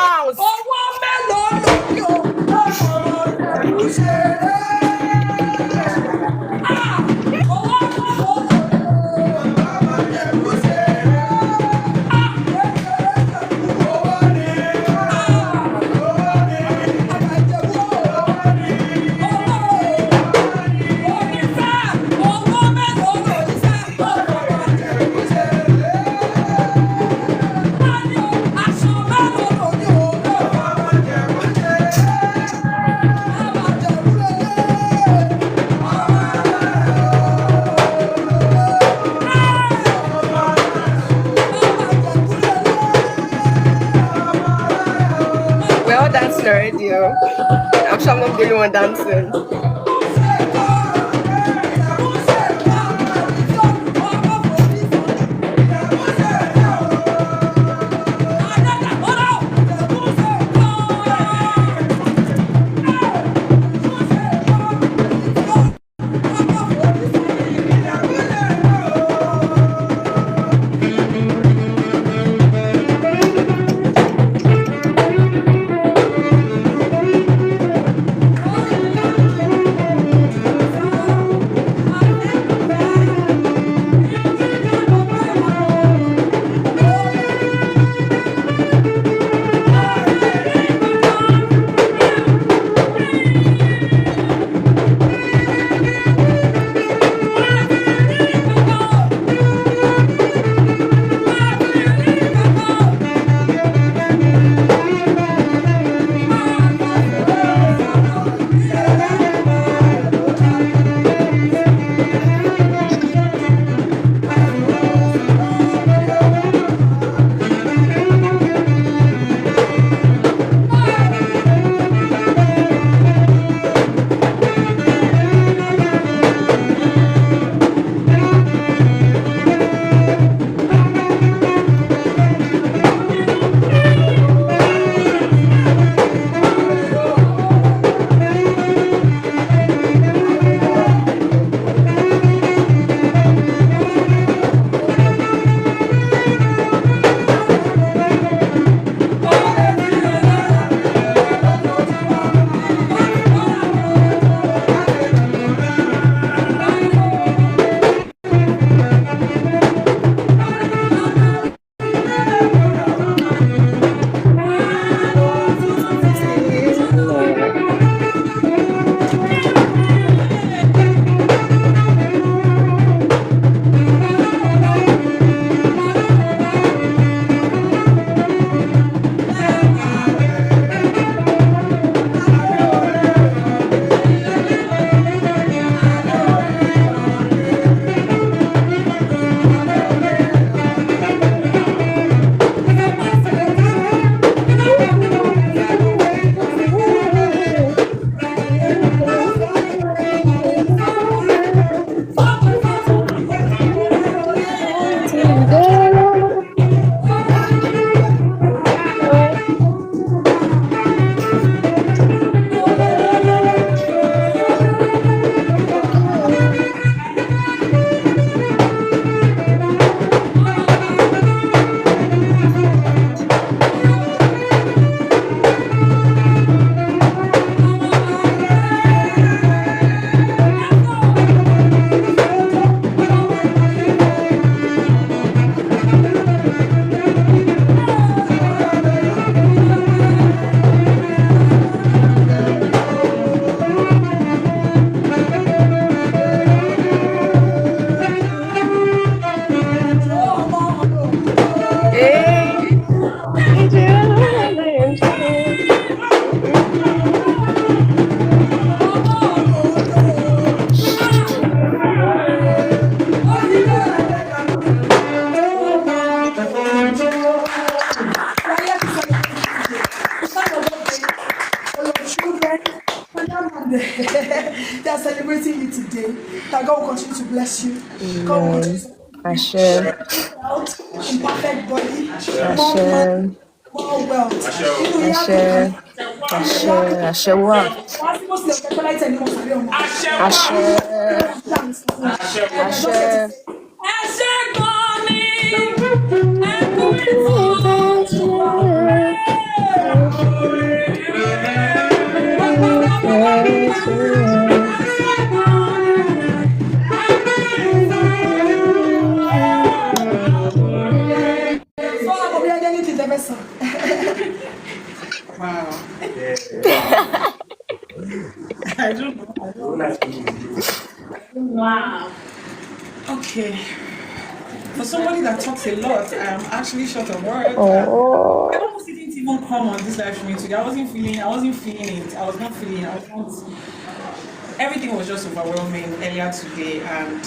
owó mélòó lórí o Ìjẹ̀bú ṣe owó mélòó Ìjẹ̀bú ṣe We're all dancing already. I'm sure I'm not the only one dancing. We are here to celebrate you today. It's not your birthday for your children. And they are celebrating you today. That God will continue to bless you. God will continue Amen. to give Ashe. you health in perfect body, more Ashe. money, more wealth. You know, you have to Ashe. Ashe. Ashewa. Ashe. Ashe. Ẹsẹ̀ kan ní ẹkún ìtọ́jú Wow. I don't know. Wow. Okay. For somebody that talks a lot, I'm actually short of words. Oh. I almost didn't even come on this live streaming today. I wasn't feeling it. I was not feeling it. Everything was just overwhelming earlier today, and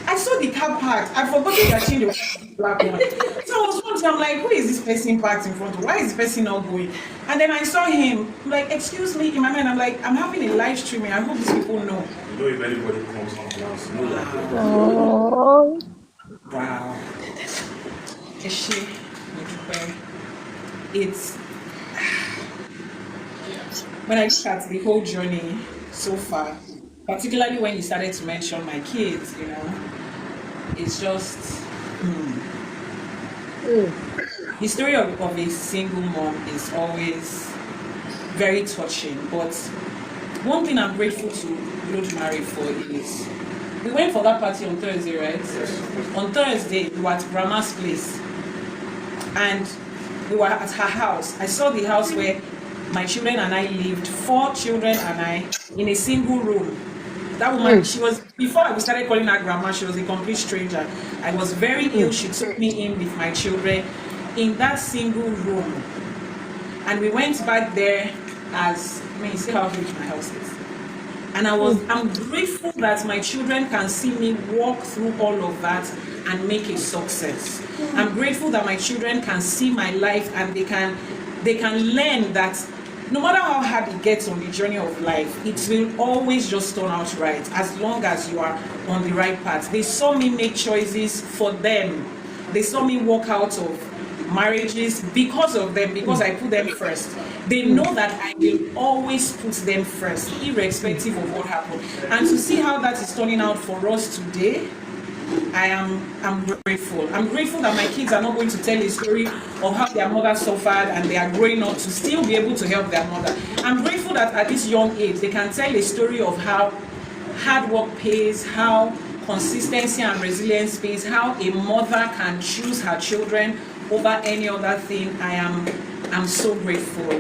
I saw the car parked. I forgot that changed the black one. So I was wondering, I'm like, who is this person parked in front of? Why is this person not going? And then I saw him, I'm like, excuse me, in my mind, I'm like, I'm having a live streaming. I hope these people know. You know if anybody comes on class, know that. Oh. Wow. Mojuba. It's when I look at the whole journey so far, particularly when you started to mention my kids, you know, it's just the story of a single mom is always very touching. But one thing I'm grateful to Modupe for is we went for that party on Thursday, right? On Thursday, we were at Grandma's place, and we were at her house. I saw the house where my children and I lived, 4 children and I, in a single room. That woman, she was, before we started calling her grandma, she was a complete stranger. I was very ill. She took me in with my children in that single room. And we went back there as, you see how huge my house is. And I'm grateful that my children can see me walk through all of that and make a success. I'm grateful that my children can see my life and they can learn that no matter how hard it gets on the journey of life, it will always just turn out right as long as you are on the right path. They saw me make choices for them. They saw me walk out of marriages because of them, because I put them first. They know that I will always put them first, irrespective of what happened. And to see how that is turning out for us today, I'm grateful. I'm grateful that my kids are not going to tell a story of how their mother suffered and they are growing up to still be able to help their mother. I'm grateful that at this young age they can tell a story of how hard work pays, how consistency and resilience pays, how a mother can choose her children over any other thing. I'm so grateful.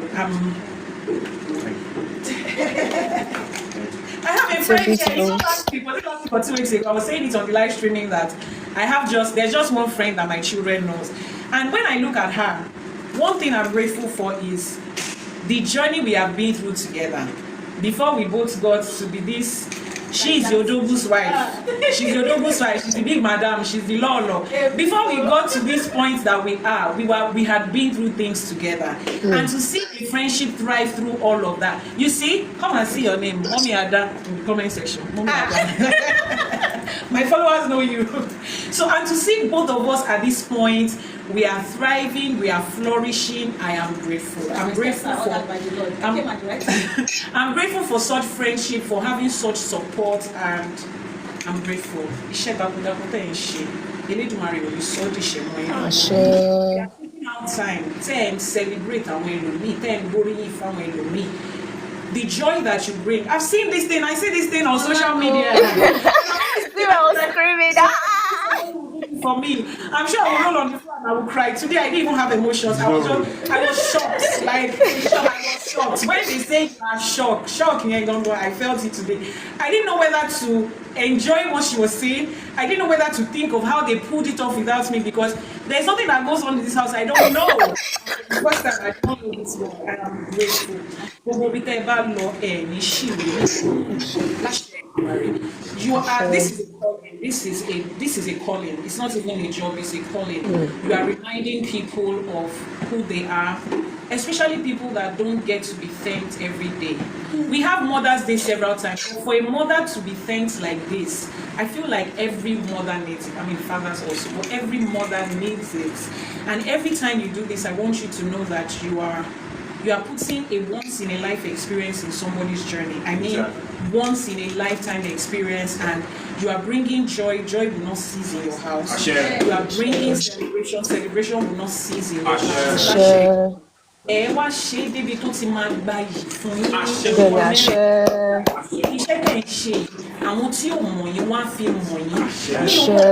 I have a friend here. For 2 weeks ago, I was saying it on the live streaming that there's just one friend that my children knows. And when I look at her, one thing I'm grateful for is the journey we have been through together. Before we both got to be this, she's Yodobu's wife. She's Yodobu's wife. She's the big madam. She's the lolo. Before we got to this point that we had been through things together. And to see the friendship thrive through all of that. You see, come and see your name, Mommy Ada, in the comment section. Mommy Ada. My followers know you. So, and to see both of us at this point, we are thriving, we are flourishing. I am grateful. I'm grateful for I'm grateful for such friendship, for having such support, and I'm grateful. Time, celebrate the joy that you bring. I've seen this thing, I see this thing on social media. I was screaming. For me, I'm sure I will roll on the floor and I will cry. Today I didn't even have emotions. I was shocked. Like I was shocked. When they say you are shocked, I felt it today. I didn't know whether to enjoy what she was saying. I didn't know whether to think of how they pulled it off without me, because there's something that goes on in this house I don't know. First time I don't know this one, and I'm grateful. You are, this is a calling. this is a calling. It's not even a job, it's a calling. You are reminding people of who they are, especially people that don't get to be thanked every day. We have Mother's Day several times. For a mother to be thanked like this, I feel like every mother needs it. I mean, fathers also, but every mother needs it. And every time you do this, I want you to know that you are putting a once in a life experience in somebody's journey. I mean, once in a lifetime experience, and you are bringing joy. Joy will not cease in your house. You are bringing celebration. Celebration will not cease in your house. Ẹ wá ṣe débi tó ti máa gba yìí fún yín ní ọmọ mẹ́rin. Iṣẹ́ tẹ̀ ń ṣe àwọn tí ò mọ̀ yín wá fi mọ̀ yín. Ní ọmọ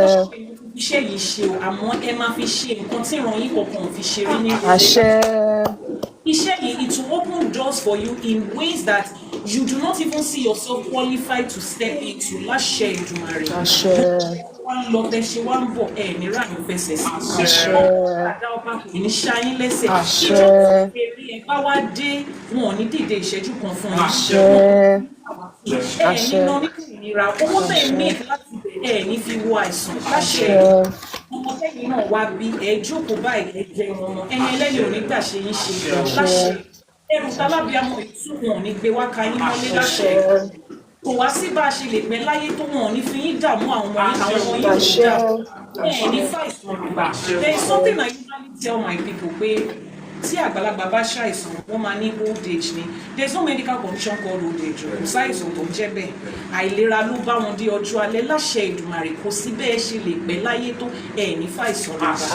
iṣẹ́ yìí ṣe o, àmọ́ ẹ máa fi ṣe nǹkan tí ìran yín kankan ò fi ṣe rí ní ìlú. Iṣẹ́ yìí, it will open doors for you in ways that you do not even see yourself qualified to step into. Láṣẹ Èdùmàrè. Wọ́n lọ bẹ ṣe wá ń bọ̀ ẹ̀ ní ráàyè fẹsẹ̀ sí. Àdá ọba kò ní ṣáyín lẹ́sẹ̀. Ìjọba èrè ẹ̀bá wá dé wọn ò ní dìde ìṣẹ́jú kan fún yín. Ẹ̀ nínú ìnira owó bẹ́ẹ̀ méjì láti bẹ̀rẹ̀ ẹ̀ ní fi wo àìsàn. Láṣẹ ọmọ tẹ́yìn náà wá bí ẹ jókòó báyìí ẹ jẹun ọmọ ẹni ẹlẹ́ni ò ní gbà ṣe yín ṣe láṣẹ ẹrù tálábíàmọ ìtúwọ̀n ò ní gbé wá ka yín mọ́lé láṣẹ kò wá sí bá a ṣe lè pẹ́ láyé tó wọn ò ní fi yín dààmú àwọn ọmọ yín àwọn ọmọ yín ò ní dààmú ẹ̀ ní fàìsàn àgbà. There is something I usually tell my people pé tí àgbàlagbà bá ṣàìsàn wọ́n máa ní old age ni. There is no medical condition called old age o, kò sáìsàn tó ń jẹ́ bẹ́ẹ̀. Àìlera ló bá wọn di ọjọ́ alẹ́. Láṣẹ Èdùmàrè kò sí bẹ́ẹ̀ ṣe lè pẹ́ láyé tó ẹ̀ ní fàìsàn àgbà.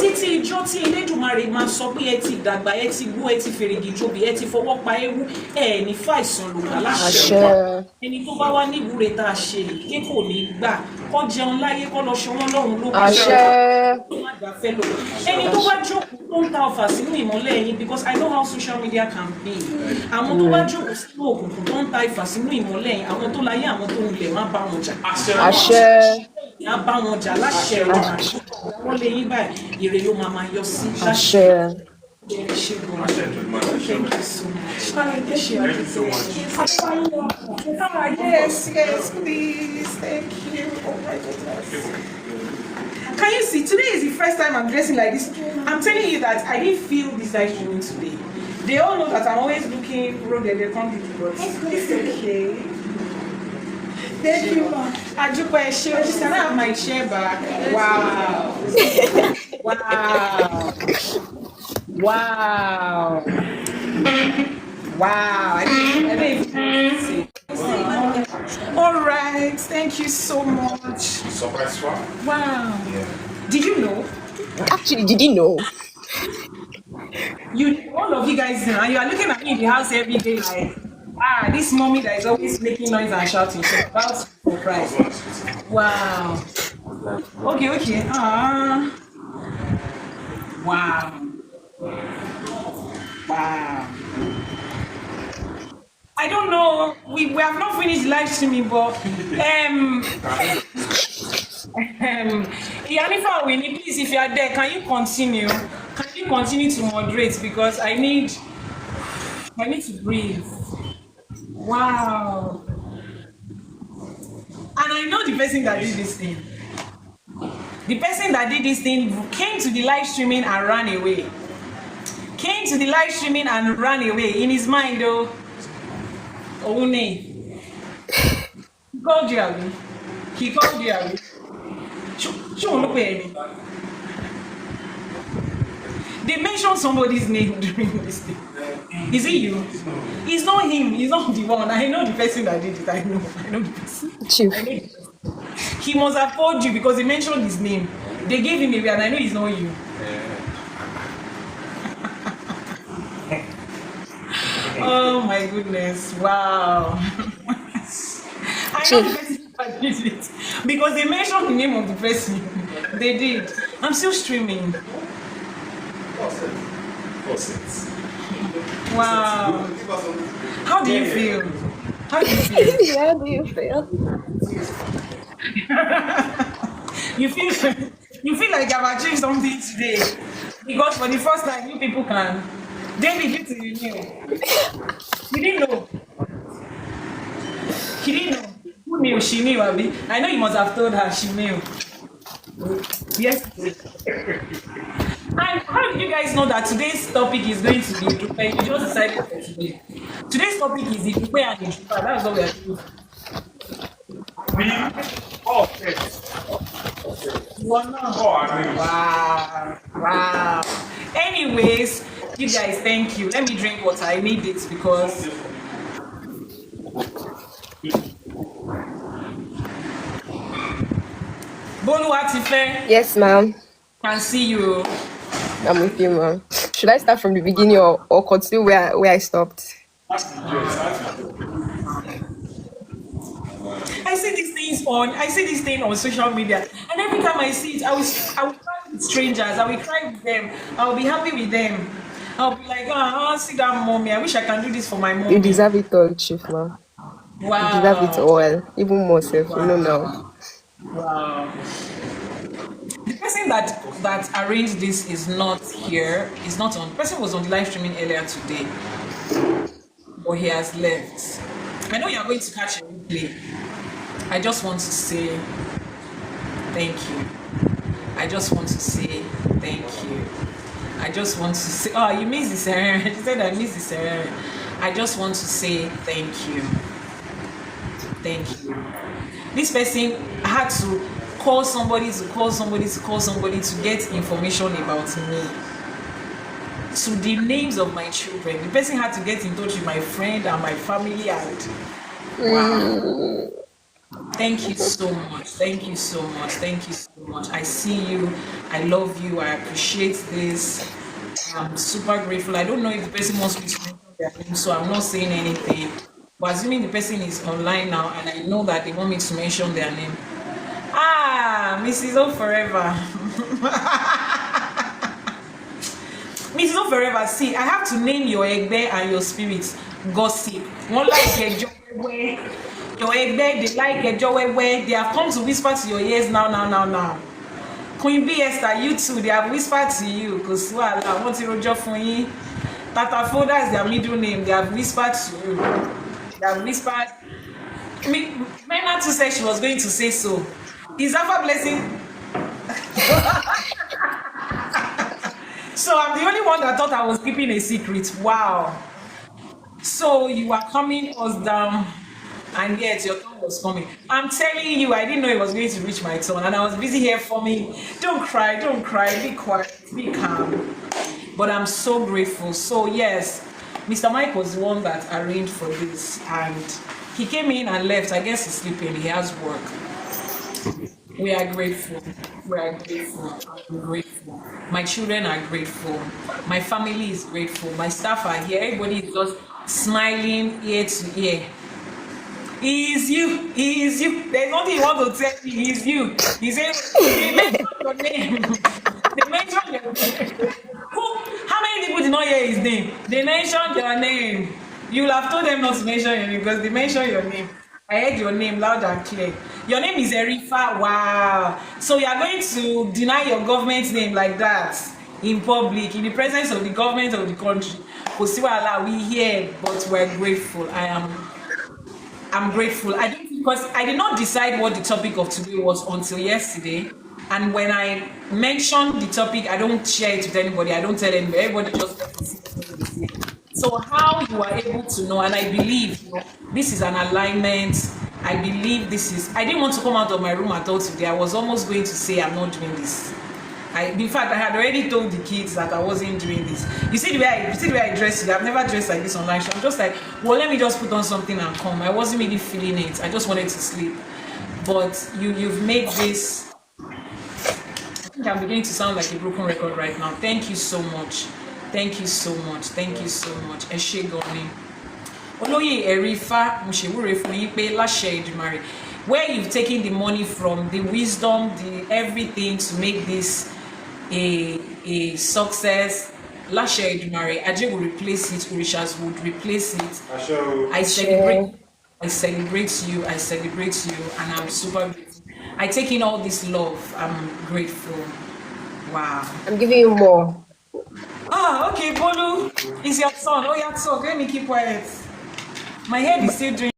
Títí ijó tí Elédùmarè máa sọ pé ẹ ti dàgbà, ẹ ti gbó, ẹ ti fèrègì jobi, ẹ ti fọwọ́ pa ewu, ẹ ní fàìsàn lògbà. Láṣẹ ẹni tó bá wá ní ìwúre tá a ṣe yìí kí kò ní gbà kọ́ jẹun láyé kọ́ lọ ṣe wọ́n lọ́run ló bá ṣe ẹni tó bá jókòó tó ń ta ọfà sínú ìmọ́lẹ̀ yín, because I know how social media can be. Àwọn tó bá jókòó sínú òkùnkùn tó ń ta ìfà sínú ìmọ́lẹ̀ yín, àwọn tó láyé àwọn tó nílẹ̀ má bá wọn jà. Má bá wọn jà láṣẹ ọ̀rọ̀ wọ́n lé yín báyìí ire ló máa yọ sí láṣẹ. Thank you so much. Yes, please. Thank you. Oh my goodness. Can you see? Today is the first time I'm dressing like this. I'm telling you that I didn't feel this live streaming today. They all know that I'm always looking roaded. They can't do it, but it's okay. Thank you, ma. Mojuba, can I have my chair back? Wow. Wow. I didn't even see. All right. Thank you so much. Surprise one. Wow. Yeah. Did you know? Actually, did you know? All of you guys know, and you are looking at me in the house every day like, this mommy that is always making noise and shouting. So that's surprise. Wow. Okay. Wow. I don't know. We have not finished live streaming, but IYANIFA, Winnie, please, if you are there, can you continue? Can you continue to moderate, because I need to breathe. Wow. And I know the person that did this thing. The person that did this thing came to the live streaming and ran away. In his mind, though. One name. He called you, Abby. They mentioned somebody's name during this thing. Is it you? It's not him. He's not the one. I know the person that did it. I know the person. Chief. He must have called you because they mentioned his name. They gave him away, and I know it's not you. Oh my goodness! Wow. I know the person that did it because they mentioned the name of the person. They did. I'm still streaming. Wow. How do you feel? Yeah, how do you feel? You feel like I've achieved something today because for the first time you people can. David, you knew. He didn't know. Who knew? She knew, Abby. I know you must have told her she knew. Yes. And how did you guys know that today's topic is going to be Idupe? You just decided for today. Today's topic is Idupe and Idupe. That's what we are doing. Me? Oh, yes. Wow. Wow. Anyways, you guys, thank you. Let me drink water. I need it because Boluwatife Yes, ma'am. can see you. I'm with you, ma'am. Should I start from the beginning or continue where I stopped? I see these things on social media, and every time I see it, I will cry with strangers. I will cry with them. I will be happy with them. I'll be like, oh, I want to see that mommy. I wish I can do this for my You mommy. deserve it all, Chief, ma'am. You deserve it Wow. all. Even more self, you know now. Wow. The person that arranged this is not here. Is not on. The person was on live streaming earlier today, but he has left. I know you are going to catch a replay. I just want to say thank you. I just want to say thank you. I just want to say, oh, you miss the ceremony. She said I miss the ceremony. I just want to say thank you. Thank you. This person had to call somebody to get information about me. To the names of my children. The person had to get in touch with my friend and my family and wow. Thank you so much. Thank you so much. Thank you so much. I see you. I love you. I appreciate this. I'm super grateful. I don't know if the person wants me to mention their name, so I'm not saying anything. But assuming the person is online now and I know that they want me to mention their name. Ah, Mrs. O Forever. Mrs. O Forever, see, I have to name your egbe and your spirits. Gossip. One like your egbe, they like where they have come to whisper to your ears now. Queen B Esther, you too, they have whispered to you. Because well, I want to roger for you. Tata Foda is their middle name. They have whispered to you. They have whispered. Mena too said she was going to say so. Is Alpha blessing? So I'm the only one that thought I was keeping a secret. Wow. So you are coming us down, and yet your turn was coming. I'm telling you, I didn't know it was going to reach my turn, and I was busy here for me. Don't cry, be quiet, be calm. But I'm so grateful. So yes, Mr. Mike was the one that arranged for this, and he came in and left. I guess he's sleeping. He has work. We are grateful. I'm grateful. My children are grateful. My family is grateful. My staff are here. Everybody is just smiling ear to ear. He is you. There's nothing you want to tell me. He is you. He said, they mentioned your name. How many people did not hear his name? They mentioned your name. You'll have told them not to mention your name because they mentioned your name. I heard your name loud and clear. Your name is Erifa. Wow. So you are going to deny your government's name like that in public, in the presence of the government of the country. Kosiwala, we here, but we're grateful. I'm grateful. Because I did not decide what the topic of today was until yesterday. And when I mention the topic, I don't share it with anybody. I don't tell anybody. Everybody just listens. So how you are able to know, and I believe this is an alignment. I believe this is. I didn't want to come out of my room at all today. I was almost going to say I'm not doing this. In fact, I had already told the kids that I wasn't doing this. You see the way I dress today. I've never dressed like this online. So I'm just like, well, let me just put on something and come. I wasn't really feeling it. I just wanted to sleep. But you've made this. I think I'm beginning to sound like a broken record right now. Thank you so much. Thank you so much. Thank you so much. Ẹ ṣé gan ni. Olóyè Ẹ̀rífà, mo ṣèwúre fún yín pé láṣẹ Èdùmàrè. Where you've taken the money from, the wisdom, the everything to make this a success. Láṣẹ Èdùmàrè, Ajé will replace it, Orishas would replace it. I celebrate you, and I'm super grateful. I take in all this love. I'm grateful. Wow. I'm giving you more. Ah, okay, Bolu, it's your son. Oh, yeah, talk. Let me keep quiet. My head is still doing.